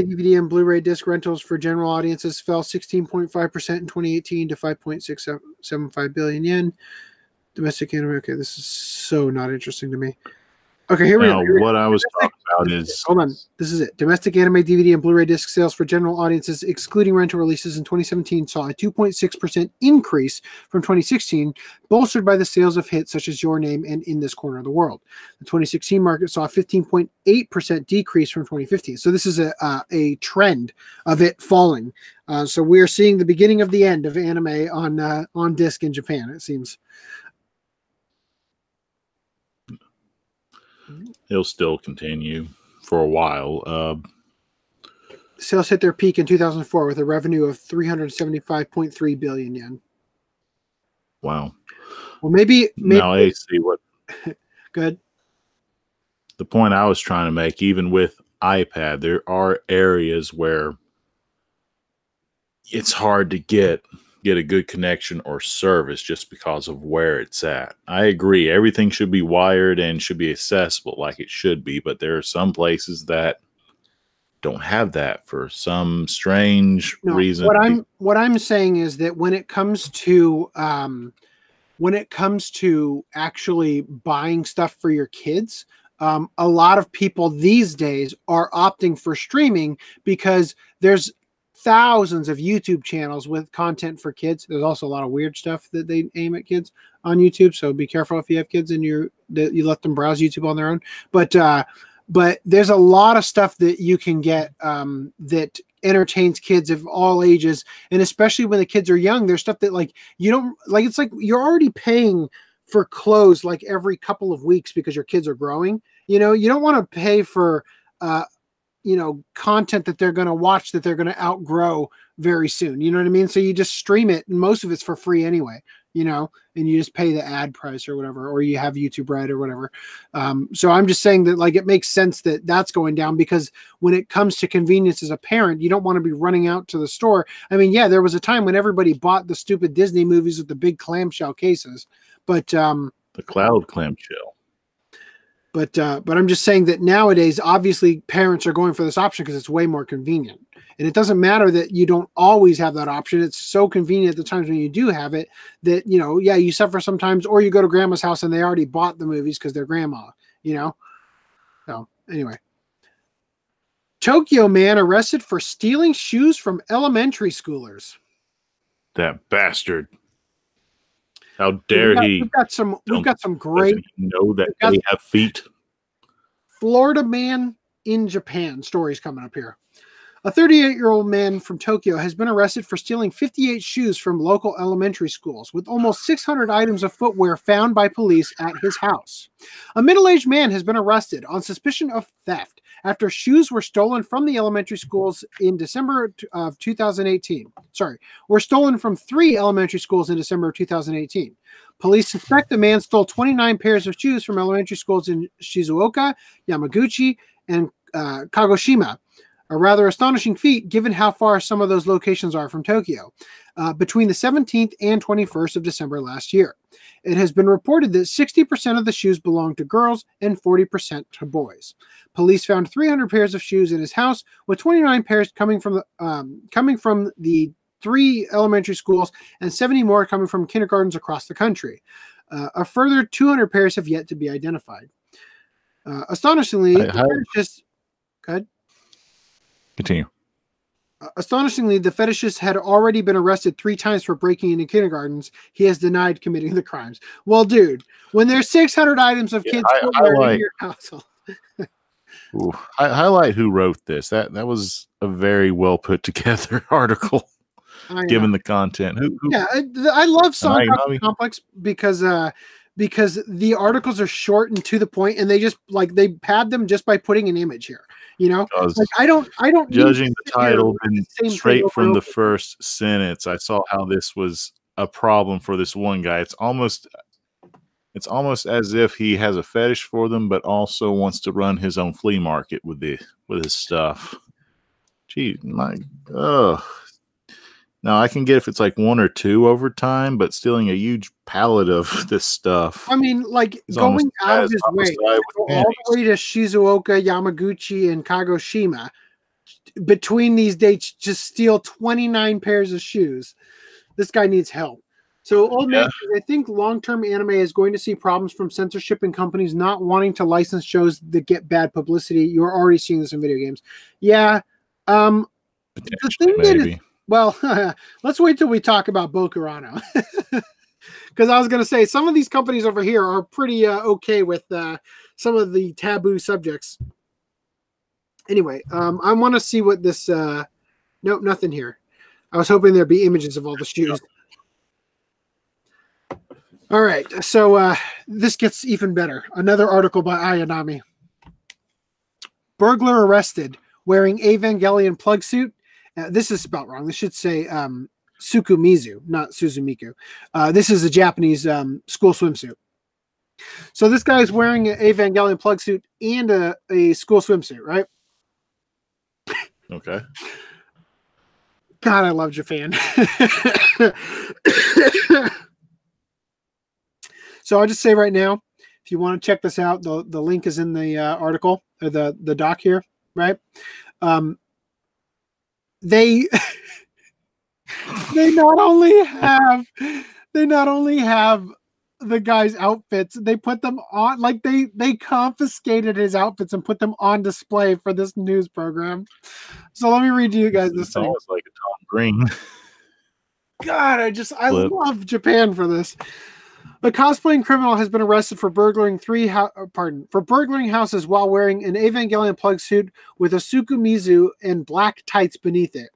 DVD and Blu-ray disc rentals for general audiences fell 16.5% in 2018 to 5.675 billion yen. Domestic anime. Okay, this is so not interesting to me. Okay, here we go. What I was talking about is... Hold on. This is it. Domestic anime DVD and Blu-ray disc sales for general audiences, excluding rental releases in 2017, saw a 2.6% increase from 2016, bolstered by the sales of hits such as Your Name and In This Corner of the World. The 2016 market saw a 15.8% decrease from 2015. So this is a trend of it falling. So we are seeing the beginning of the end of anime on disc in Japan, it seems. It'll still continue for a while. Sales hit their peak in 2004 with a revenue of 375.3 billion yen. Wow. Well, maybe now I see what. Good. The point I was trying to make, even with iPad, there are areas where it's hard to get a good connection or service just because of where it's at. I agree. Everything should be wired and should be accessible like it should be, but there are some places that don't have that for some strange reason. What I'm saying is that when it comes to actually buying stuff for your kids, a lot of people these days are opting for streaming because there's thousands of YouTube channels with content for kids. There's also a lot of weird stuff that they aim at kids on YouTube. So be careful if you have kids and you let them browse YouTube on their own. But there's a lot of stuff that you can get that entertains kids of all ages, and especially when the kids are young. There's stuff that you don't like. It's like you're already paying for clothes like every couple of weeks because your kids are growing. You don't want to pay for content that they're going to watch that they're going to outgrow very soon. You know what I mean? So you just stream it, and most of it's for free anyway, and you just pay the ad price or whatever, or you have YouTube Red or whatever. So I'm just saying that it makes sense that that's going down, because when it comes to convenience as a parent, you don't want to be running out to the store. I mean, yeah, there was a time when everybody bought the stupid Disney movies with the big clamshell cases, but the cloud clamshell. But I'm just saying that nowadays, obviously, parents are going for this option because it's way more convenient. And it doesn't matter that you don't always have that option. It's so convenient at the times when you do have it that, you suffer sometimes, or you go to grandma's house and they already bought the movies because they're grandma, So anyway. Tokyo man arrested for stealing shoes from elementary schoolers. That bastard. How dare he? We've got some great. Know that they have feet. Florida man in Japan stories coming up here. A 38-year-old man from Tokyo has been arrested for stealing 58 shoes from local elementary schools, with almost 600 items of footwear found by police at his house. A middle-aged man has been arrested on suspicion of theft after shoes were stolen from the elementary schools in December of 2018. Were stolen from 3 elementary schools in December of 2018. Police suspect the man stole 29 pairs of shoes from elementary schools in Shizuoka, Yamaguchi, and Kagoshima. A rather astonishing feat given how far some of those locations are from Tokyo, between the 17th and 21st of December last year. It has been reported that 60% of the shoes belonged to girls and 40% to boys. Police found 300 pairs of shoes in his house, with 29 pairs coming from the 3 elementary schools and 70 more coming from kindergartens across the country. A further 200 pairs have yet to be identified. Astonishingly, Continue. Astonishingly, the fetishist had already been arrested 3 times for breaking into kindergartens. He has denied committing the crimes. Well, dude, when there's 600 items of kids in your household. Highlight who wrote this. That was a very well put together article, given the content. Yeah, I love Song Complex because because the articles are short and to the point, and they just they pad them just by putting an image here. Like I don't judging the title and straight from the over. first sentence, I saw how this was a problem for this one guy. It's almost as if he has a fetish for them, but also wants to run his own flea market with his stuff. Gee, now I can get if it's like 1 or 2 over time, but stealing a huge pallet of this stuff. I mean, like going out of his way, all the way to Shizuoka, Yamaguchi, and Kagoshima. Between these dates, just steal 29 pairs of shoes. This guy needs help. So, Old Man, I think long-term anime is going to see problems from censorship and companies not wanting to license shows that get bad publicity. You're already seeing this in video games. Yeah. The thing maybe. Well, let's wait till we talk about Bokurano. Because I was going to say, some of these companies over here are pretty okay with some of the taboo subjects. Anyway, I want to see what this... nope, nothing here. I was hoping there'd be images of all the shoes. All right, so this gets even better. Another article by Ayanami. Burglar arrested wearing Evangelion plug suit. This is spelled wrong. This should say Sukumizu, not Suzumiku. This is a Japanese school swimsuit. So this guy is wearing an Evangelion plug suit and a school swimsuit, right? Okay. God, I love Japan. So I'll just say right now, if you want to check this out, the link is in the article, or the doc here, right? They not only have the guy's outfits, they put them on, like they confiscated his outfits and put them on display for this news program. So let me read to you guys this thing. It's like a Tom Green. God, I love Japan for this. A cosplaying criminal has been arrested for burglaring burglaring houses while wearing an Evangelion plug suit with a Sukumizu and black tights beneath it.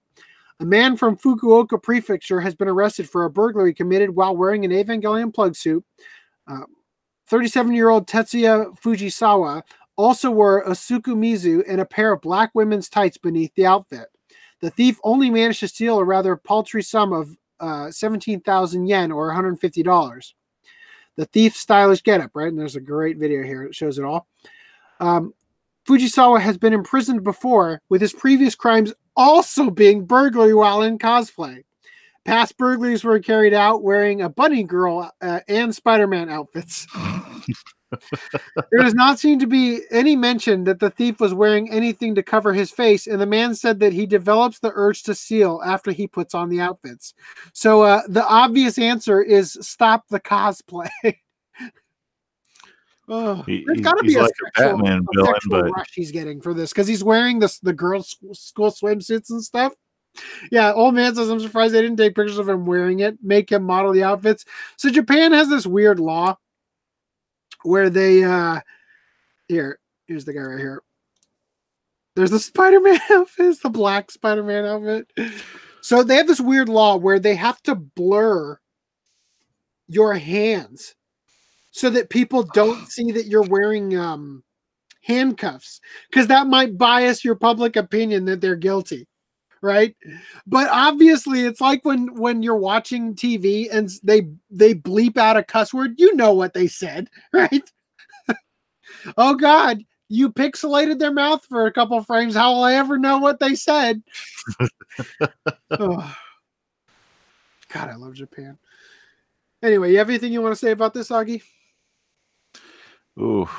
A man from Fukuoka Prefecture has been arrested for a burglary committed while wearing an Evangelion plug suit. 37-year-old Tetsuya Fujisawa also wore a Sukumizu and a pair of black women's tights beneath the outfit. The thief only managed to steal a rather paltry sum of 17,000 yen or $150. The thief's stylish getup, right? And there's a great video here. It shows it all. Fujisawa has been imprisoned before, with his previous crimes also being burglary while in cosplay. Past burglaries were carried out wearing a bunny girl and Spider-Man outfits. There does not seem to be any mention that the thief was wearing anything to cover his face, and the man said that he develops the urge to steal after he puts on the outfits. So the obvious answer is stop the cosplay. There's got to be like a Batman villain, but rush he's getting for this because he's wearing the girls' school swimsuits and stuff. Yeah, Old Man says, I'm surprised they didn't take pictures of him wearing it, make him model the outfits. So Japan has this weird law where they here's the guy right here. There's the Spider-Man outfit, the black Spider-Man outfit. So they have this weird law where they have to blur your hands so that people don't see that you're wearing handcuffs, because that might bias your public opinion that they're guilty, right? But obviously it's like when you're watching TV and they bleep out a cuss word, you know what they said, right? Oh God, you pixelated their mouth for a couple frames. How will I ever know what they said? Oh. God, I love Japan. Anyway, you have anything you want to say about this, Augie? Ooh,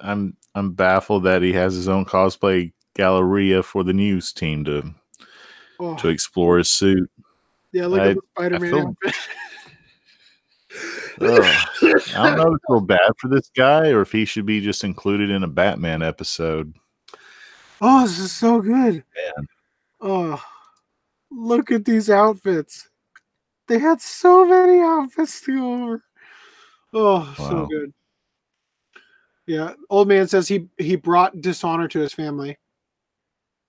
I'm baffled that he has his own cosplay galleria for the news team to explore his suit. Yeah, look at the Spider-Man outfit. I don't know if I feel bad for this guy or if he should be just included in a Batman episode. Oh, this is so good. Man. Oh, look at these outfits. They had so many outfits to go over. Oh, wow. So good. Yeah, Old Man says he brought dishonor to his family.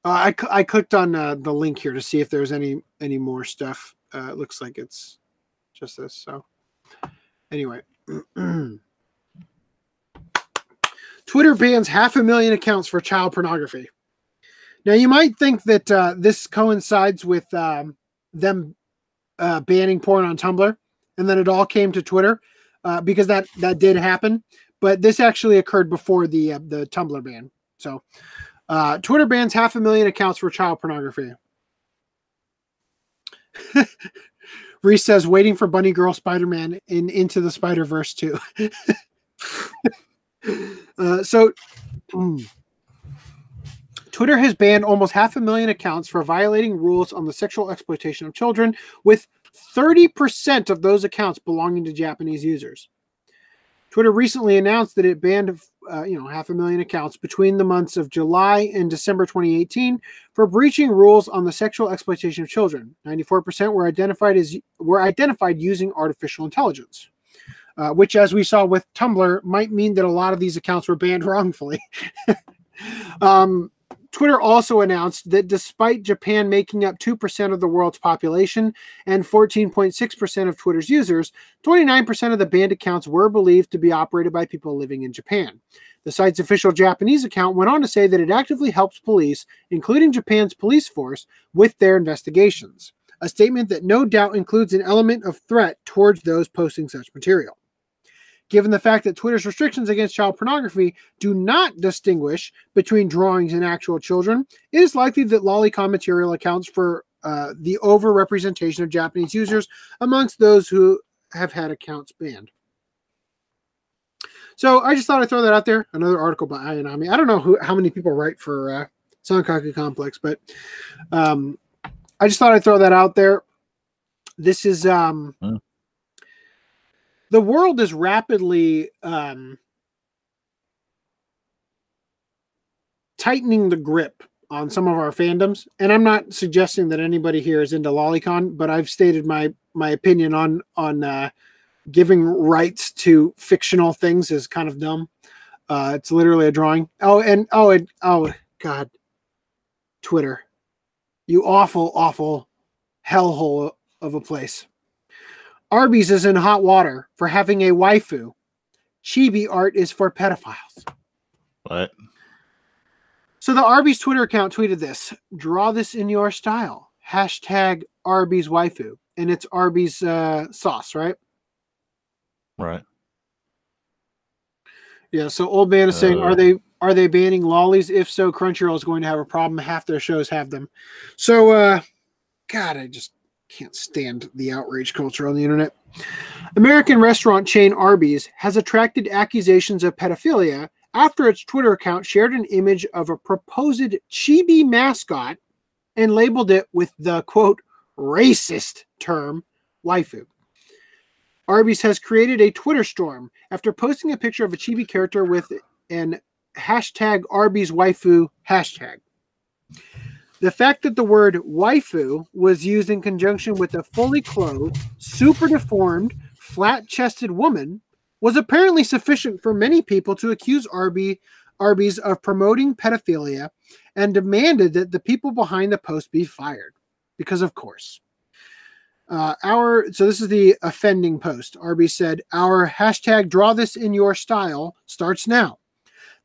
I clicked on the link here to see if there's any more stuff. It looks like it's just this. So anyway, Twitter bans 500,000 accounts for child pornography. Now, you might think that this coincides with them banning porn on Tumblr, and then it all came to Twitter because that did happen. But this actually occurred before the Tumblr ban. So Twitter bans 500,000 accounts for child pornography. Reese says, waiting for Bunny Girl Spider-Man in Into the Spider-Verse 2. Twitter has banned almost 500,000 accounts for violating rules on the sexual exploitation of children, with 30% of those accounts belonging to Japanese users. Twitter recently announced that it banned 500,000 accounts between the months of July and December 2018 for breaching rules on the sexual exploitation of children. 94% were identified using artificial intelligence, which, as we saw with Tumblr, might mean that a lot of these accounts were banned wrongfully. Twitter also announced that despite Japan making up 2% of the world's population and 14.6% of Twitter's users, 29% of the banned accounts were believed to be operated by people living in Japan. The site's official Japanese account went on to say that it actively helps police, including Japan's police force, with their investigations, a statement that no doubt includes an element of threat towards those posting such material. Given the fact that Twitter's restrictions against child pornography do not distinguish between drawings and actual children, it is likely that lolicon material accounts for the overrepresentation of Japanese users amongst those who have had accounts banned. So I just thought I'd throw that out there. Another article by Ayanami. I don't know how many people write for Sankaku Complex, but I just thought I'd throw that out there. This is... The world is rapidly tightening the grip on some of our fandoms. And I'm not suggesting that anybody here is into lolicon, but I've stated my opinion on giving rights to fictional things is kind of dumb. It's literally a drawing. Oh, God. Twitter. You awful, awful hellhole of a place. Arby's is in hot water for having a waifu. Chibi art is for pedophiles. What? So the Arby's Twitter account tweeted this. Draw this in your style. Hashtag Arby's waifu. And it's Arby's sauce, right? Right. Yeah, so Old Man is saying, are they banning lollies? If so, Crunchyroll is going to have a problem. Half their shows have them. So, God, I just can't stand the outrage culture on the internet. American restaurant chain Arby's has attracted accusations of pedophilia after its Twitter account shared an image of a proposed chibi mascot and labeled it with the, quote, racist term, waifu. Arby's has created a Twitter storm after posting a picture of a chibi character with an hashtag Arby's waifu hashtag. The fact that the word waifu was used in conjunction with a fully clothed, super deformed, flat-chested woman was apparently sufficient for many people to accuse Arby's of promoting pedophilia and demanded that the people behind the post be fired. Because of course. So this is the offending post. Arby's said, our hashtag draw this in your style starts now.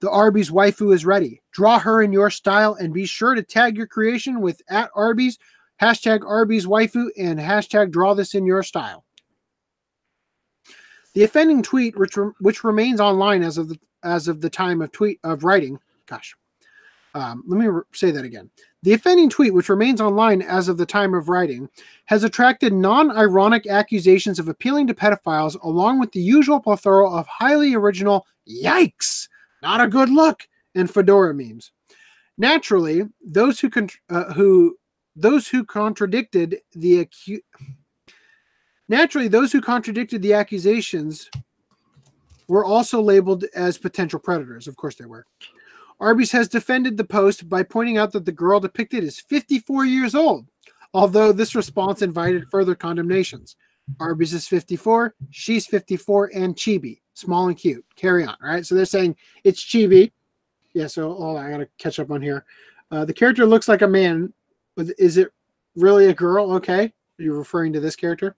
The Arby's waifu is ready. Draw her in your style and be sure to tag your creation with @Arby's, hashtag Arby's waifu, and hashtag draw this in your style. The offending tweet, which remains online as of the time of writing. Gosh, let me say that again. The offending tweet, which remains online as of the time of writing, has attracted non-ironic accusations of appealing to pedophiles, along with the usual plethora of highly original "yikes, not a good look" and fedora memes. Naturally, those who contradicted the accusations were also labeled as potential predators. Of course they were. Arby's has defended the post by pointing out that the girl depicted is 54 years old, although this response invited further condemnations. Arby's is 54, she's 54, and chibi. Small and cute. Carry on, all right? So they're saying it's chibi. Yeah, so hold on, I got to catch up on here. The character looks like a man, but is it really a girl? Okay. You're referring to this character.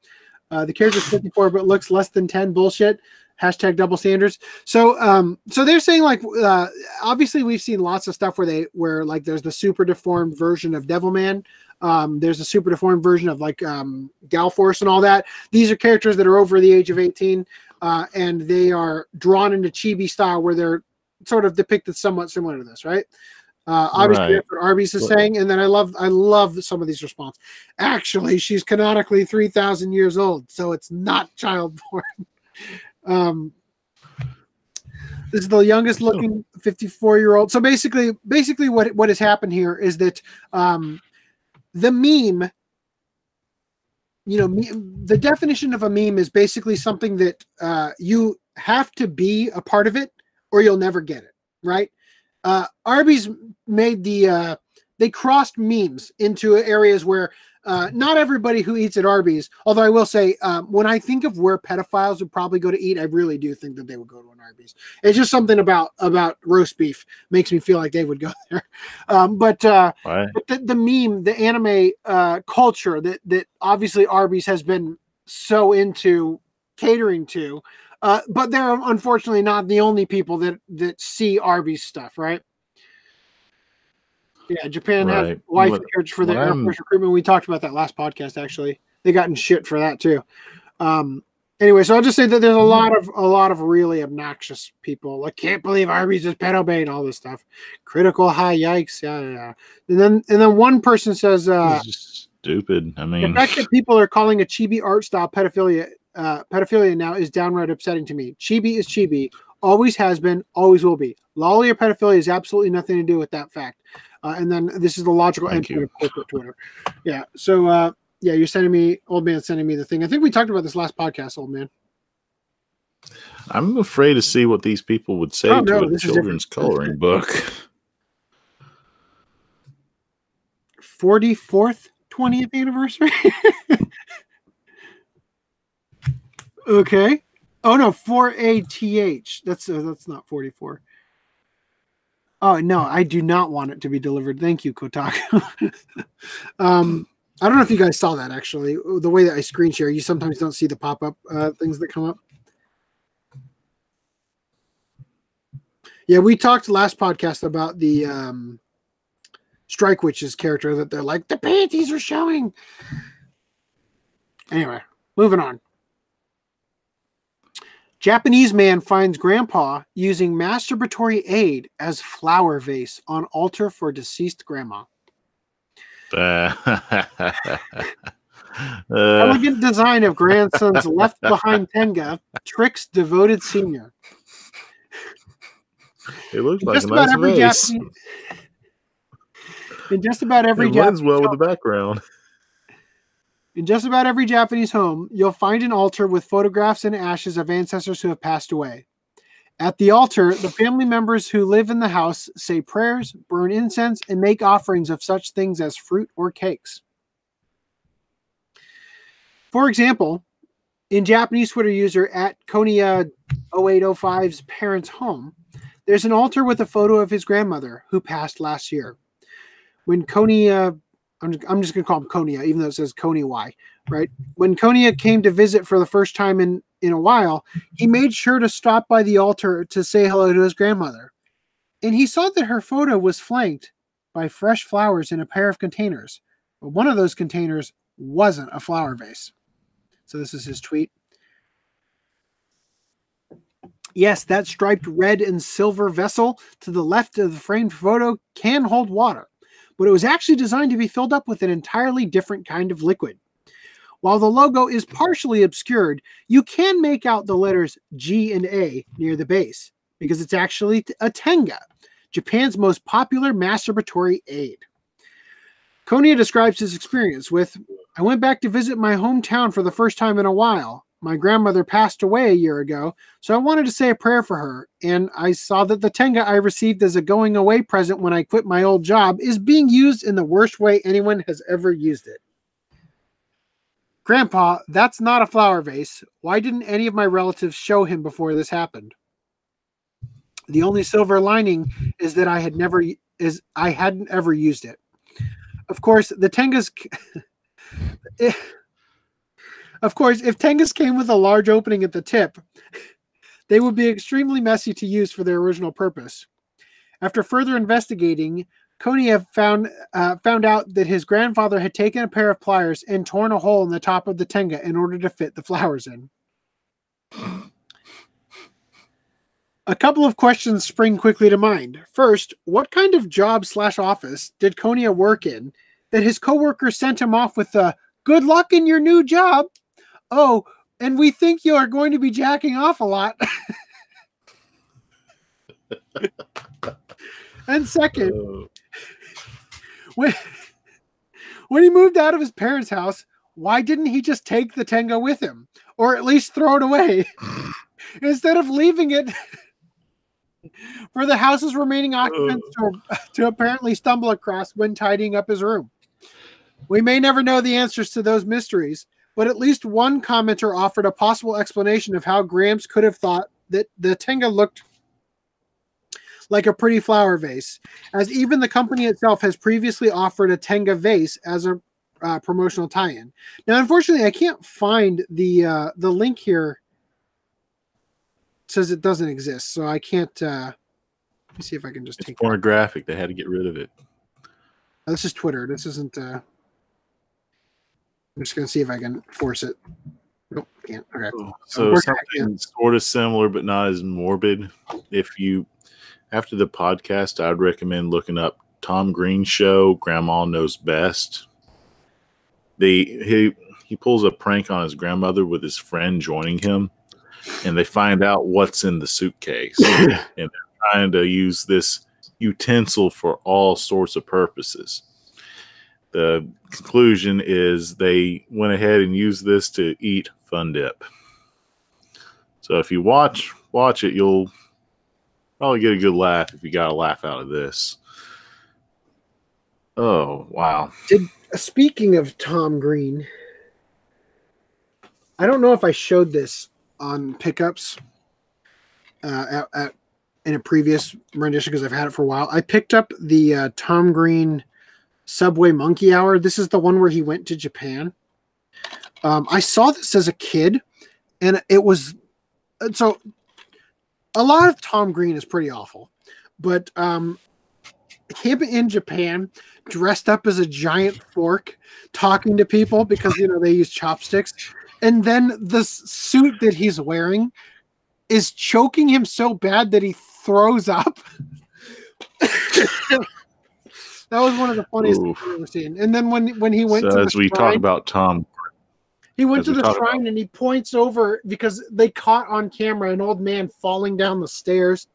The character's 54, but looks less than 10. Bullshit. Hashtag double standards. So so they're saying like obviously we've seen lots of stuff where like there's the super deformed version of Devilman. There's a super deformed version of like Galforce and all that. These are characters that are over the age of 18, and they are drawn into chibi style where they're sort of depicted somewhat similar to this, right? Obviously that's what Arby's is saying, and then I love some of these response. Actually, she's canonically 3,000 years old, so it's not child porn. This is the youngest looking 54-year-old. So basically what has happened here is that the meme, the definition of a meme is basically something that you have to be a part of it or you'll never get it, right? Arby's made they crossed memes into areas where not everybody who eats at Arby's, although I will say, when I think of where pedophiles would probably go to eat, I really do think that they would go to an Arby's. It's just something about roast beef makes me feel like they would go there. But the meme, the anime culture that obviously Arby's has been so into catering to, but they're unfortunately not the only people that see Arby's stuff, right? Yeah, Japan has wife church for the Air Force recruitment. We talked about that last podcast. Actually, they got in shit for that too. Anyway, so I'll just say that there's a lot of really obnoxious people. Like, can't believe Arby's is pedo bait and all this stuff. Critical high, yikes, yeah. And then one person says, "This is stupid." I mean, the fact that people are calling a chibi art style pedophilia now is downright upsetting to me. Chibi is chibi, always has been, always will be. Lolly or pedophilia has absolutely nothing to do with that fact. And then this is the logical entry of corporate Twitter. Yeah. So, you're sending me, old man sending me the thing. I think we talked about this last podcast, old man. I'm afraid to see what these people would say to a children's coloring book. 44th 20th anniversary? Okay. Oh, no, 4ATH. That's not 44. Oh, no, I do not want it to be delivered. Thank you, Kotaku. I don't know if you guys saw that, actually. The way that I screen share, you sometimes don't see the pop-up things that come up. Yeah, we talked last podcast about the Strike Witch's character that they're like, the panties are showing. Anyway, moving on. Japanese man finds grandpa using masturbatory aid as flower vase on altar for deceased grandma. Elegant design of grandson's left behind tenga tricks devoted senior. It looks like a nice vase. In just about every it blends well with the background. In just about every Japanese home, you'll find an altar with photographs and ashes of ancestors who have passed away. At the altar, the family members who live in the house say prayers, burn incense, and make offerings of such things as fruit or cakes. For example, in Japanese Twitter user at Konya0805's parents' home, there's an altar with a photo of his grandmother who passed last year. When Konya... I'm just going to call him Konya, even though it says Konya Y, right? When Konya came to visit for the first time in a while, he made sure to stop by the altar to say hello to his grandmother. And he saw that her photo was flanked by fresh flowers in a pair of containers. But one of those containers wasn't a flower vase. So this is his tweet. Yes, that striped red and silver vessel to the left of the framed photo can hold water, but it was actually designed to be filled up with an entirely different kind of liquid. While the logo is partially obscured, you can make out the letters G and A near the base, because it's actually a tenga, Japan's most popular masturbatory aid. Konya describes his experience with, I went back to visit my hometown for the first time in a while. My grandmother passed away a year ago, so I wanted to say a prayer for her, and I saw that the tenga I received as a going away present when I quit my old job is being used in the worst way anyone has ever used it. Grandpa, that's not a flower vase. Why didn't any of my relatives show him before this happened? The only silver lining is that I hadn't ever used it. Of course, the tengas... Of course, if tengas came with a large opening at the tip, They would be extremely messy to use for their original purpose. After further investigating, Konia found out that his grandfather had taken a pair of pliers and torn a hole in the top of the tenga in order to fit the flowers in. A couple of questions spring quickly to mind. First, what kind of job/office did Konia work in that his coworkers sent him off with the "good luck in your new job"? Oh, and we think you are going to be jacking off a lot. And second, when he moved out of his parents' house, why didn't he just take the tenga with him? Or at least throw it away? Instead of leaving it for the house's remaining occupants to apparently stumble across when tidying up his room. We may never know the answers to those mysteries, but at least one commenter offered a possible explanation of how Gramps could have thought that the tenga looked like a pretty flower vase, as even the company itself has previously offered a tenga vase as a promotional tie-in. Now, unfortunately, I can't find the link here. It says it doesn't exist, so I can't. Let me see if I can just take. It's pornographic. They had to get rid of it. This is Twitter. This isn't. I'm just gonna see if I can force it. Nope, can't. Okay. So something sort of similar, but not as morbid. If you, after the podcast, I'd recommend looking up Tom Green's show, Grandma Knows Best. He pulls a prank on his grandmother with his friend joining him, and they find out what's in the suitcase, and they're trying to use this utensil for all sorts of purposes. The conclusion is they went ahead and used this to eat Fun Dip. So if you watch it, you'll probably get a good laugh if you got a laugh out of this. Oh, wow. Speaking of Tom Green, I don't know if I showed this on pickups in a previous rendition because I've had it for a while. I picked up the Tom Green Subway Monkey Hour. This is the one where he went to Japan. I saw this as a kid, and it was so a lot of Tom Green is pretty awful, but him in Japan dressed up as a giant fork talking to people because they use chopsticks, and then the suit that he's wearing is choking him so bad that he throws up. That was one of the funniest things I've ever seen. And then when he went to the as we shrine, talk about Tom, he went to the shrine and he points over because they caught on camera an old man falling down the stairs.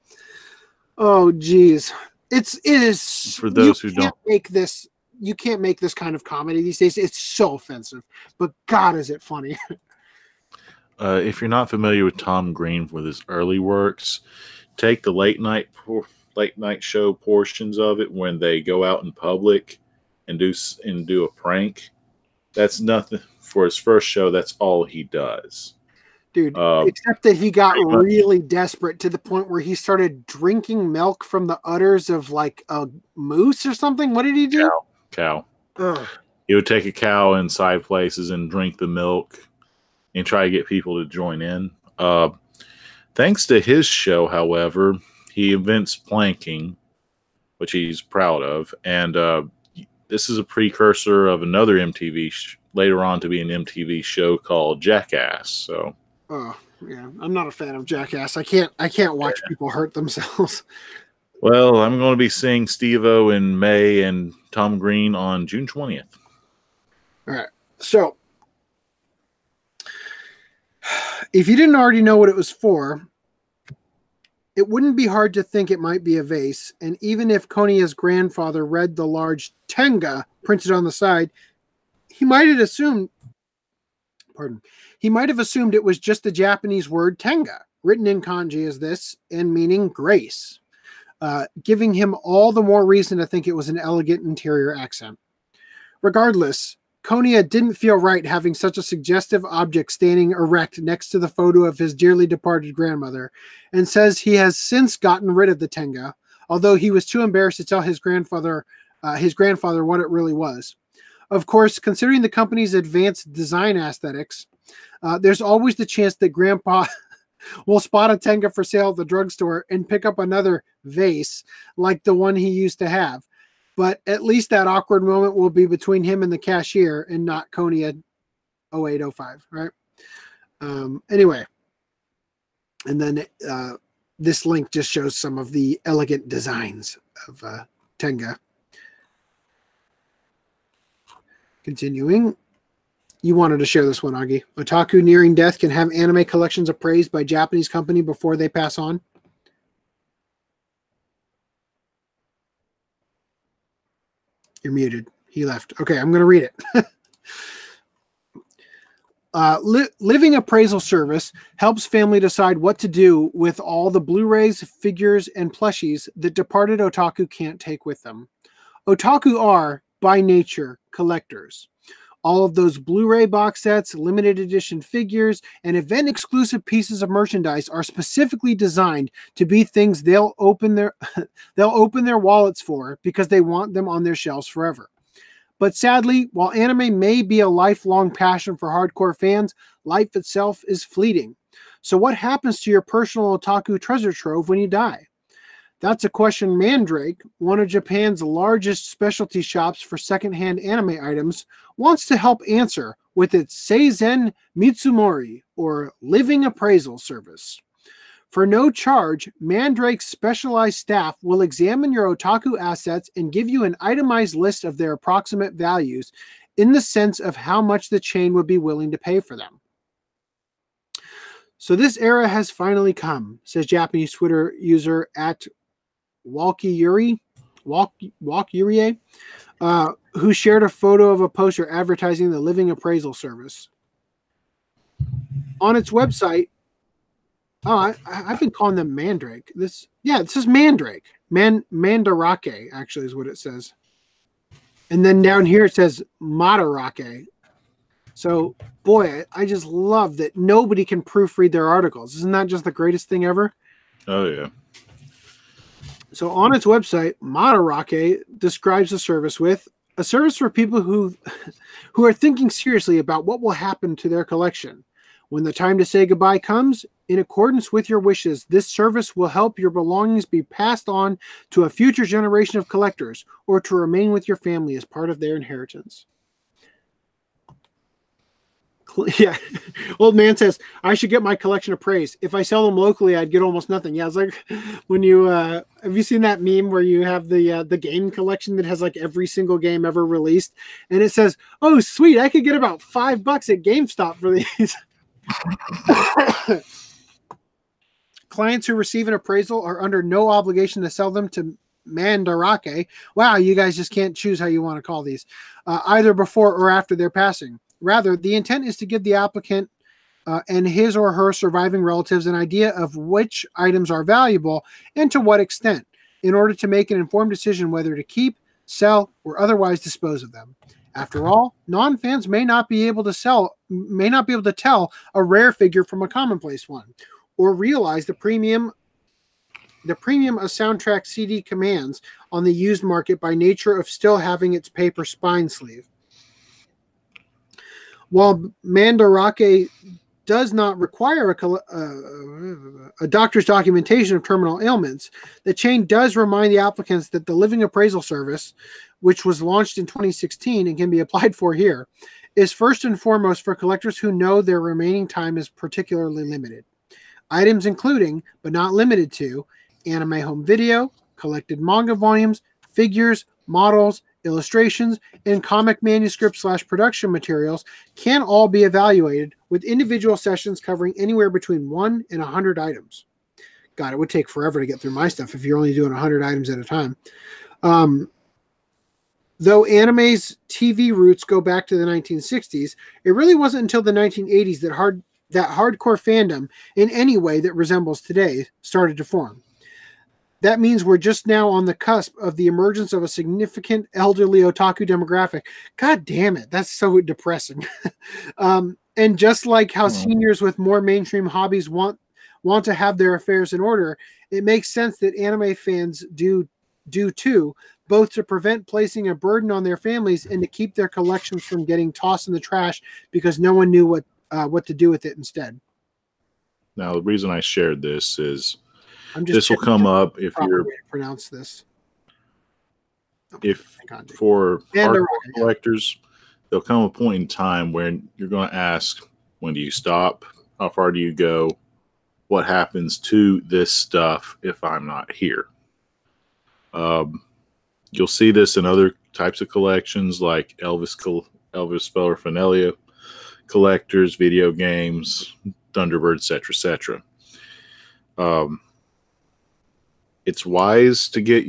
Oh, geez. It is for those who don't make this. You can't make this kind of comedy these days. It's so offensive, but God, is it funny? If you're not familiar with Tom Green with his early works, take the late night show portions of it when they go out in public and do a prank. That's nothing for his first show. That's all he does, dude. Except that he got really desperate to the point where he started drinking milk from the udders of like a moose or something. What did he do? Cow. He would take a cow inside places and drink the milk and try to get people to join in. Thanks to his show, however, he invents planking, which he's proud of, and this is a precursor of another MTV later on to be an MTV show called Jackass. So, yeah, I'm not a fan of Jackass. I can't watch people hurt themselves. Well, I'm going to be seeing Steve-O in May and Tom Green on June 20th. All right, so if you didn't already know what it was for, it wouldn't be hard to think it might be a vase, and even if Konia's grandfather read the large tenga printed on the side, he might have assumed it was just the Japanese word tenga, written in kanji as this and meaning grace, giving him all the more reason to think it was an elegant interior accent. Regardless, Konia didn't feel right having such a suggestive object standing erect next to the photo of his dearly departed grandmother, and says he has since gotten rid of the tenga, although he was too embarrassed to tell his grandfather what it really was. Of course, considering the company's advanced design aesthetics, there's always the chance that Grandpa will spot a Tenga for sale at the drugstore and pick up another vase like the one he used to have. But at least that awkward moment will be between him and the cashier and not Konya 0805, right? Anyway, and then this link just shows some of the elegant designs of Tenga. Continuing. You wanted to share this one, Augie. Otaku nearing death can have anime collections appraised by Japanese company before they pass on. You're muted. He left. Okay, I'm going to read it. Living Appraisal Service helps family decide what to do with all the Blu-rays, figures, and plushies that departed otaku can't take with them. Otaku are, by nature, collectors. All of those Blu-ray box sets, limited edition figures, and event-exclusive pieces of merchandise are specifically designed to be things they'll open their wallets for because they want them on their shelves forever. But sadly, while anime may be a lifelong passion for hardcore fans, life itself is fleeting. So what happens to your personal otaku treasure trove when you die? That's a question Mandrake, one of Japan's largest specialty shops for secondhand anime items, wants to help answer with its Seizen Mitsumori, or Living Appraisal Service. For no charge, Mandrake's specialized staff will examine your otaku assets and give you an itemized list of their approximate values in the sense of how much the chain would be willing to pay for them. So this era has finally come, says Japanese Twitter user at Walkyurie, who shared a photo of a poster advertising the Living Appraisal Service. On its website, I've been calling them Mandrake. This is Mandrake. Mandarake, actually, is what it says. And then down here it says Madarake. So, boy, I just love that nobody can proofread their articles. Isn't that just the greatest thing ever? Oh, yeah. So on its website, Madarake describes the service with a service for people who are thinking seriously about what will happen to their collection. When the time to say goodbye comes, in accordance with your wishes, this service will help your belongings be passed on to a future generation of collectors or to remain with your family as part of their inheritance. Yeah. Old man says, I should get my collection appraised. If I sell them locally, I'd get almost nothing. Yeah, it's like when you have you seen that meme where you have the game collection that has like every single game ever released, and it says, oh sweet, I could get about $5 at GameStop for these. Clients who receive an appraisal are under no obligation to sell them to Mandarake. Wow, you guys just can't choose how you want to call these, either before or after their passing. Rather, the intent is to give the applicant and his or her surviving relatives an idea of which items are valuable and to what extent, in order to make an informed decision whether to keep, sell, or otherwise dispose of them. After all, non-fans may not be able to tell a rare figure from a commonplace one, or realize the premium a soundtrack CD commands on the used market by nature of still having its paper spine sleeve. While Mandarake does not require a doctor's documentation of terminal ailments, the chain does remind the applicants that the Living Appraisal Service, which was launched in 2016 and can be applied for here, is first and foremost for collectors who know their remaining time is particularly limited. Items including, but not limited to, anime home video, collected manga volumes, figures, models, illustrations, and comic manuscript/production materials can all be evaluated, with individual sessions covering anywhere between 1 and 100 items. God, it would take forever to get through my stuff if you're only doing 100 items at a time. Though anime's TV roots go back to the 1960s, it really wasn't until the 1980s that hardcore fandom, in any way that resembles today, started to form. That means we're just now on the cusp of the emergence of a significant elderly otaku demographic. God damn it, that's so depressing. And just like how seniors with more mainstream hobbies want to have their affairs in order, it makes sense that anime fans do too, both to prevent placing a burden on their families and to keep their collections from getting tossed in the trash because no one knew what to do with it instead. Now, the reason I shared this is I'm just this will come up if you're way to pronounce this. If for hardcore collectors, there'll come a point in time when you're going to ask, when do you stop? How far do you go? What happens to this stuff if I'm not here? You'll see this in other types of collections like Elvis Paraphernalia collectors, video games, Thunderbird, etc., etc. It's wise to get.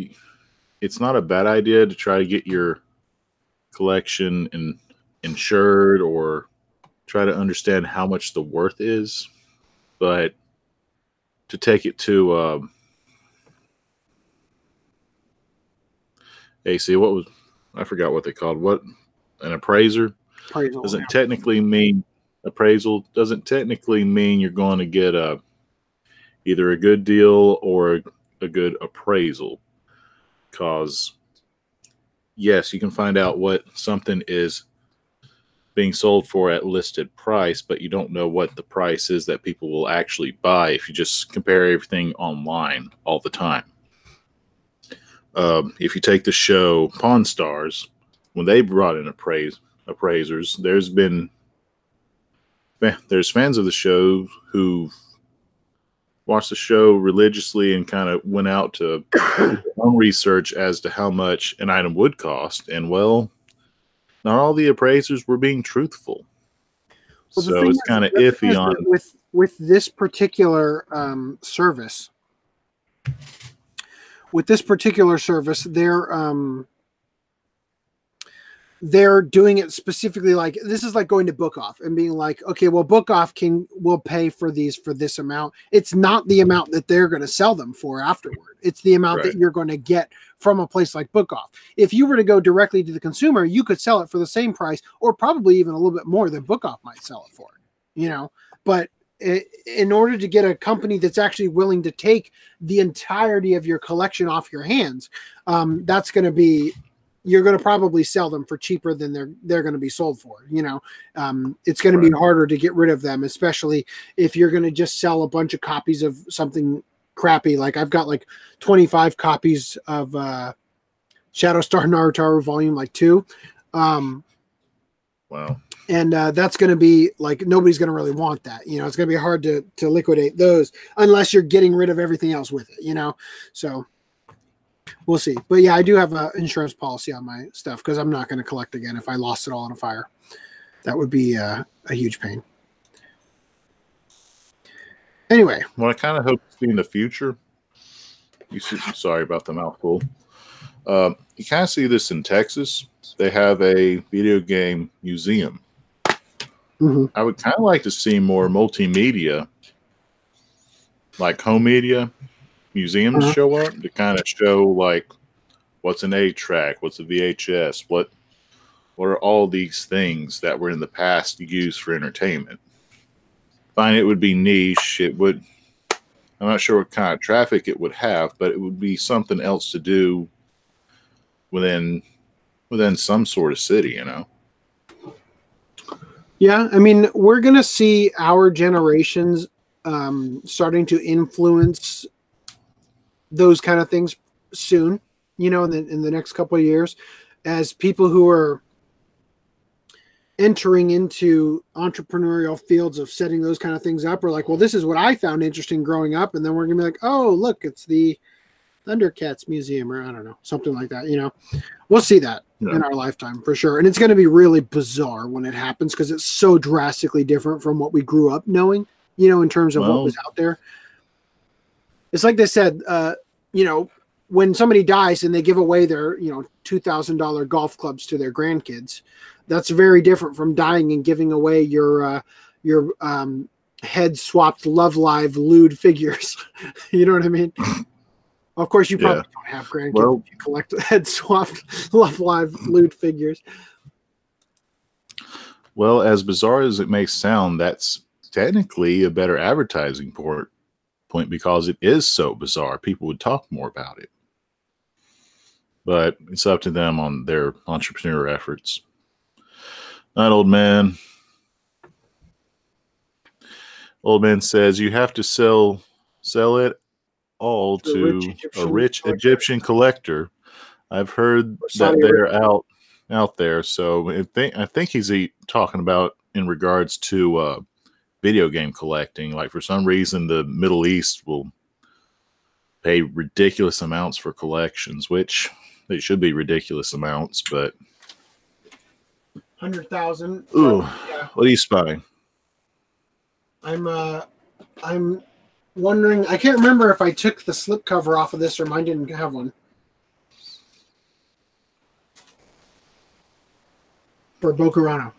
It's not a bad idea to try to get your collection insured or try to understand how much the worth is, but to take it to AC, I forgot what they called. What, an appraiser? Appraisal doesn't technically mean appraisal. Doesn't technically mean you're going to get either a good deal or a good appraisal. Because yes, you can find out what something is being sold for at listed price, but you don't know what the price is that people will actually buy if you just compare everything online all the time. If you take the show Pawn Stars, when they brought in appraisers, there's fans of the show who watched the show religiously and kind of went out to do their own research as to how much an item would cost. And well, not all the appraisers were being truthful. Well, so it's kind of iffy on with this particular service. With this particular service, they're doing it specifically like this is like going to Book Off and being like, okay, well, Book Off will pay for these for this amount. It's not the amount that they're going to sell them for afterward. It's the amount that you're going to get from a place like Book Off. If you were to go directly to the consumer, you could sell it for the same price or probably even a little bit more than Book Off might sell it for, but in order to get a company that's actually willing to take the entirety of your collection off your hands, that's going to be, you're going to probably sell them for cheaper than they're going to be sold for. It's going to be harder to get rid of them, especially if you're going to just sell a bunch of copies of something crappy. Like I've got like 25 copies of Shadowstar Naruto Volume 2. Wow. And that's going to be like, nobody's going to really want that. It's going to be hard to liquidate those unless you're getting rid of everything else with it, so we'll see. But yeah, I do have an insurance policy on my stuff because I'm not going to collect again if I lost it all in a fire. That would be a huge pain. Anyway. Well, I kind of hope to see in the future. Sorry about the mouthful. You kind of see this in Texas. They have a video game museum. Mm-hmm. I would kind of like to see more multimedia, like home media museums show up to kind of show like what's an 8-track, what's a VHS, what are all these things that were in the past used for entertainment. Fine, it would be niche. I'm not sure what kind of traffic it would have, but it would be something else to do within some sort of city, Yeah, I mean, we're going to see our generations starting to influence those kind of things soon, in the next couple of years, as people who are entering into entrepreneurial fields of setting those kind of things up are like, well, this is what I found interesting growing up. And then we're going to be like, oh, look, it's the Thundercats Museum, or I don't know, something like that. We'll see that in our lifetime for sure. And it's going to be really bizarre when it happens because it's so drastically different from what we grew up knowing, in terms of what was out there. It's like they said, when somebody dies and they give away their, $2,000 golf clubs to their grandkids, that's very different from dying and giving away your head swapped Love Live lewd figures. You know what I mean? Of course, you probably don't have grandkids if you collect head swapped Love Live lewd figures. Well, as bizarre as it may sound, that's technically a better advertising point because it is so bizarre. People would talk more about it. But it's up to them on their entrepreneur efforts. Night, old man. Old man says you have to sell it all to a rich Egyptian collector. I've heard that they're out there. So I think he's talking about in regards to video game collecting. Like for some reason, the Middle East will pay ridiculous amounts for collections, which they should be ridiculous amounts, but 100,000. Ooh, yeah. What are you spying? I'm wondering. I can't remember if I took the slipcover off of this or mine didn't have one. For Bokurano.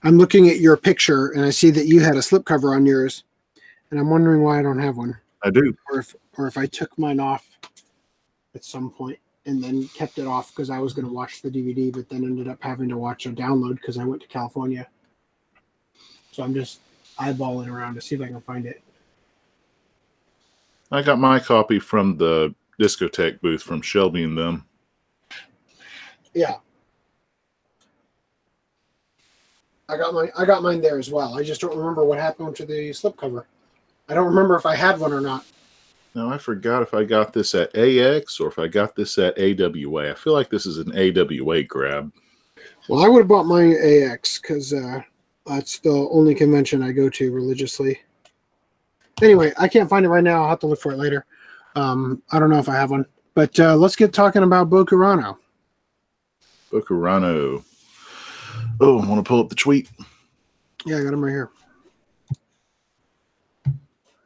I'm looking at your picture and I see that you had a slipcover on yours, and I'm wondering why I don't have one. I do. Or if I took mine off at some point and then kept it off because I was going to watch the DVD, but then ended up having to watch a download because I went to California. So I'm just eyeballing around to see if I can find it. I got my copy from the discotheque booth from Shelby and them. Yeah. I got mine there as well. I just don't remember what happened to the slipcover. I don't remember if I had one or not. No, I forgot if I got this at AX or if I got this at AWA. I feel like this is an AWA grab. Well, I would have bought mine at AX because that's the only convention I go to religiously. Anyway, I can't find it right now. I'll have to look for it later. I don't know if I have one. But let's get talking about Bokurano. Bokurano. Oh, I want to pull up the tweet. Yeah, I got him right here.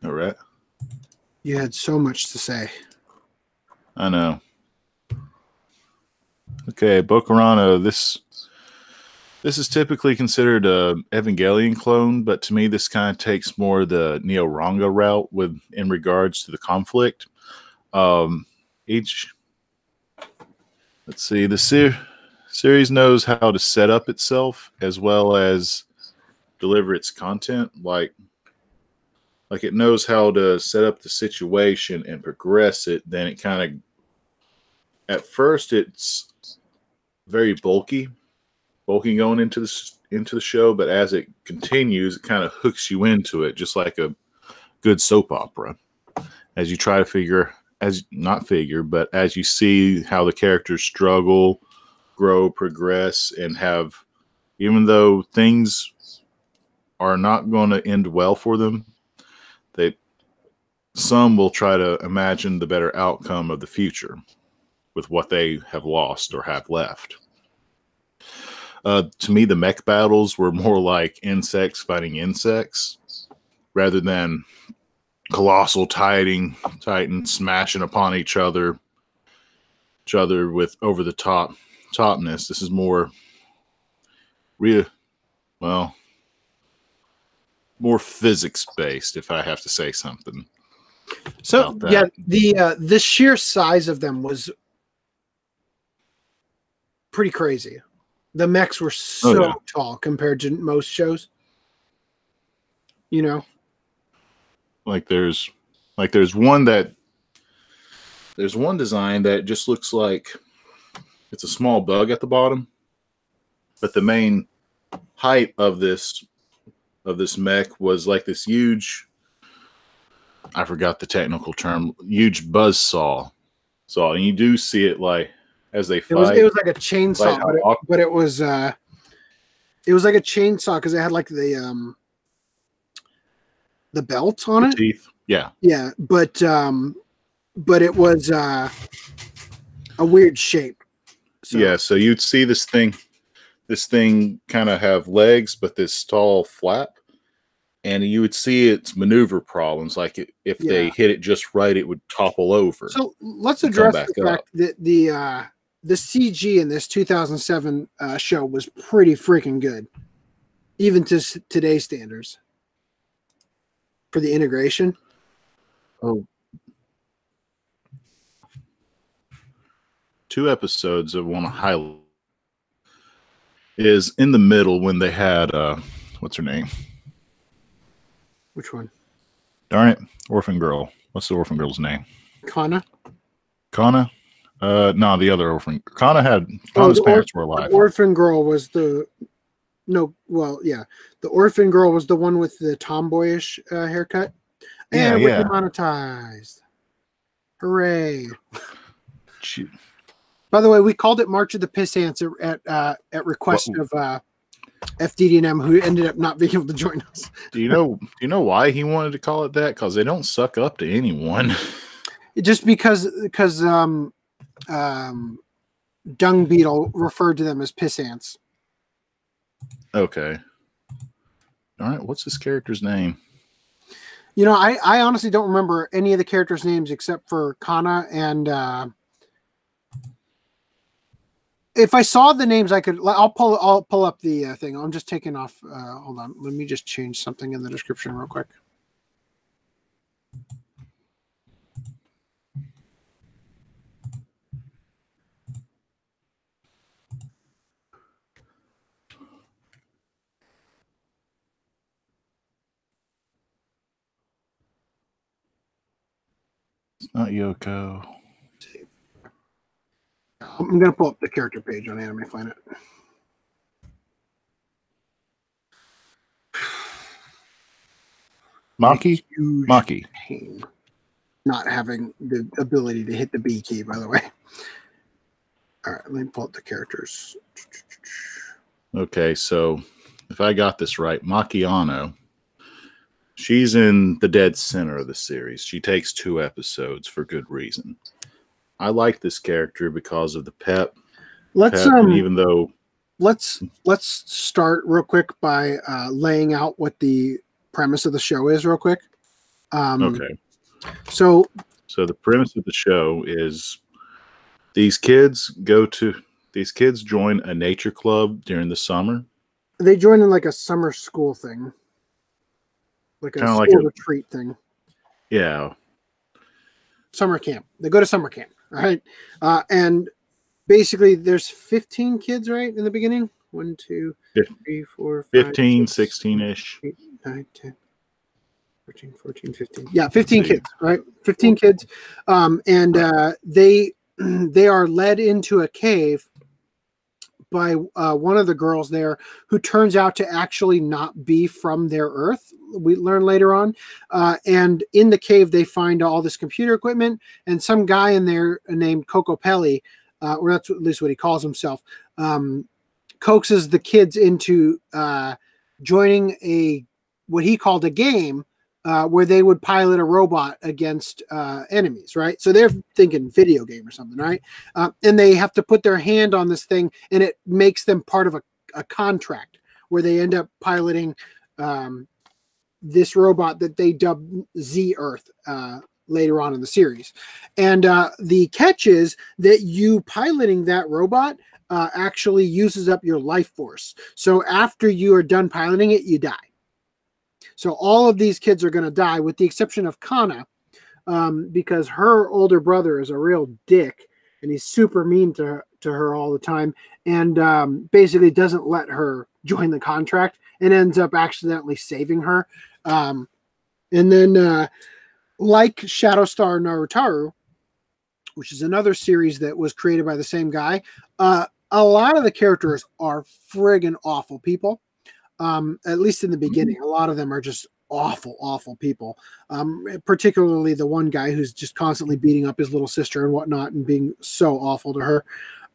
All right. You had so much to say. I know. Okay, Bokurano. This is typically considered a Evangelion clone, but to me, this kind of takes more the Neo-Ranga route in regards to the conflict. Let's see, the series knows how to set up itself as well as deliver its content. Like it knows how to set up the situation and progress it. Then it kind of, at first, it's very bulky going into the show, but as it continues, it kind of hooks you into it, just like a good soap opera. As you try to as you see how the characters struggle, grow, progress, and have, even though things are not going to end well for them, some will try to imagine the better outcome of the future with what they have lost or have left. To me, the mech battles were more like insects fighting insects rather than colossal titans smashing upon each other with over the topness. This is more more physics based, if I have to say something. So yeah, the sheer size of them was pretty crazy. The mechs were so tall compared to most shows. You know, there's one design that just looks like it's a small bug at the bottom, but the main height of this mech was like this huge, I forgot the technical term, huge buzz saw. And you do see it like as they fight. It was like a chainsaw, but it was like a chainsaw because it had like the belt on it. Teeth. Yeah. Yeah, but it was a weird shape. So you'd see this thing kind of have legs, but this tall flap. And you would see its maneuver problems. Like if they hit it just right, it would topple over. So let's address the fact that the CG in this 2007 show was pretty freaking good, even to today's standards. For the integration. Oh. 2 episodes I want to highlight is in the middle when they had what's her name? Which one? Darn it. Orphan Girl. What's the orphan girl's name? Kana? No, the other orphan. Kana's parents were alive. The orphan girl was the No, well, yeah. The orphan girl was the one with the tomboyish haircut. Yeah, And we're yeah. demonetized. Hooray. Shoot. By the way, we called it March of the Piss Ants at request of FDD&M, who ended up not being able to join us. Do you know why he wanted to call it that? Because they don't suck up to anyone. Just because Dung Beetle referred to them as piss ants. Okay. All right. What's this character's name? You know, I honestly don't remember any of the characters' names except for Kana and if I saw the names, I'll pull up the thing. I'm just taking off. Hold on. Let me just change something in the description real quick. It's not Yoko. I'm going to pull up the character page on Anime Planet. Maki? Maki. Pain not having the ability to hit the B key, by the way. All right, let me pull up the characters. Okay, so if I got this right, Makiano, she's in the dead center of the series. She takes 2 episodes for good reason. I like this character because of the pep. And even though let's start real quick by laying out what the premise of the show is real quick. Okay. So the premise of the show is these kids join a nature club during the summer. They join in like a summer school thing. Like a school retreat thing. Yeah. Summer camp. They go to summer camp, right? And basically there's 15 kids, right, in the beginning? 1, 2, 3, 4, 5, 15, 6, 16-ish. 8, 9, 10, 13, 14, 15. Yeah, 15 kids, right? 15 kids. And they are led into a cave by one of the girls there who turns out to actually not be from their Earth. We learn later on. And in the cave, they find all this computer equipment and some guy in there named Coco Pelli, or that's at least what he calls himself, coaxes the kids into joining what he called a game where they would pilot a robot against enemies, right? So they're thinking video game or something, right? And they have to put their hand on this thing, and it makes them part of a contract where they end up piloting this robot that they dub Z Earth later on in the series. And the catch is that you piloting that robot actually uses up your life force. So after you are done piloting it, you die. So all of these kids are going to die, with the exception of Kana, because her older brother is a real dick, and he's super mean to her all the time, and basically doesn't let her join the contract, and ends up accidentally saving her. And then, like Shadowstar Narutaru, which is another series that was created by the same guy, a lot of the characters are friggin' awful people. At least in the beginning, a lot of them are just awful people. Particularly the one guy who's just constantly beating up his little sister and whatnot and being so awful to her.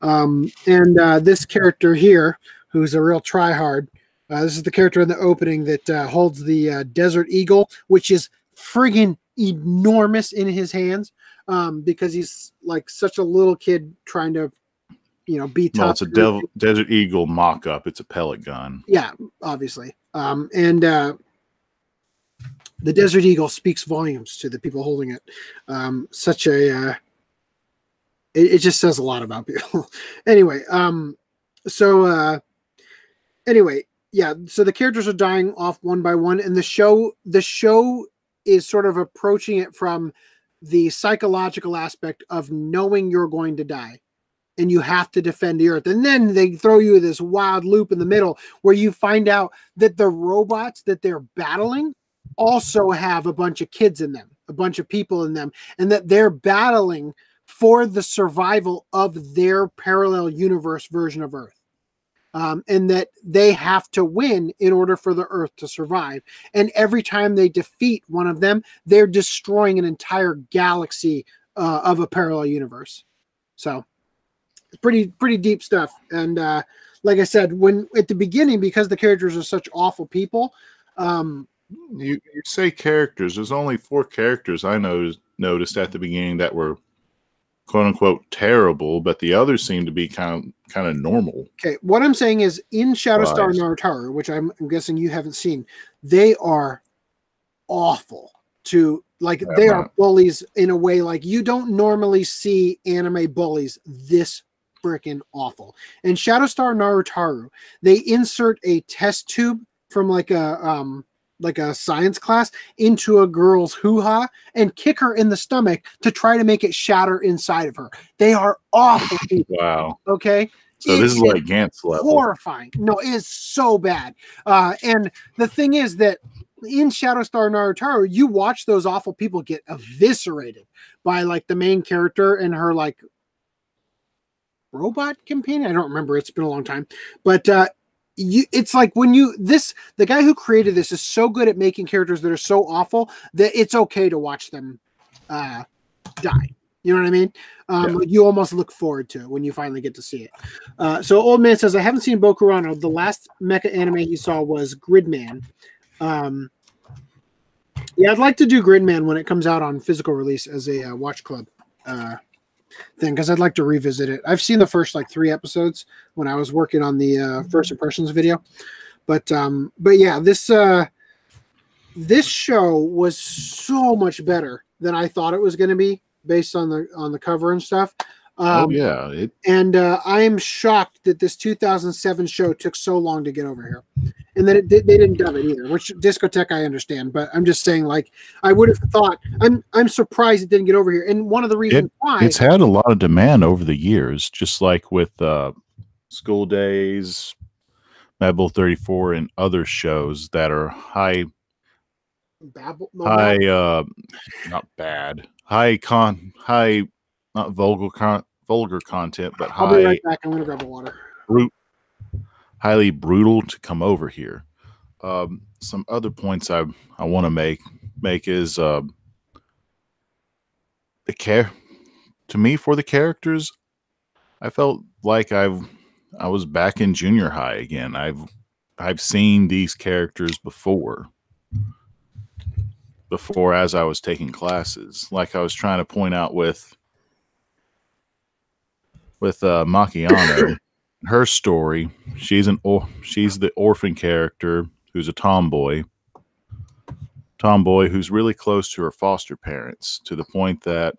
And this character here, who's a real tryhard, this is the character in the opening that holds the Desert Eagle, which is friggin' enormous in his hands, because he's like such a little kid trying to be tough. Well, it's a Desert Eagle mock-up. It's a pellet gun. Yeah, obviously. And the Desert Eagle speaks volumes to the people holding it. It just says a lot about people. Anyway, so the characters are dying off one by one, and the show is sort of approaching it from the psychological aspect of knowing you're going to die. And you have to defend the Earth. And then they throw you this wild loop in the middle where you find out that the robots that they're battling also have a bunch of kids in them, a bunch of people in them, and that they're battling for the survival of their parallel universe version of Earth. and that they have to win in order for the Earth to survive. And every time they defeat one of them, they're destroying an entire galaxy of a parallel universe. So pretty deep stuff. And like I said, when at the beginning, because the characters are such awful people, you say characters. There's only 4 characters I noticed at the beginning that were quote unquote terrible, but the others seem to be kind of normal. Okay, what I'm saying is in Shatterstar Naruto, which I'm guessing you haven't seen, they are awful to they are bullies in a way like you don't normally see anime bullies this freaking awful. In Shatterstar Naruto, they insert a test tube from like a science class into a girl's hoo-ha and kick her in the stomach to try to make it shatter inside of her. They are awful people. Wow. Okay. So this is like Gantz level. Horrifying. No, it is so bad. And the thing is that in Shatterstar Naruto, you watch those awful people get eviscerated by like the main character and her like robot companion. I don't remember. It's been a long time, but it's like when the guy who created this is so good at making characters that are so awful that it's okay to watch them die. You know what I mean? Like you almost look forward to it when you finally get to see it. So Old Man says, I haven't seen Bokurano. The last mecha anime he saw was Gridman. Yeah, I'd like to do Gridman when it comes out on physical release as a watch club thing, because I'd like to revisit it. I've seen the first like 3 episodes when I was working on the first impressions video, but yeah, this show was so much better than I thought it was going to be based on the cover and stuff. I am shocked that this 2007 show took so long to get over here, and that they didn't dub it either. Which Discotheque I understand, but I'm just saying, like, I would have thought. I'm surprised it didn't get over here, and one of the reasons why it's had a lot of demand over the years, just like with School Days, Mad 34, and other shows that are high, not vulgar content, but I'll be right back. I'm going to grab a water. Highly brutal to come over here. Some other points I want to make is to me, for the characters, I felt like I was back in junior high again. I've seen these characters before as I was taking classes, like I was trying to point out with Macchiano, her story. She's the orphan character who's a tomboy who's really close to her foster parents, to the point that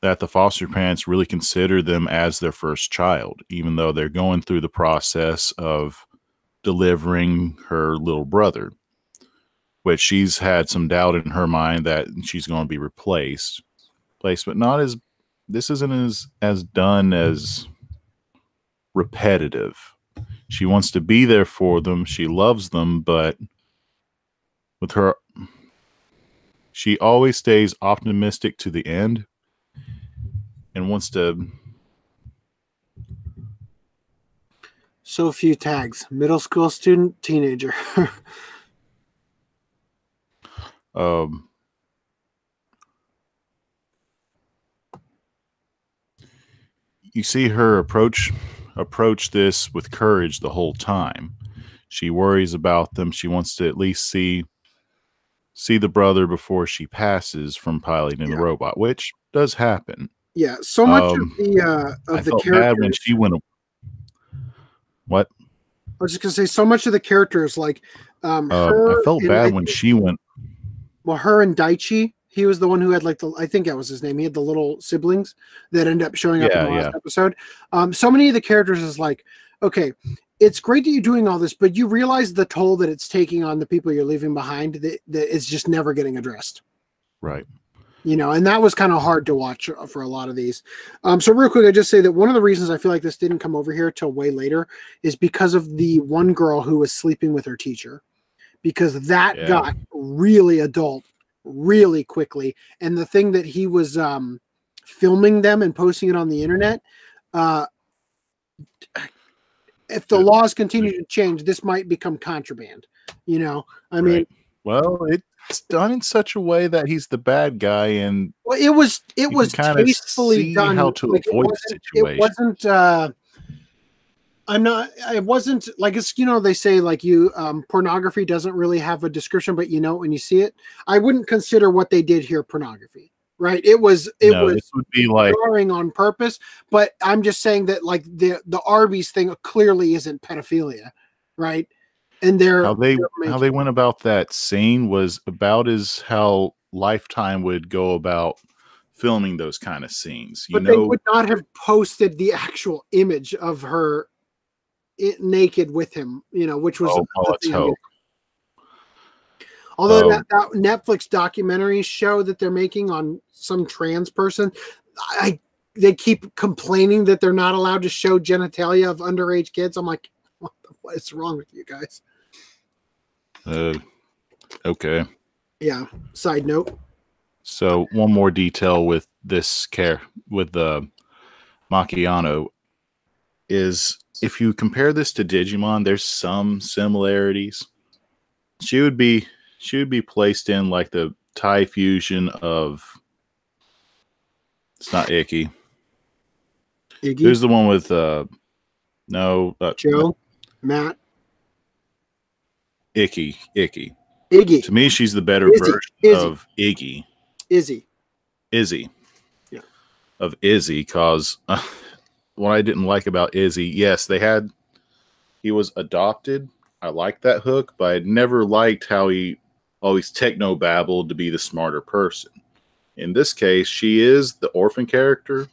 the foster parents really consider them as their first child, even though they're going through the process of delivering her little brother, which she's had some doubt in her mind that she's going to be replaced, but not as. This isn't as done as repetitive. She wants to be there for them. She loves them, but with her, she always stays optimistic to the end and wants to. So few tags. Middle school student, teenager. You see her approach this with courage the whole time. She worries about them. She wants to at least see the brother before she passes from piloting the robot, which does happen. Yeah, so much of the characters. Bad when she went. What? I was just gonna say, so much of the characters, like I felt bad when she went. Well, her and Daichi. He was the one who had I think that was his name. He had the little siblings that end up showing up in the last episode. So many of the characters is like, okay, it's great that you're doing all this, but you realize the toll that it's taking on the people you're leaving behind that it's just never getting addressed. Right. You know, and that was kind of hard to watch for a lot of these. So real quick, I just say that one of the reasons I feel like this didn't come over here till way later is because of the one girl who was sleeping with her teacher, because that got really adult really quickly, and the thing that he was filming them and posting it on the internet, if the laws continue to change, this might become contraband. You know, I mean, well, it's done in such a way that he's the bad guy, and well, it was tastefully done. How to avoid the situation. It wasn't. It wasn't like it's, you know, they say like pornography doesn't really have a description, but you know, when you see it, I wouldn't consider what they did here pornography, right? It was would be like drawing on purpose, but I'm just saying that like the Arby's thing clearly isn't pedophilia, right? And how they went about that scene was about as how Lifetime would go about filming those kind of scenes. But they would not have posted the actual image of her naked with him, you know, which was let's hope. Although that Netflix documentary show that they're making on some trans person, they keep complaining that they're not allowed to show genitalia of underage kids. I'm like, what is wrong with you guys? Okay. Yeah. Side note. So one more detail with this with the Macchiano is, if you compare this to Digimon, there's some similarities. She would be placed in like the Thai fusion of, it's not Iggy. Who's the one with Joe, Matt, Iggy. Iggy. To me, she's the better version of Iggy. Izzy. Yeah. Of Izzy, because what I didn't like about Izzy, yes, he was adopted. I liked that hook, but I never liked how he always techno babbled to be the smarter person. In this case, she is the orphan character,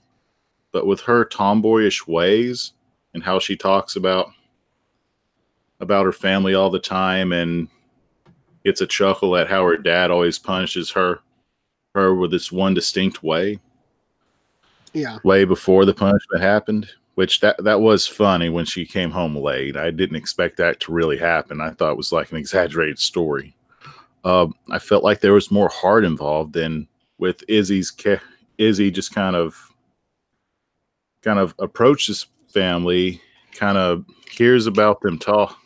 but with her tomboyish ways and how she talks about her family all the time, and gets a chuckle at how her dad always punishes her with this one distinct way. Yeah. Way before the punishment happened, which that was funny when she came home late. I didn't expect that to really happen. I thought it was like an exaggerated story. I felt like there was more heart involved than with Izzy just kind of approaches family, kind of hears about them talk.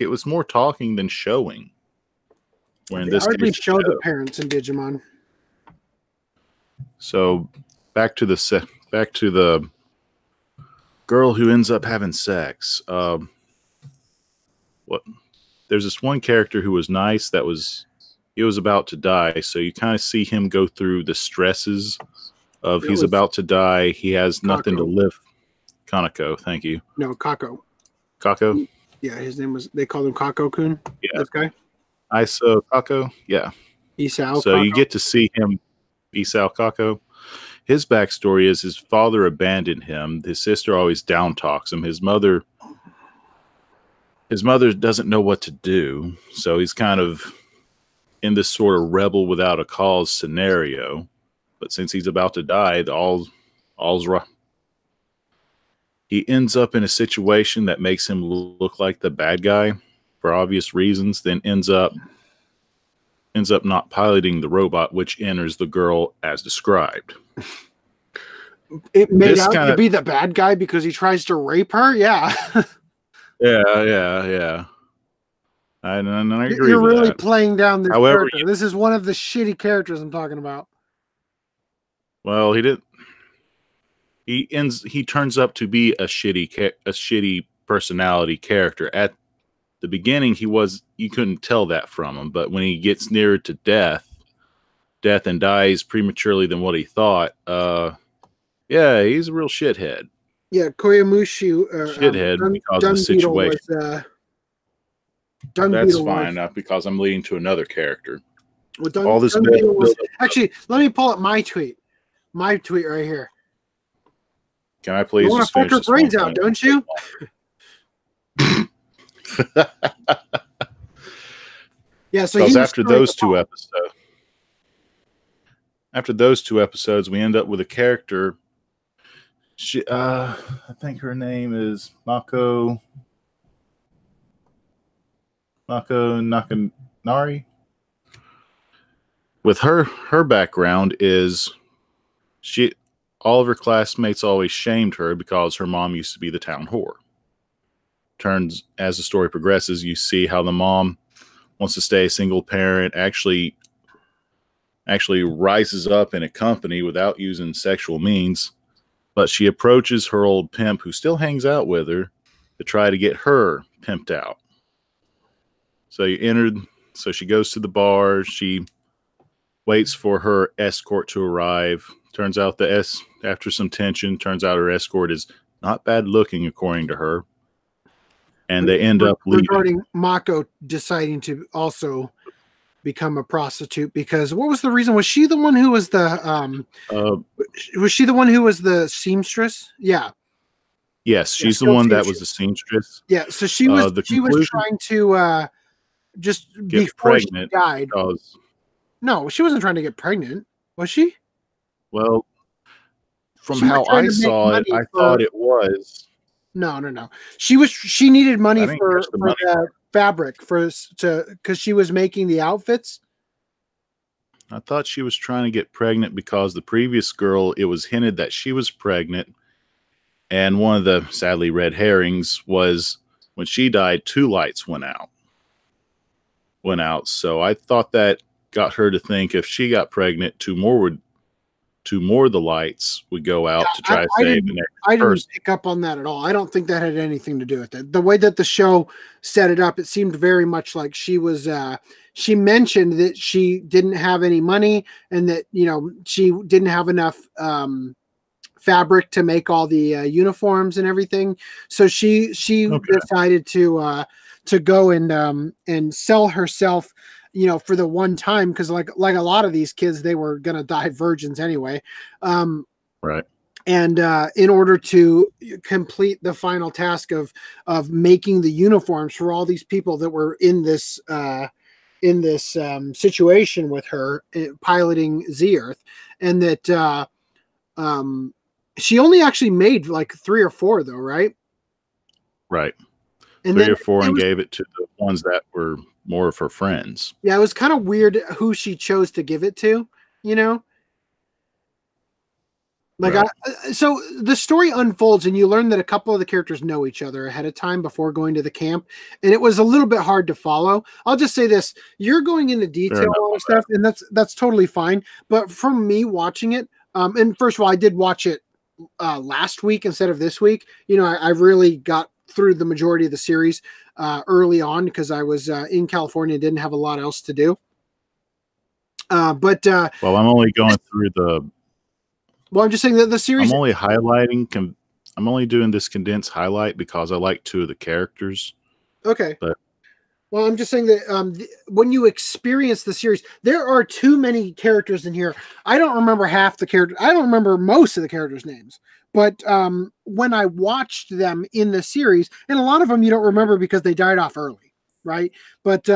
It was more talking than showing. When this hardly show the parents in Digimon. So back to the girl who ends up having sex. There's this one character who was nice. He was about to die, so you kind of see him go through the stresses of he's about to die. He has nothing to live. Kaneko, thank you. No, Kako. Kako? Yeah, his name was. They called him Kako-kun. Yeah, this guy. Iso Kako. Yeah. Isao. So Kako. you get to see him. Isao Kako. His backstory is his father abandoned him. His sister always down talks him. His mother doesn't know what to do, so he's kind of in this sort of rebel without a cause scenario. But since he's about to die, all's right. He ends up in a situation that makes him look like the bad guy for obvious reasons, then ends up not piloting the robot, which enters the girl as described. It made out to be the bad guy because he tries to rape her? Yeah. Yeah. I agree. You're with really that. Playing down this character. This is one of the shitty characters I'm talking about. Well, he turns up to be a shitty personality character. At the beginning, you couldn't tell that from him, but when he gets nearer to death and dies prematurely than what he thought, yeah, he's a real shithead. Yeah, Koyamushi shithead because of the situation. That's fine, not because I'm leading to another character. Well, all this actually, let me pull up my tweet. My tweet right here. Can I please just finish your brains out, don't you? Yeah, so after those two episodes, we end up with a character. I think her name is Mako Nakanari. With her background is all of her classmates always shamed her because her mom used to be the town whore. as the story progresses, you see how the mom wants to stay a single parent, actually rises up in a company without using sexual means, but she approaches her old pimp who still hangs out with her to try to get her pimped out. So she goes to the bar, she waits for her escort to arrive. Turns out after some tension, turns out her escort is not bad looking according to her. And they end up leaving. Regarding Mako deciding to also become a prostitute, because what was the reason? Was she the one who was the seamstress? Yeah. Yes, she's the one that was the seamstress. Yeah, so she was trying to just get pregnant. She died. No, she wasn't trying to get pregnant, was she? Well, from how I saw it, I thought it was. No. She needed money for the fabric because she was making the outfits. I thought she was trying to get pregnant because the previous girl, it was hinted that she was pregnant. And one of the sadly red herrings was when she died, 2 lights went out. So I thought that got her to think if she got pregnant, 2 more of the lights would go out to try to save the next person. I didn't pick up on that at all. I don't think that had anything to do with it. The way that the show set it up, it seemed very much like she was. She mentioned that she didn't have any money and that she didn't have enough fabric to make all the uniforms and everything. So she decided to go and sell herself, for the one time, because like a lot of these kids, they were gonna die virgins anyway. Right. And in order to complete the final task of making the uniforms for all these people that were in this situation with her piloting Z-Earth, and that she only actually made like 3 or 4 though, right? Right. And 3 or 4, and gave it to the ones that were more of her friends. Yeah, it was kind of weird who she chose to give it to, Like, right. So the story unfolds and you learn that a couple of the characters know each other ahead of time before going to the camp. And it was a little bit hard to follow. I'll just say this. You're going into detail on stuff, and that's totally fine. But from me watching it, and first of all, I did watch it last week instead of this week. I really got through the majority of the series early on because I was in California and didn't have a lot else to do. Well, I'm only going through Well, I'm just saying that the series. I'm only highlighting. I'm only doing this condensed highlight because I like 2 of the characters. Okay. Well, I'm just saying that when you experience the series, there are too many characters in here. I don't remember half the characters. I don't remember most of the characters' names. But when I watched them in the series, and a lot of them you don't remember because they died off early, right? But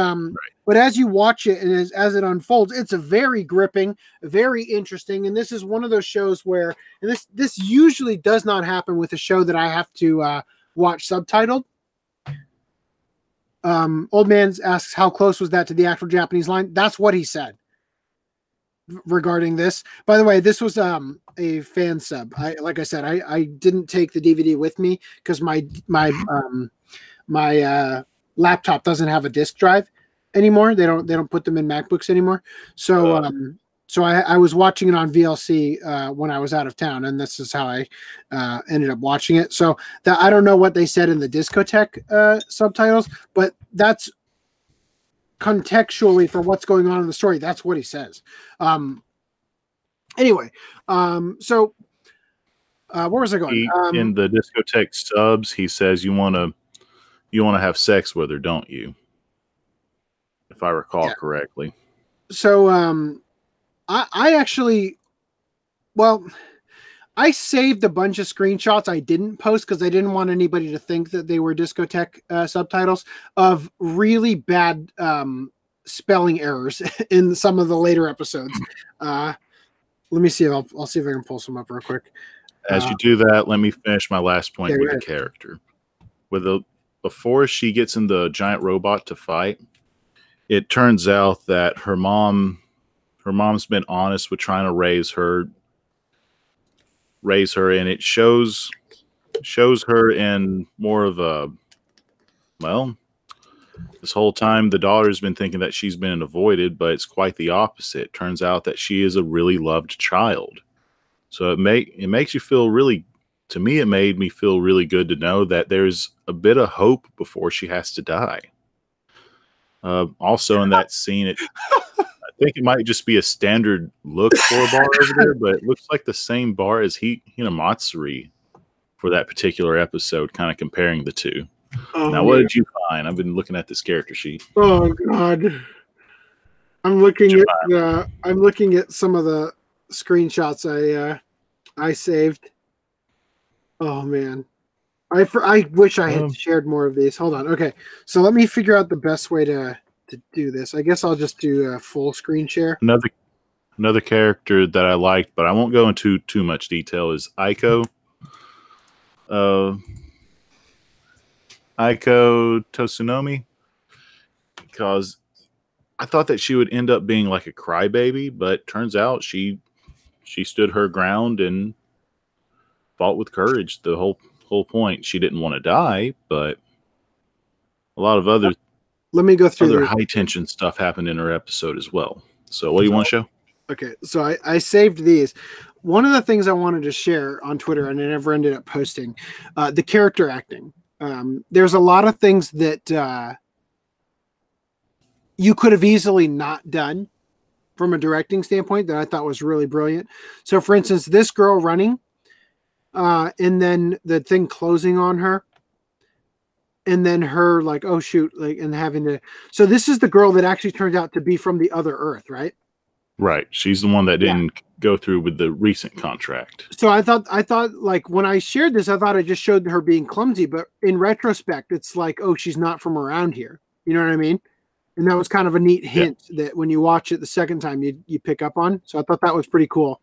but as you watch it and as it unfolds, it's a very gripping, very interesting. And this is one of those shows where, and this usually does not happen with a show that I have to watch subtitled. Old Man asks, how close was that to the actual Japanese line? That's what he said regarding this. By the way, this was a fan sub. Like I said, I didn't take the DVD with me because my laptop doesn't have a disk drive anymore. They don't put them in MacBooks anymore. So I was watching it on VLC when I was out of town, and this is how I ended up watching it. So I don't know what they said in the discotheque subtitles, but that's contextually for what's going on in the story. That's what he says. Anyway, so where was I going? In the discotheque subs, he says you want to have sex with her, don't you? If I recall correctly. So I actually, I saved a bunch of screenshots I didn't post because I didn't want anybody to think that they were discotheque subtitles of really bad spelling errors in some of the later episodes. Let me see. I'll see if I can pull some up real quick. As you do that, let me finish my last point with the character. Before she gets in the giant robot to fight, it turns out that her mom's been honest with trying to raise her, and it shows her in more of a Well, this whole time the daughter's been thinking that she's been avoided, but it's quite the opposite. Turns out that she is a really loved child. So it makes you feel really, to me, it made me feel really good to know that there's a bit of hope before she has to die. Also in that scene, I think it might just be a standard look for a bar over there, but it looks like the same bar as Hinamatsuri for that particular episode, kind of comparing the two. Oh, now, what did you find? I've been looking at this character sheet. Oh God, I'm looking at some of the screenshots I saved. Oh man, I wish I had shared more of these. Hold on. Okay, so let me figure out the best way to do this. I guess I'll just do a full screen share. Another character that I liked, but I won't go into too much detail, is Aiko. Aiko Tosunomi, because I thought that she would end up being like a crybaby, but turns out she stood her ground and fought with courage. The whole point, she didn't want to die, but a lot of other let me go through other high tension stuff happened in her episode as well. So what do you want to show? Okay, so I saved these. One of the things I wanted to share on Twitter, and I never ended up posting, the character acting. There's a lot of things that you could have easily not done from a directing standpoint that I thought was really brilliant. So, for instance, this girl running, and then the thing closing on her, and then her like, oh shoot, like, and having to. So this is the girl that actually turned out to be from the other Earth, right? Right. She's the one that didn't go through with the recent contract. So I thought like when I shared this, I thought I just showed her being clumsy, but in retrospect, it's like, oh, she's not from around here. You know what I mean? And that was kind of a neat hint that when you watch it the second time, you pick up on. So I thought that was pretty cool.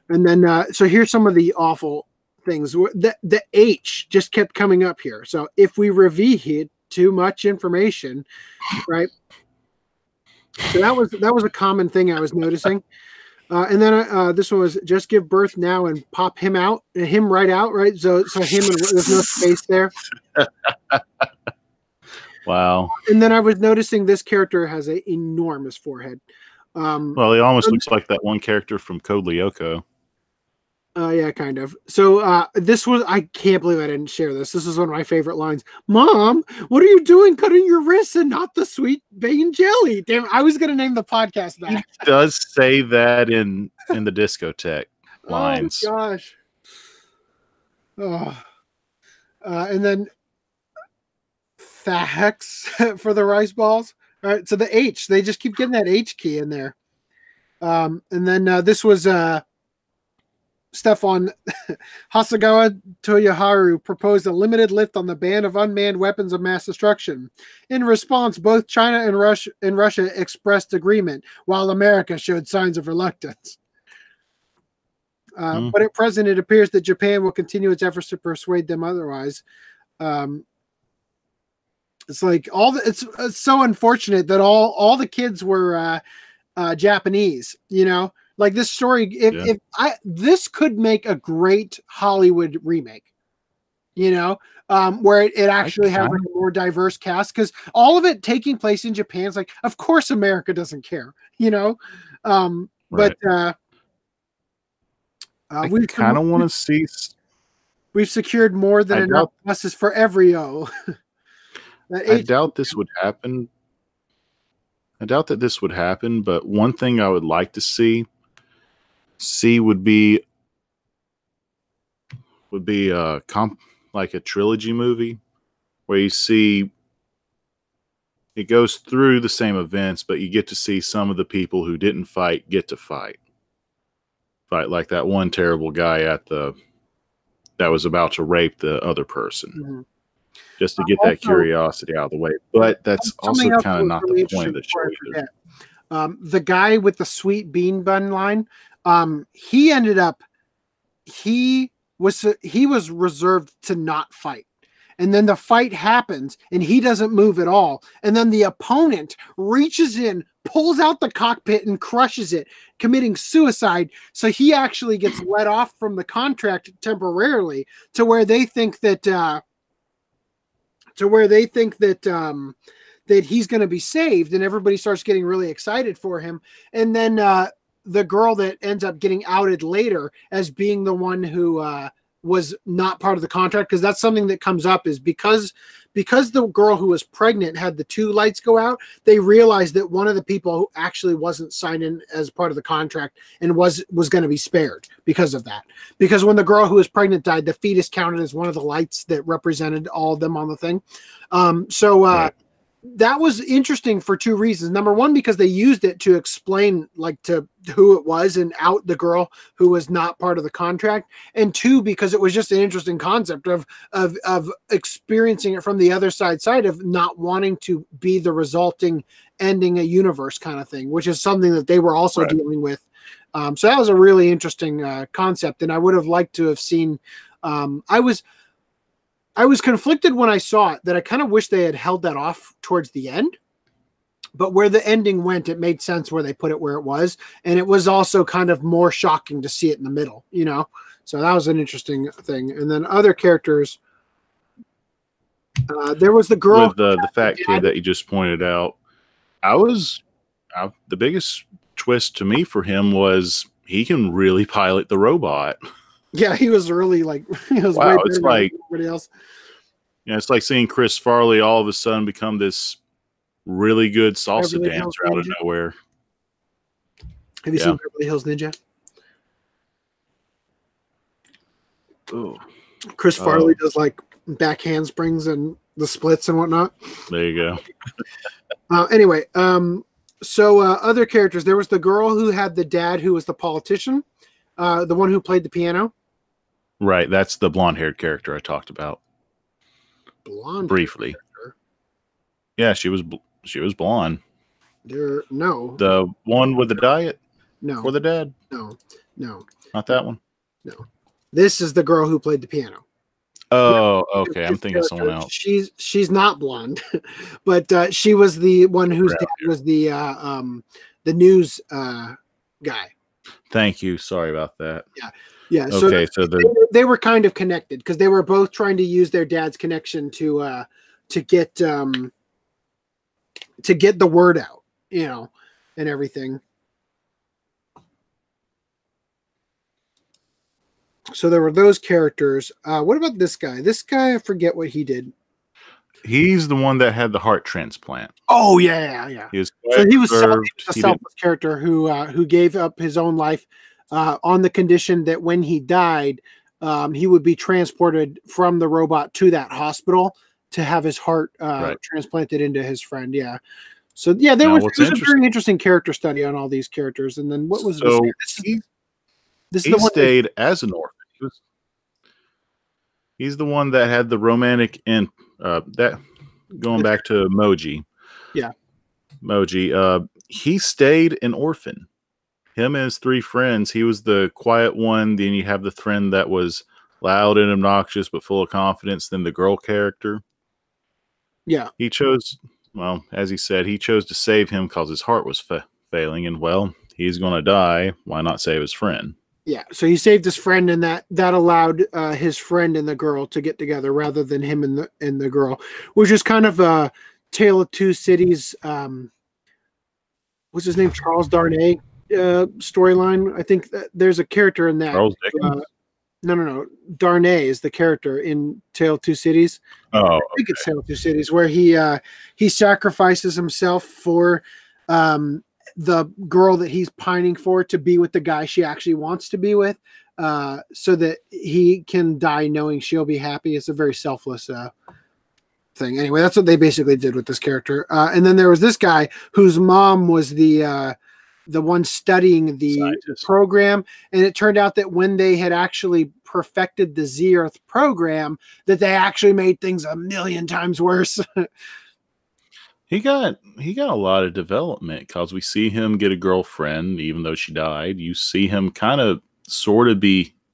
And then, so here's some of the awful things. The H just kept coming up here. So if we reveal too much information, right? So that was a common thing I was noticing. And then this one was just give birth now and pop him right out, right? So him, and there's no space there. Wow. And then I was noticing this character has an enormous forehead. Well, he almost looks like that one character from Code Lyoko. Yeah, kind of. So this was, I can't believe I didn't share this. This is one of my favorite lines. Mom, what are you doing cutting your wrists and not the sweet bacon jelly? Damn, I was going to name the podcast that. He does say that in the discotheque lines. Oh, gosh. Oh. And then thanks for the rice balls. All right, so the H, they just keep getting that H key in there. And then this was Stefan Hasagawa Toyoharu proposed a limited lift on the ban of unmanned weapons of mass destruction. In response, both China and Russia expressed agreement, while America showed signs of reluctance. But at present, it appears that Japan will continue its efforts to persuade them otherwise. It's like it's so unfortunate that all the kids were Japanese, you know. Like this story, this could make a great Hollywood remake, you know, where it actually has like a more diverse cast, because all of it taking place in Japan is like, of course, America doesn't care, you know. But we kind of want to see. We've secured more than enough buses for every O. I doubt this would happen. I doubt that this would happen, but one thing I would like to see would be like a trilogy movie where you see it goes through the same events, but you get to see some of the people who didn't fight get to fight like that one terrible guy that was about to rape the other person, just to get that curiosity out of the way. But that's also kind of not the point of the show either. The guy with the sweet bean bun line. He was reserved to not fight. And then the fight happens and he doesn't move at all. And then the opponent reaches in, pulls out the cockpit and crushes it, committing suicide. So he actually gets let off from the contract temporarily, to where they think that So where they think that that he's going to be saved, and everybody starts getting really excited for him, and then the girl that ends up getting outed later as being the one who was not part of the contract, because that's something that comes up, is because the girl who was pregnant had the 2 lights go out, they realized that one of the people who actually wasn't signed in as part of the contract and was going to be spared because of that. Because when the girl who was pregnant died, the fetus counted as one of the lights that represented all of them on the thing. Right. That was interesting for 2 reasons. Number one, because they used it to explain like to who it was and out the girl who was not part of the contract. And 2, because it was just an interesting concept of experiencing it from the other side of not wanting to be the resulting ending a universe kind of thing, which is something that they were also dealing with. So that was a really interesting concept. And I would have liked to have seen, I was conflicted when I saw it, that I kind of wish they had held that off towards the end, but where the ending went, it made sense where they put it where it was. And it was also kind of more shocking to see it in the middle, you know? So that was an interesting thing. And then other characters, there was the girl. With the fact here that you just pointed out, the biggest twist to me for him was he can really pilot the robot. Yeah, he was really like, he was wow, it's like everybody else. Yeah, it's like seeing Chris Farley all of a sudden become this really good salsa dancer out of nowhere. Have you seen Beverly Hills Ninja? Oh, Chris Farley does like back handsprings and the splits and whatnot. There you go. Anyway, so other characters. There was the girl who had the dad who was the politician, the one who played the piano. Right, that's the blonde-haired character I talked about. Blonde briefly. Character. Yeah, she was blonde. No. The one with the diet? No. For the dad? No. Not that one? No. This is the girl who played the piano. Oh, okay. I'm thinking of someone else. She's not blonde, but she was the one whose dad was the news guy. Thank you. Sorry about that. Yeah. Okay, so they were kind of connected because they were both trying to use their dad's connection to get the word out, you know, and everything. So there were those characters. What about this guy? This guy, I forget what he did. He's the one that had the heart transplant. Oh yeah. He was a selfless character who gave up his own life on the condition that when he died, he would be transported from the robot to that hospital to have his heart transplanted into his friend. Yeah. So yeah, there was a very interesting character study on all these characters. And then what was he stayed as an orphan. He's the one that had the romantic and that going back to Moji. Yeah. Moji. He stayed an orphan. Him and his 3 friends. He was the quiet one. Then you have the friend that was loud and obnoxious but full of confidence. Then the girl character. Yeah. He chose, well, as he said, he chose to save him because his heart was failing. And, well, he's going to die. Why not save his friend? Yeah, so he saved his friend, and that allowed his friend and the girl to get together rather than him and the girl, which is kind of a Tale of Two Cities. What's his name? Charles Darnay storyline. I think there's a character in that. Charles Dickens? No. Darnay is the character in Tale of Two Cities. Oh, I think it's Tale of Two Cities, where he sacrifices himself for the girl that he's pining for to be with the guy she actually wants to be with, so that he can die knowing she'll be happy. It's a very selfless thing. Anyway, that's what they basically did with this character. And then there was this guy whose mom was the one studying the program, and it turned out that when they had actually perfected the Z-Earth program, that they actually made things a million times worse. He got a lot of development because we see him get a girlfriend, even though she died. You see him kind of sort of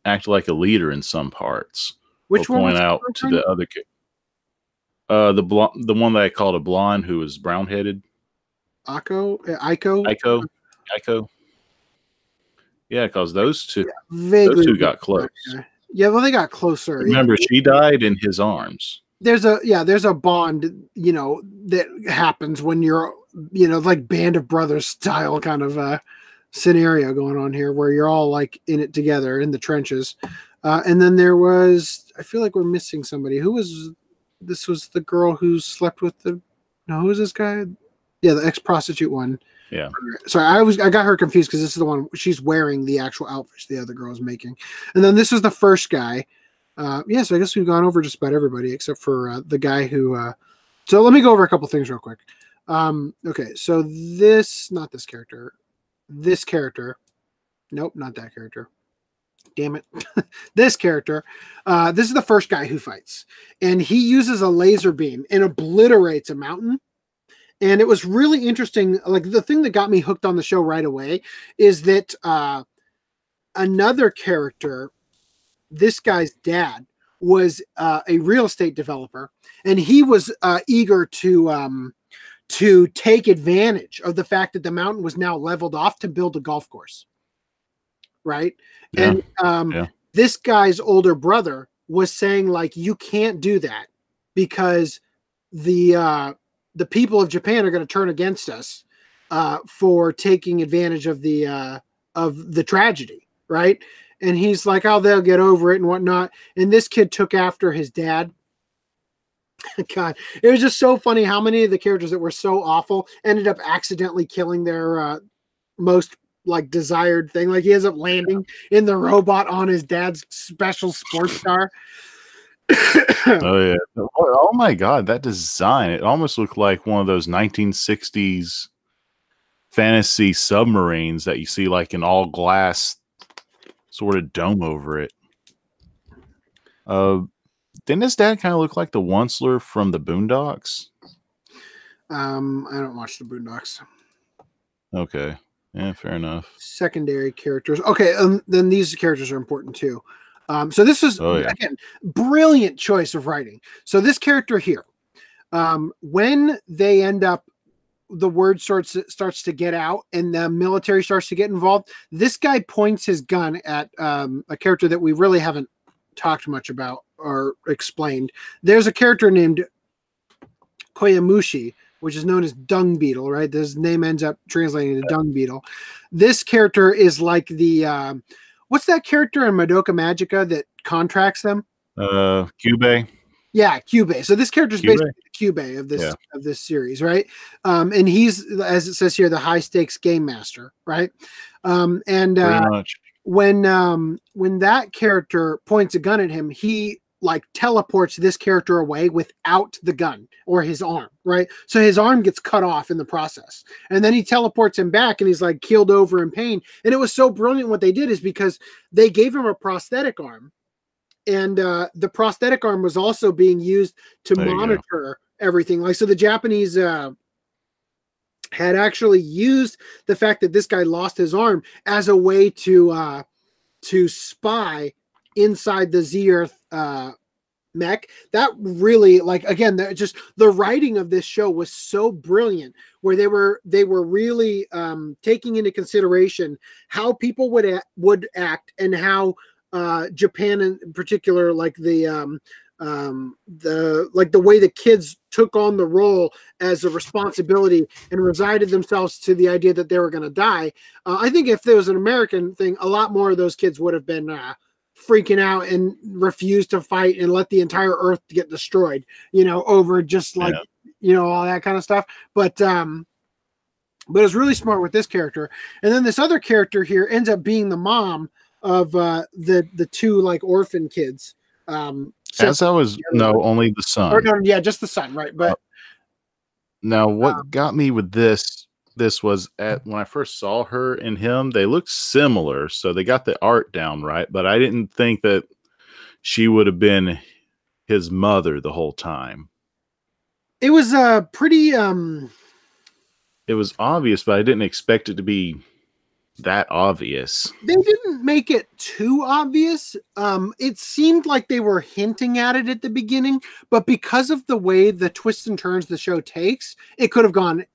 act like a leader in some parts. Which one? Point out to the other kid, the one that I called a blonde who was brown headed. Aiko. Yeah, because those two got close. Yeah, well, they got closer. Remember, she died in his arms. there's a bond, that happens when you're, like Band of Brothers style kind of scenario going on here, where you're all like in it together in the trenches. And then I feel like we're missing somebody. This was the girl who slept with who is this guy? Yeah, the ex-prostitute one. Yeah. Sorry, I got her confused because this is the one she's wearing the actual outfit the other girl is making. And then this is the first guy. So I guess we've gone over just about everybody except for the guy who. So let me go over a couple things real quick. Okay, so not this character. This character. Nope, not that character. Damn it. This character. This is the first guy who fights. And he uses a laser beam and obliterates a mountain. And it was really interesting. Like, the thing that got me hooked on the show right away is that another character, this guy's dad, was a real estate developer, and he was eager to take advantage of the fact that the mountain was now leveled off to build a golf course. Right. Yeah. And this guy's older brother was saying, like, you can't do that because the people of Japan are going to turn against us for taking advantage of the tragedy. Right. And he's like, oh, they'll get over it and whatnot. And this kid took after his dad. God, it was just so funny how many of the characters that were so awful ended up accidentally killing their most like desired thing. Like, he ends up landing in the robot on his dad's special sports car. Oh yeah! Oh my God, that design! It almost looked like one of those 1960s fantasy submarines that you see like an all glass sort of dome over it. Didn't his dad kind of look like the Onceler from the Boondocks? I don't watch the Boondocks. Okay. Yeah, fair enough. Secondary characters. Okay, then these characters are important too. So this is, again, brilliant choice of writing. So this character here, when they end up, the word starts to get out and the military starts to get involved, this guy points his gun at a character that we really haven't talked much about or explained. There's a character named Koyamushi, which is known as Dung Beetle, right? This name ends up translating to Dung Beetle. This character is like the what's that character in Madoka Magica that contracts them? Kyubey. Yeah, Kyubey. So this character is basically the Kyubey of this series, right? And he's, as it says here, the high stakes game master, right? And when that character points a gun at him, he like teleports this character away without the gun or his arm, right? So his arm gets cut off in the process, and then he teleports him back, and he's like keeled over in pain. And it was so brilliant what they did is because they gave him a prosthetic arm, and the prosthetic arm was also being used to monitor everything. Like, so the Japanese had actually used the fact that this guy lost his arm as a way to spy inside the Z-Earth mech. That really, like, again, just the writing of this show was so brilliant, where they were really taking into consideration how people would act, and how Japan in particular, like the way the kids took on the role as a responsibility and resigned themselves to the idea that they were going to die. I think if there was an American thing, a lot more of those kids would have been freaking out and refused to fight and let the entire earth get destroyed, over just like, all that kind of stuff. But it's really smart with this character. And then this other character here ends up being the mom of the two like orphan kids. Only the son. Or no, yeah, just the son, right? But now, what got me with this was when I first saw her and him, they looked similar, so they got the art down right. But I didn't think that she would have been his mother the whole time. It was pretty. It was obvious, but I didn't expect it to be that obvious. They didn't make it too obvious. It seemed like they were hinting at it at the beginning, but because of the way the twists and turns the show takes, it could have gone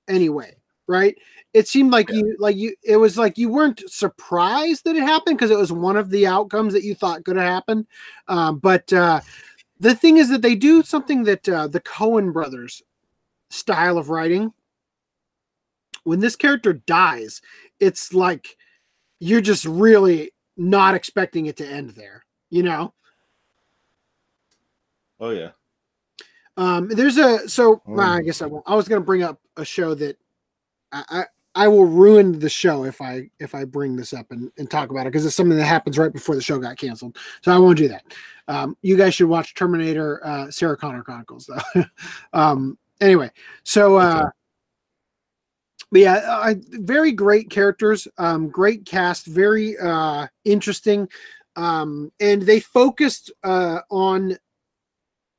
anyway, right? It seemed like it was like you weren't surprised that it happened because it was one of the outcomes that you thought could have happened. But The thing is that they do something that the Coen brothers style of writing. When this character dies, it's like you're just really not expecting it to end there, you know? Oh yeah. I guess I won't. I was going to bring up a show that I will ruin the show if I bring this up and talk about it, because it's something that happens right before the show got canceled. So I won't do that. You guys should watch Terminator Sarah Connor Chronicles though. Anyway, so but yeah, very great characters, great cast, very interesting, and they focused on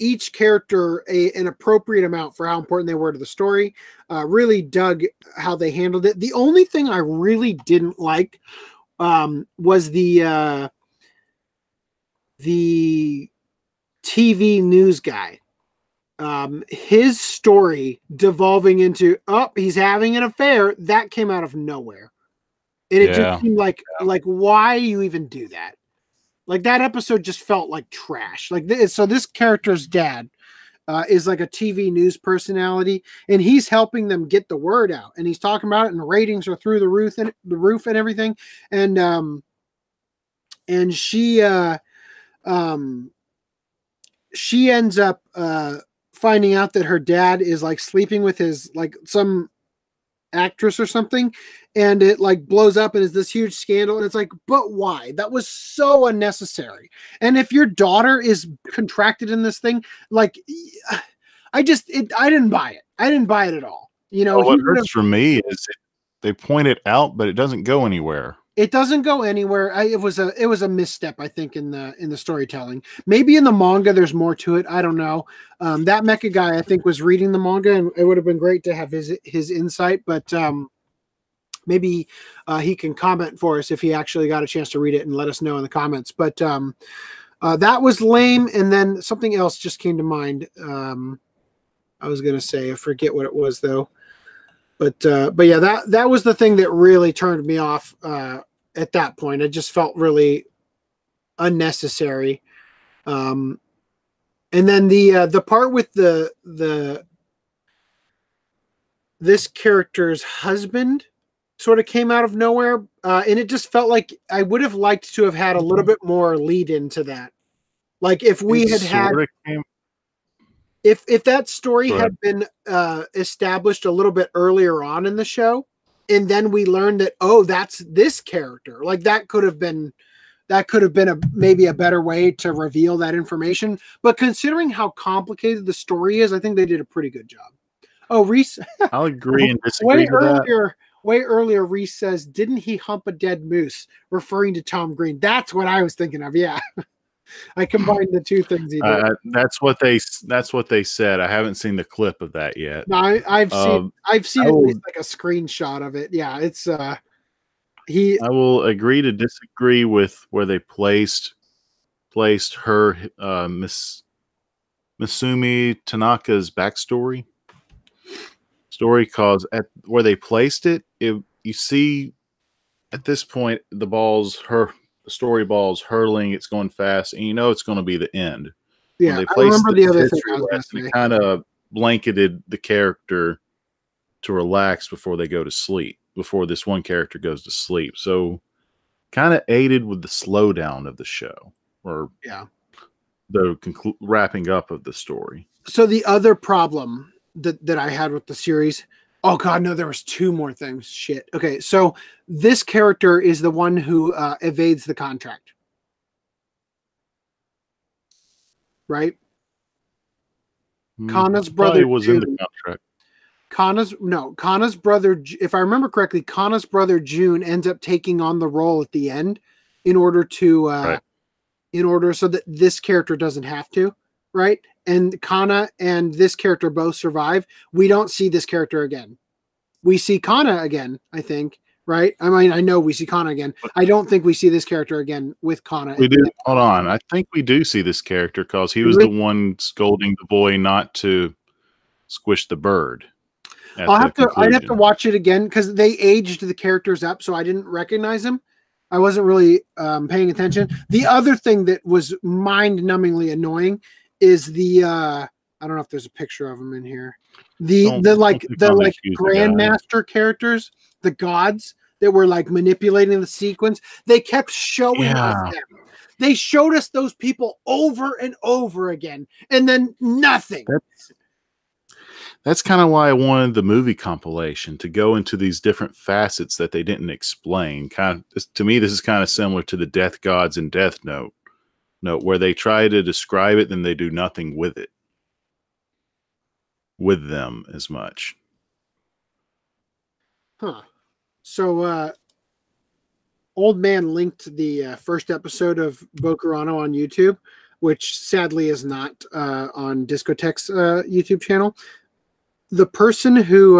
each character an appropriate amount for how important they were to the story. Really dug how they handled it. The only thing I really didn't like was the TV news guy. His story devolving into, he's having an affair, that came out of nowhere. And it just seemed like why you even do that? Like, that episode just felt like trash. Like, so this character's dad is like a TV news personality, and he's helping them get the word out, and he's talking about it, and the ratings are through the roof and everything. And she ends up finding out that her dad is like sleeping with his, like, some actress or something, and it like blows up and is this huge scandal, and it's like, but why? That was so unnecessary. And if your daughter is contracted in this thing, like, I didn't buy it. I didn't buy it at all. You know, what hurts for me is they point it out, but it doesn't go anywhere. It doesn't go anywhere. It was a misstep, I think, in the storytelling. Maybe in the manga there's more to it. I don't know. That mecha guy, I think, was reading the manga, and it would have been great to have his insight. But maybe he can comment for us if he actually got a chance to read it and let us know in the comments. But that was lame. And then something else just came to mind. I was gonna say, I forget what it was though. But yeah, that was the thing that really turned me off at that point. It just felt really unnecessary. And then the part with this character's husband sort of came out of nowhere, and it just felt like I would have liked to have had a little bit more lead into that. Like, if we had if that story had been established a little bit earlier on in the show, and then we learned that, that's this character, like, that could have been maybe a better way to reveal that information. But considering how complicated the story is, I think they did a pretty good job. Oh, Reese, I'll agree and disagree with that. Way earlier, Reese says, didn't he hump a dead moose, referring to Tom Green? That's what I was thinking of. Yeah. I combined the two things he did. That's what they said. I haven't seen the clip of that yet. No, I've seen at least like a screenshot of it. Yeah, it's I will agree to disagree with where they placed her Misumi Tanaka's backstory cause at where they placed it, you see at this point the story ball's hurtling, it's going fast, and you know it's going to be the end. Yeah, I remember the other thing I was going to say. It kind of blanketed the character to relax before they go to sleep, before this one character goes to sleep. So kind of aided with the slowdown of the show, or the wrapping up of the story. So the other problem that I had with the series, oh God, no, there was two more things. Shit. Okay, so this character is the one who evades the contract, right? Kana's brother was June, in the contract. Kana's brother, if I remember correctly, Kana's brother June ends up taking on the role at the end in order so that this character doesn't have to, right? And Kana and this character both survive. We don't see this character again. We see Kana again, I think, right? I mean, I know we see Kana again. I don't think we see this character again with Kana. We do. Hold on. I think we do see this character because he was the one scolding the boy not to squish the bird. I'd have to watch it again because they aged the characters up, so I didn't recognize him. I wasn't really paying attention. The other thing that was mind-numbingly annoying is the I don't know if there's a picture of him in here. The grandmaster characters, the gods that were like manipulating the sequence. They kept showing us them. They showed us those people over and over again, and then nothing. That's kind of why I wanted the movie compilation to go into these different facets that they didn't explain. To me, this is kind of similar to the Death Gods in Death Note, where they try to describe it, then they do nothing with it, with them as much. Huh. So, Old Man linked the first episode of Bokurano on YouTube, which sadly is not on Discotheque's YouTube channel. The person who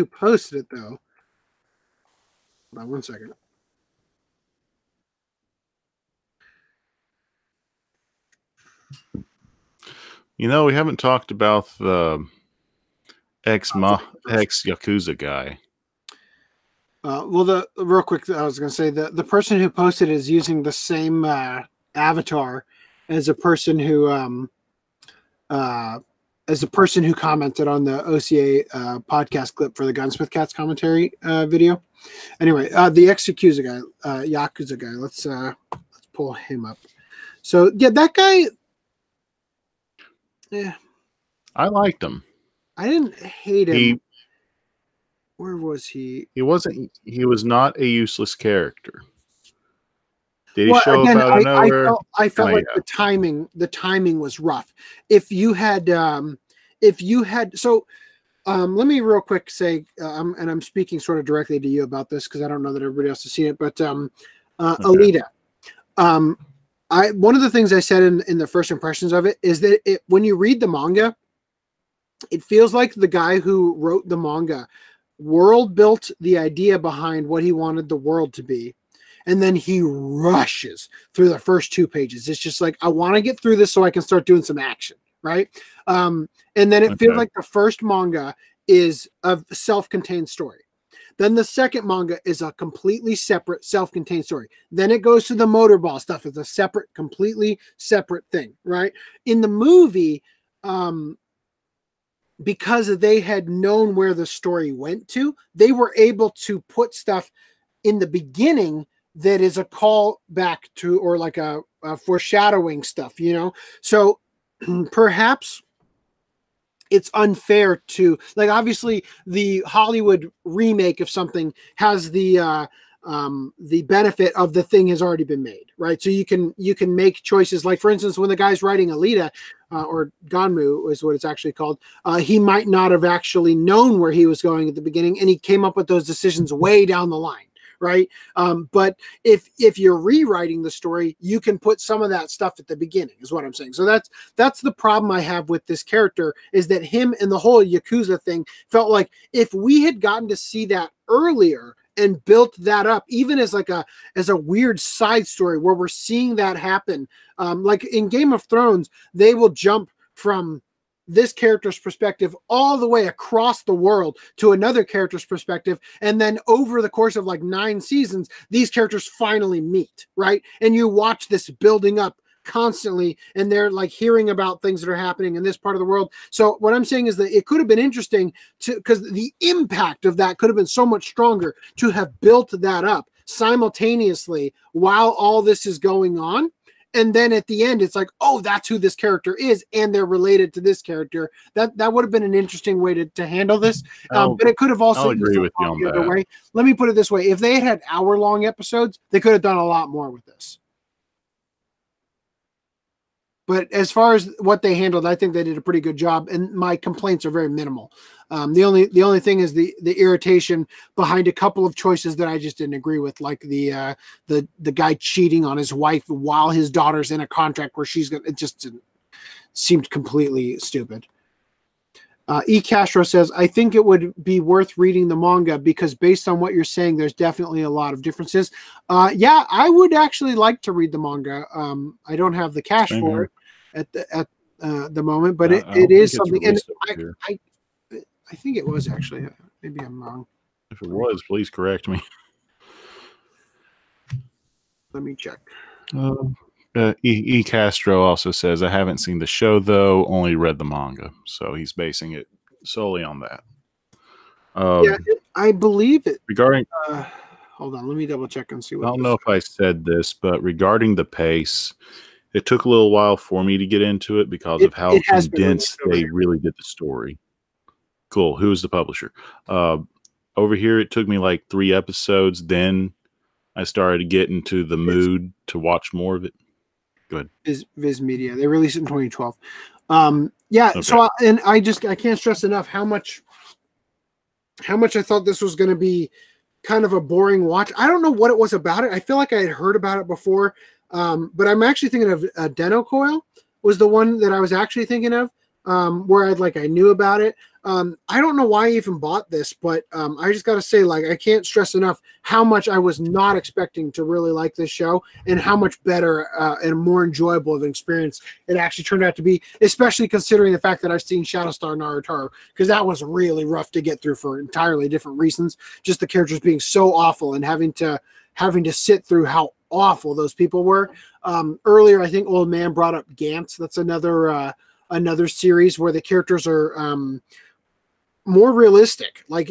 posted it, though, hold on 1 second. You know, we haven't talked about the ex-Yakuza guy. Well, real quick, I was going to say the person who posted is using the same avatar as a person who commented on the OCA podcast clip for the Gunsmith Cats commentary video. Anyway, the ex-Yakuza guy. Let's pull him up. So yeah, that guy. Yeah, I liked him. I didn't hate him. Where was he? He was not a useless character. Did he show up out of nowhere? I felt like the timing was rough. Let me real quick say, and I'm speaking sort of directly to you about this because I don't know that everybody else has seen it, but okay. Alita. One of the things I said in the first impressions of it is that when you read the manga, it feels like the guy who wrote the manga world built the idea behind what he wanted the world to be. And then he rushes through the first 2 pages. It's just like, I want to get through this so I can start doing some action. Right. And then it feels like the first manga is a self-contained story. Then the second manga is a completely separate self-contained story. Then it goes to the motorball stuff. It's a completely separate thing. Right. In the movie, because they had known where the story went to, they were able to put stuff in the beginning that is a call back to, or like a foreshadowing stuff, So perhaps it's unfair to, like, obviously the Hollywood remake of something has the benefit of the thing has already been made, right? So you can make choices. Like, for instance, when the guy's writing Alita, or Ganmu is what it's actually called, he might not have actually known where he was going at the beginning, and he came up with those decisions way down the line, right? But if you're rewriting the story, you can put some of that stuff at the beginning, is what I'm saying. So that's the problem I have with this character, is that him and the whole Yakuza thing felt like if we had gotten to see that earlier and built that up, even as a weird side story where we're seeing that happen. Like in Game of Thrones, they will jump from this character's perspective all the way across the world to another character's perspective. And then over the course of like 9 seasons, these characters finally meet, right? And you watch this building up constantly, and they're like hearing about things that are happening in this part of the world. So what I'm saying is that it could have been interesting because the impact of that could have been so much stronger to have built that up simultaneously while all this is going on. And then at the end, it's like, oh, that's who this character is, and they're related to this character. That would have been an interesting way to handle this. But it could have also I'll agree with you on the other that. way. Let me put it this way: if they had hour-long episodes, they could have done a lot more with this. But as far as what they handled, I think they did a pretty good job, and my complaints are very minimal. The only thing is the irritation behind a couple of choices that I just didn't agree with, like the guy cheating on his wife while his daughter's in a contract where she's gonna. It just seemed completely stupid. E. Castro says, I think it would be worth reading the manga because based on what you're saying, there's definitely a lot of differences. Yeah, I would actually like to read the manga. I don't have the cash for it at the moment, but it is something. And I think it was actually. Maybe I'm wrong. If it was, please correct me. Let me check. Got E. Castro also says, I haven't seen the show, though, only read the manga. So he's basing it solely on that. I believe it. Regarding, hold on, let me double check and see what. I don't know if I said this, but regarding the pace, it took a little while for me to get into it because of how condensed they really did the story. Cool. Who's the publisher? Over here, it took me like 3 episodes. Then I started to get into the mood to watch more of it. Good. Viz Media. They released it in 2012. Okay. So I can't stress enough how much I thought this was going to be kind of a boring watch. I don't know what it was about it. I feel like I had heard about it before, but I'm actually thinking of Deno Coil was the one that I was actually thinking of, where I knew about it. I don't know why I even bought this, but I just got to say, like, I can't stress enough how much I was not expecting to really like this show and how much better and more enjoyable of an experience it actually turned out to be, especially considering the fact that I've seen Shadowstar Naruto, because that was really rough to get through for entirely different reasons. Just the characters being so awful and having to sit through how awful those people were. Earlier, I think Old Man brought up Gantz. That's another series where the characters are more realistic. Like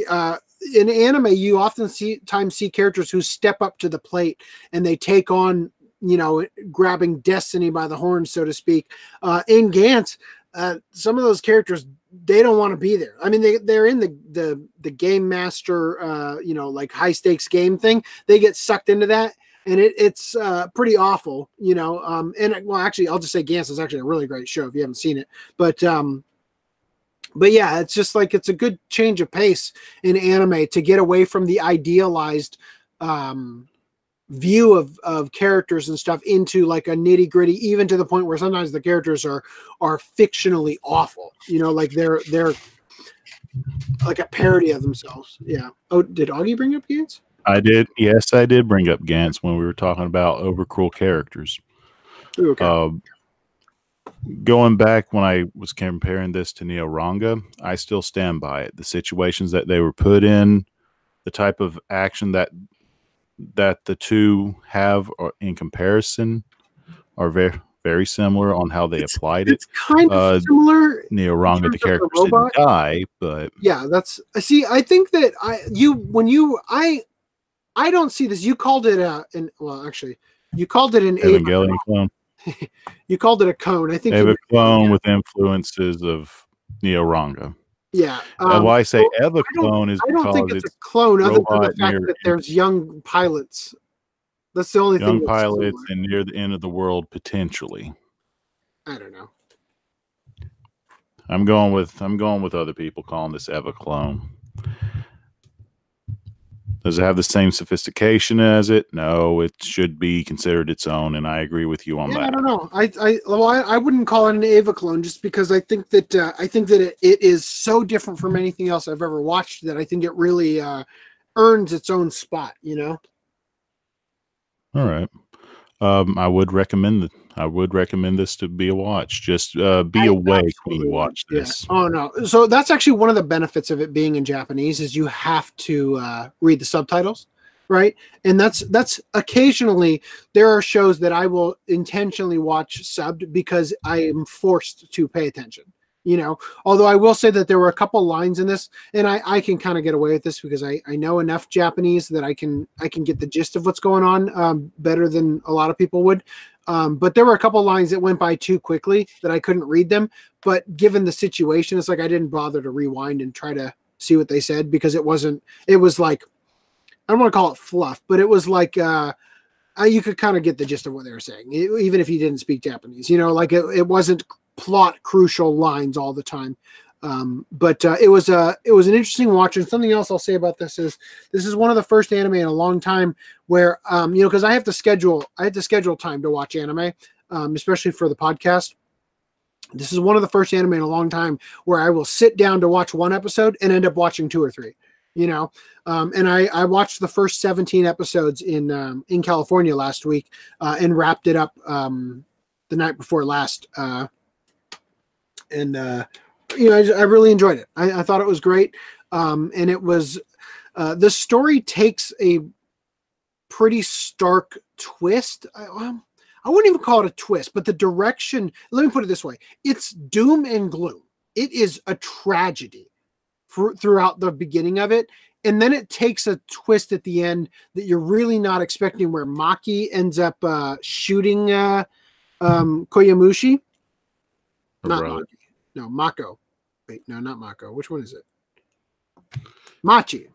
in anime, you often see characters who step up to the plate and they take on, grabbing destiny by the horns, so to speak. In Gantz, some of those characters, they don't want to be there. I mean, they're in the game master, like high stakes game thing. They get sucked into that. And it's pretty awful, actually, I'll just say Gantz is actually a really great show if you haven't seen it. But yeah, it's just like it's a good change of pace in anime to get away from the idealized view of characters and stuff into like a nitty gritty, even to the point where sometimes the characters are fictionally awful. Like they're like a parody of themselves. Yeah. Oh, did Augie bring up Gantz? I did. Yes, I did bring up Gantz when we were talking about overcruel characters. Okay. Going back when I was comparing this to Neo-Ranga, I still stand by it. The situations that they were put in, the type of action that the two have in comparison are very, very similar on how they applied it. It's kind of similar. Neo-Ranga, the characters didn't die, but yeah, I think that I don't see this. You called it you called it an Evangelion clone. You called it a cone. I think Eva clone with influences of Neo-Ranga. Yeah. Why I say Eva clone is because I don't think it's a clone other than the fact that there's young pilots. That's the only thing. Young pilots and near the end of the world potentially. I don't know. I'm going with other people calling this Eva clone. Does it have the same sophistication as it? No, it should be considered its own, and I agree with you on that. I don't know. I wouldn't call it an Eva clone just because I think that it is so different from anything else I've ever watched that I think it really earns its own spot. All right. I would recommend this to be a watch. Just be awake when you watch this. Yeah. Oh no! So that's actually one of the benefits of it being in Japanese is you have to read the subtitles, right? And that's occasionally there are shows that I will intentionally watch subbed because I am forced to pay attention. Although I will say that there were a couple lines in this, and I can kind of get away with this because I know enough Japanese that I can get the gist of what's going on better than a lot of people would. But there were a couple lines that went by too quickly that I couldn't read them. But given the situation, it's like I didn't bother to rewind and try to see what they said because it was like, I don't want to call it fluff, but it was like you could kind of get the gist of what they were saying, even if you didn't speak Japanese. Like it wasn't plot crucial lines all the time. But it was an interesting watch. And something else I'll say about this is one of the first anime in a long time where because I had to schedule time to watch anime, especially for the podcast. This is one of the first anime in a long time where I will sit down to watch one episode and end up watching 2 or 3. And I watched the first 17 episodes in California last week and wrapped it up the night before last. I really enjoyed it. I thought it was great. And it was, the story takes a pretty stark twist. I wouldn't even call it a twist, but the direction, let me put it this way. It's doom and gloom. It is a tragedy throughout the beginning of it. And then it takes a twist at the end that you're really not expecting, where Maki ends up shooting Koyamushi. Not Maki. No, Mako. Wait, no, not Mako. Which one is it? Machi.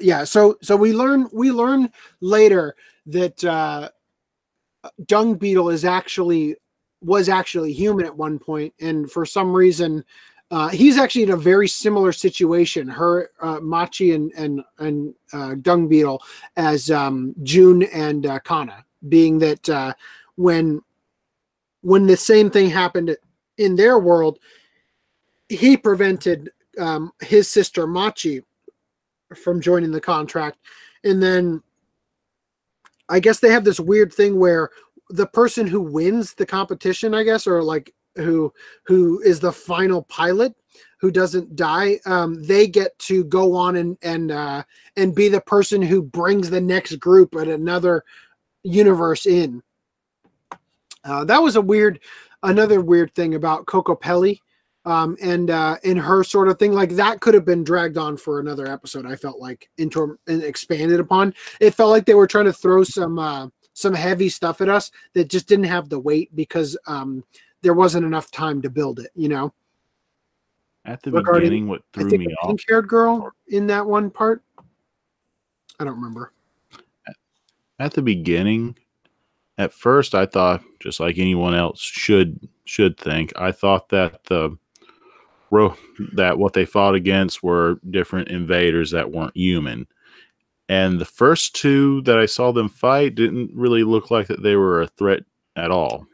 Yeah. So we learn later that Dung Beetle was actually human at one point, and for some reason, he's actually in a very similar situation. Machi and Dung Beetle as June and Kana, being that when the same thing happened in their world, he prevented his sister Machi from joining the contract. And then I guess they have this weird thing where the person who wins the competition, I guess, or like who is the final pilot who doesn't die, they get to go on and be the person who brings the next group at another universe in. That was another weird thing about Coco Pelli. And in her sort of thing, like that could have been dragged on for another episode. I felt like and expanded upon. It felt like they were trying to throw some heavy stuff at us that just didn't have the weight because there wasn't enough time to build it. You know. At the beginning, what threw me off? Pink-haired girl in that one part. I don't remember. At the beginning, at first, I thought, just like anyone else should think, I thought that that what they fought against were different invaders that weren't human. And the first two that I saw them fight didn't really look like that they were a threat at all.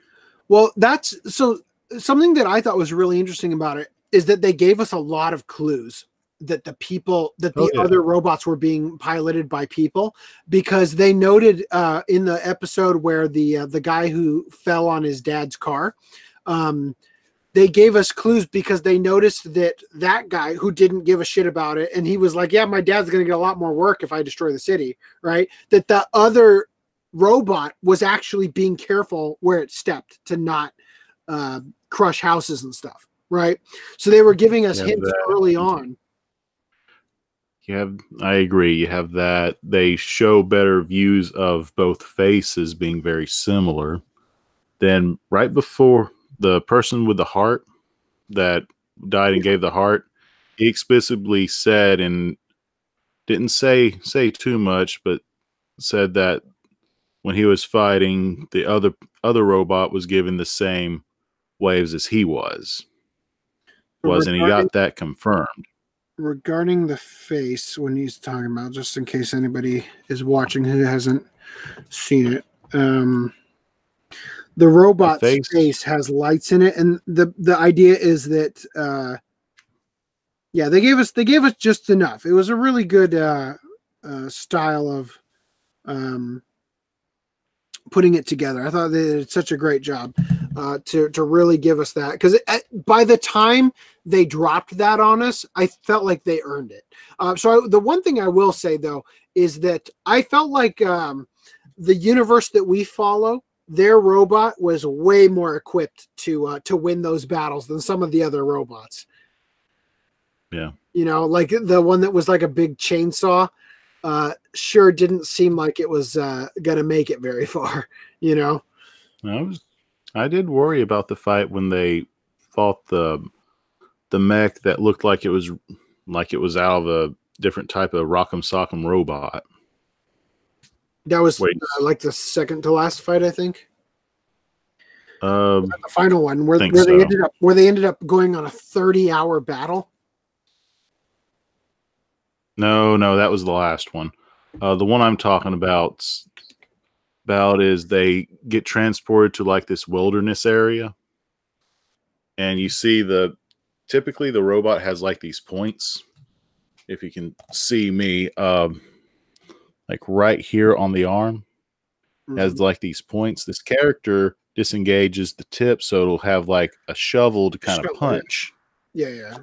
Well, that's so something that I thought was really interesting about it is that they gave us a lot of clues that the other robots were being piloted by people, because they noted in the episode where the guy who fell on his dad's car, they gave us clues because they noticed that guy who didn't give a shit about it, and he was like, yeah, my dad's going to get a lot more work if I destroy the city, right? That the other robot was actually being careful where it stepped to not crush houses and stuff, right? So they were giving us hints early on. I agree. You have that. They show better views of both faces being very similar. Then right before the person with the heart that died and gave the heart, he explicitly said, and didn't say too much, but said that when he was fighting, the other robot was given the same waves as he was. And he got that confirmed. Regarding the face, when he's talking about, just in case anybody is watching who hasn't seen it, the robot's face has lights in it, and the idea is that they gave us just enough. It was a really good style of putting it together. I thought they did such a great job to really give us that, because by the time they dropped that on us, I felt like they earned it. The one thing I will say though is that I felt like the universe that we follow, their robot was way more equipped to win those battles than some of the other robots. Yeah, you know, like the one that was like a big chainsaw. Sure didn't seem like it was gonna make it very far, you know. I did worry about the fight when they fought the mech that looked like it was out of a different type of Rock'em Sock'em robot. That was like the second to last fight, I think. The final one where they ended up going on a 30-hour battle. No, that was the last one. The one I'm talking about is they get transported to like this wilderness area, and you see typically the robot has like these points. If you can see me, like right here on the arm, has like these points. This character disengages the tip, so it'll have like a shovel to kind of punch. Yeah.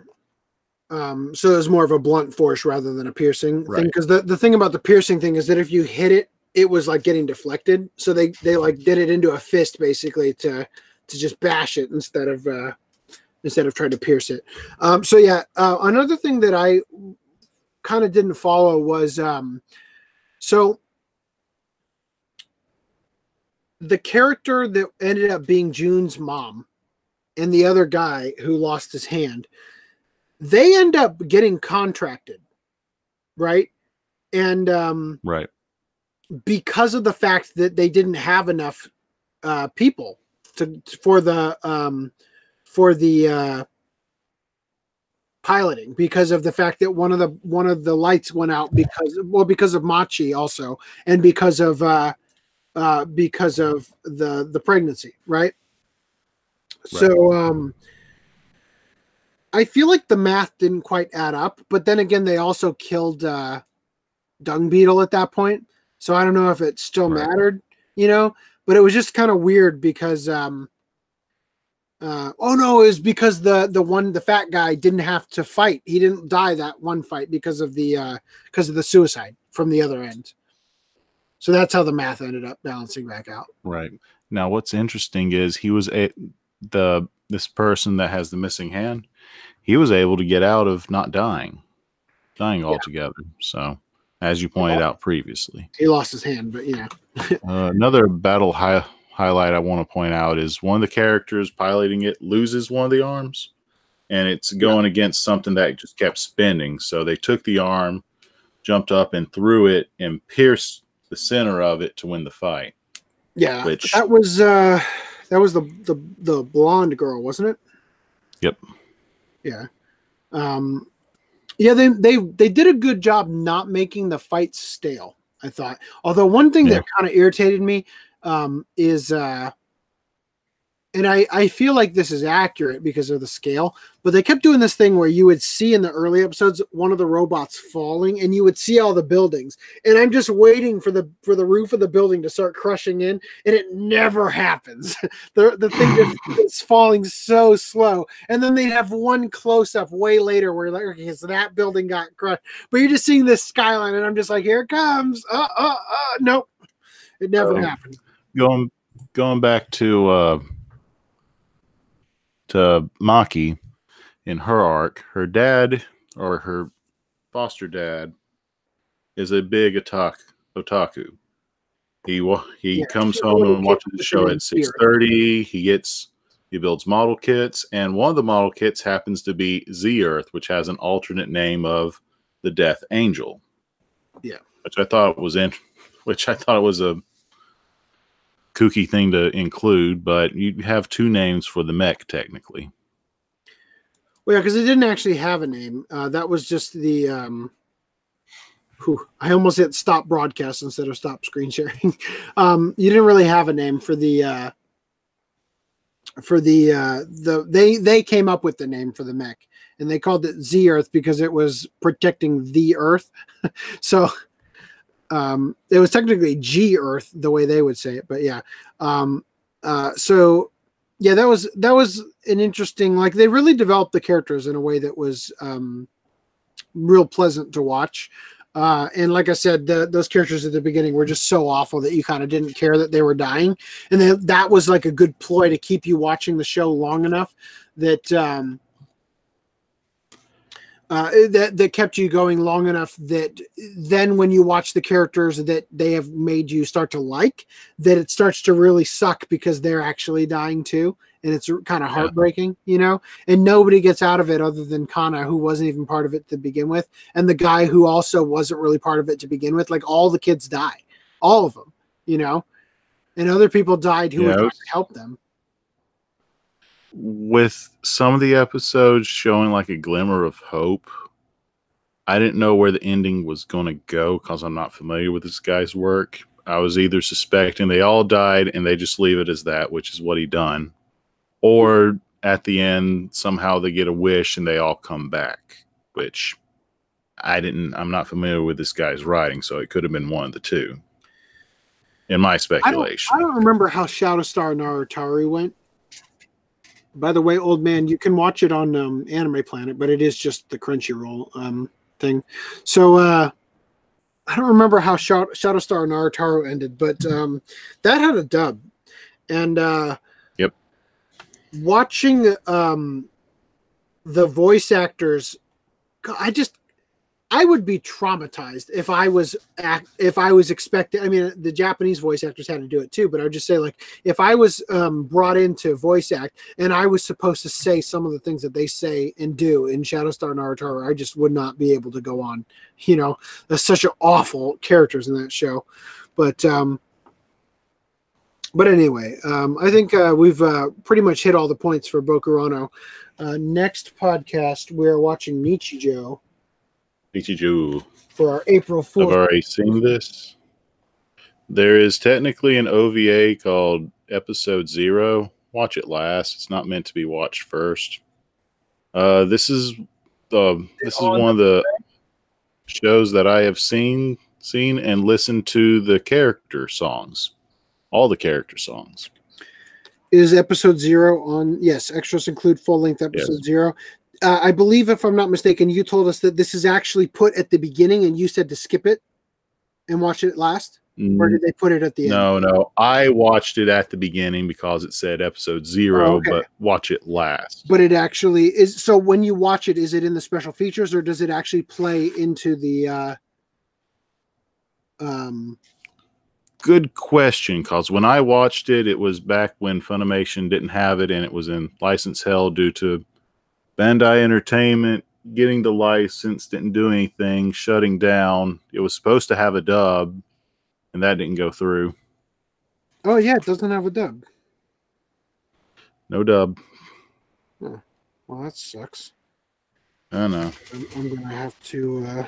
So it's more of a blunt force rather than a piercing thing. Because the thing about the piercing thing is that if you hit it it was like getting deflected. So they like did it into a fist basically to just bash it instead of trying to pierce it. So yeah, another thing that I kind of didn't follow was so the character that ended up being June's mom and the other guy who lost his hand, they end up getting contracted, right? And right, because of the fact that they didn't have enough people for the piloting, because of the fact that one of the lights went out because of Machi also, and because of the pregnancy, right? So I feel like the math didn't quite add up, but then again, they also killed Dung Beetle at that point, so I don't know if it still mattered, but it was just kind of weird because oh no, it was because the fat guy didn't have to fight. He didn't die that one fight because of the suicide from the other end. So that's how the math ended up balancing back out. Right. Now, what's interesting is he was this person that has the missing hand. He was able to get out of not dying altogether. So, as you pointed out previously, he lost his hand, but another battle highlight I want to point out is one of the characters piloting it loses one of the arms, and it's going against something that just kept spinning. So they took the arm, jumped up and threw it, and pierced the center of it to win the fight. Yeah, that was the blonde girl, wasn't it? Yep. Yeah. Yeah, they did a good job not making the fight stale, I thought. Although one thing that kind of irritated me is and I feel like this is accurate because of the scale, but they kept doing this thing where you would see in the early episodes one of the robots falling and you would see all the buildings, and I'm just waiting for the roof of the building to start crushing in, and it never happens. the thing is falling so slow, and then they'd have one close up way later where like, okay, so that building got crushed, but you're just seeing this skyline, and I'm just like, here it comes. Nope, it never happened. Going back to Maki in her arc, her dad or her foster dad is a big otaku. He comes home and watches the show at 6:30. He builds model kits, and one of the model kits happens to be Z-Earth, which has an alternate name of the Death Angel. Yeah, which I thought was a kooky thing to include, but you have two names for the mech technically. Well, yeah, because it didn't actually have a name. That was just the I almost hit stop broadcast instead of stop screen sharing. You didn't really have a name for the they came up with the name for the mech, and they called it Z-Earth because it was protecting the Earth. So it was technically G-Earth the way they would say it, but yeah. So yeah, that was an interesting, like, they really developed the characters in a way that was real pleasant to watch. And like I said, those characters at the beginning were just so awful that you kind of didn't care that they were dying. And that was like a good ploy to keep you watching the show long enough that that kept you going long enough that then when you watch the characters that they have made you start to like, that it starts to really suck because they're actually dying too. And it's kind of heartbreaking, and nobody gets out of it other than Kana, who wasn't even part of it to begin with. And the guy who also wasn't really part of it to begin with. Like, all the kids die, all of them, and other people died who would help them. With some of the episodes showing like a glimmer of hope, I didn't know where the ending was going to go because I'm not familiar with this guy's work. I was either suspecting they all died and they just leave it as that, which is what he done, or at the end somehow they get a wish and they all come back, which I'm not familiar with this guy's writing, so it could have been one of the two in my speculation. I don't remember how Shadowstar Naruto went. By the way, old man, you can watch it on Anime Planet, but it is just the Crunchyroll thing. So I don't remember how Shadowstar Naruto ended, but that had a dub. And Yep. watching the voice actors, I would be traumatized if I was expecting. I mean, the Japanese voice actors had to do it too, but I would just say, like, if I was brought in to voice act and I was supposed to say some of the things that they say and do in Shadowstar Naruto, I just would not be able to go on. You know, there's such an awful characters in that show, but anyway, I think we've pretty much hit all the points for Bokurano. Next podcast, we're watching Nichijou. Nichijou. For our April 4th. I've already seen this. There is technically an OVA called Episode 0. Watch it last. It's not meant to be watched first. This is one of the shows that I have seen and listened to the character songs. All the character songs. Is Episode 0 on? Yes, extras include full-length Episode 0. I believe, if I'm not mistaken, you told us that this is actually put at the beginning, and you said to skip it and watch it last? Or did they put it at the end? No. I watched it at the beginning because it said Episode 0, but watch it last. But it actually is. So when you watch it, is it in the special features, or does it actually play into the... Good question, because when I watched it, it was back when Funimation didn't have it, and it was in license hell due to Bandai Entertainment getting the license, didn't do anything, shutting down. It was supposed to have a dub, and that didn't go through. Oh, yeah, it doesn't have a dub. No dub. Oh, well, that sucks. I know. I'm going to have to...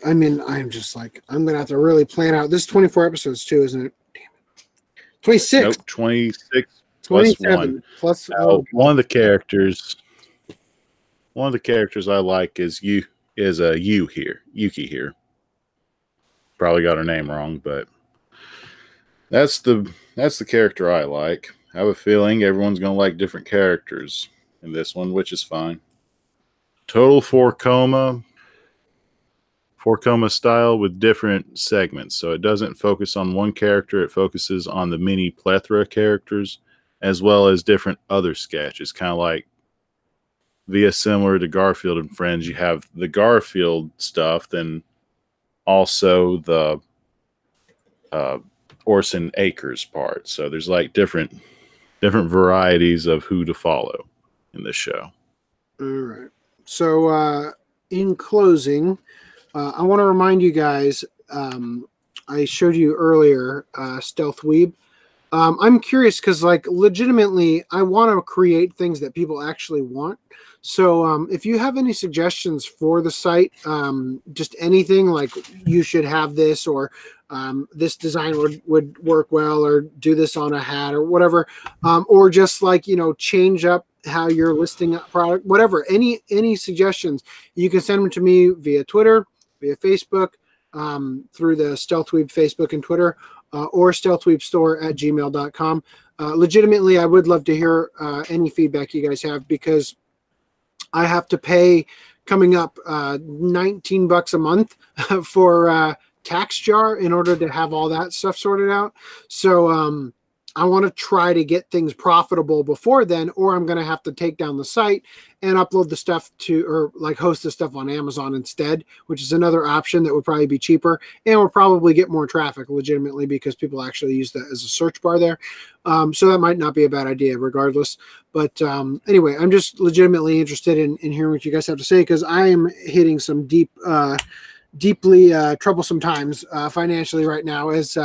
I mean, I'm just like, I'm going to have to really plan out. This is 24 episodes, too, isn't it? Damn it. 26. Nope, 26 plus 1. Plus, one of the characters I like is Yuki here. Probably got her name wrong, but that's the character I like. I have a feeling everyone's going to like different characters in this one, which is fine. Total 4-coma style with different segments. So it doesn't focus on one character. It focuses on the many plethora of characters as well as different other sketches. Kind of like via similar to Garfield and Friends. You have the Garfield stuff, then also the Orson Akers part. So there's like different varieties of who to follow in this show. All right. So in closing, I want to remind you guys, I showed you earlier, Stealth Weeb. I'm curious because, like, legitimately, I want to create things that people actually want. So if you have any suggestions for the site, just anything like you should have this, or this design would work well, or do this on a hat or whatever, or just like, change up how you're listing a product, whatever, any suggestions, you can send them to me via Twitter, via Facebook, through the StealthWeeb Facebook and Twitter, or stealthweebstore@gmail.com. Legitimately, I would love to hear any feedback you guys have, because I have to pay coming up $19 a month for TaxJar in order to have all that stuff sorted out. So I want to try to get things profitable before then, or I'm going to have to take down the site and upload the stuff to, or like host the stuff on Amazon instead, which is another option that would probably be cheaper and will probably get more traffic legitimately, because people actually use that as a search bar there. So that might not be a bad idea regardless. But anyway, I'm just legitimately interested in hearing what you guys have to say, because I am hitting some deeply troublesome times financially right now, as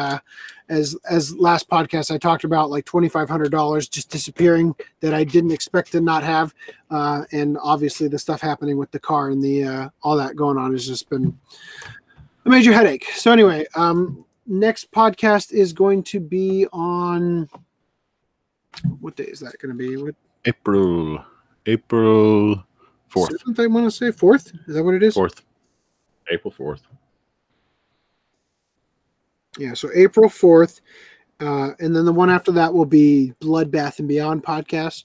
last podcast I talked about, like $2,500 just disappearing that I didn't expect to not have, and obviously the stuff happening with the car and the all that going on has just been a major headache. So anyway, next podcast is going to be on, what day is that going to be? April 4th. I want to say 4th. Is that what it is? 4th. April 4th. Yeah, so April 4th. And then the one after that will be Bloodbath and Beyond podcast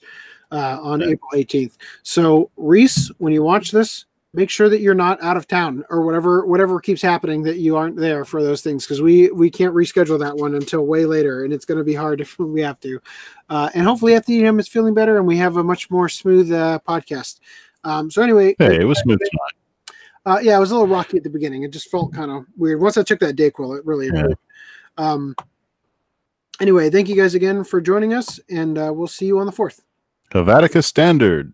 on April 18th. So, Reese, when you watch this, make sure that you're not out of town or whatever keeps happening, that you aren't there for those things, because we can't reschedule that one until way later, and it's going to be hard if we have to. And hopefully FDM is feeling better and we have a much more smooth podcast. So anyway, hey, it was smooth tonight. Yeah, it was a little rocky at the beginning. It just felt kind of weird. Once I took that Dayquil, it really improved. Anyway, thank you guys again for joining us, and we'll see you on the 4th. Helvetica Standard.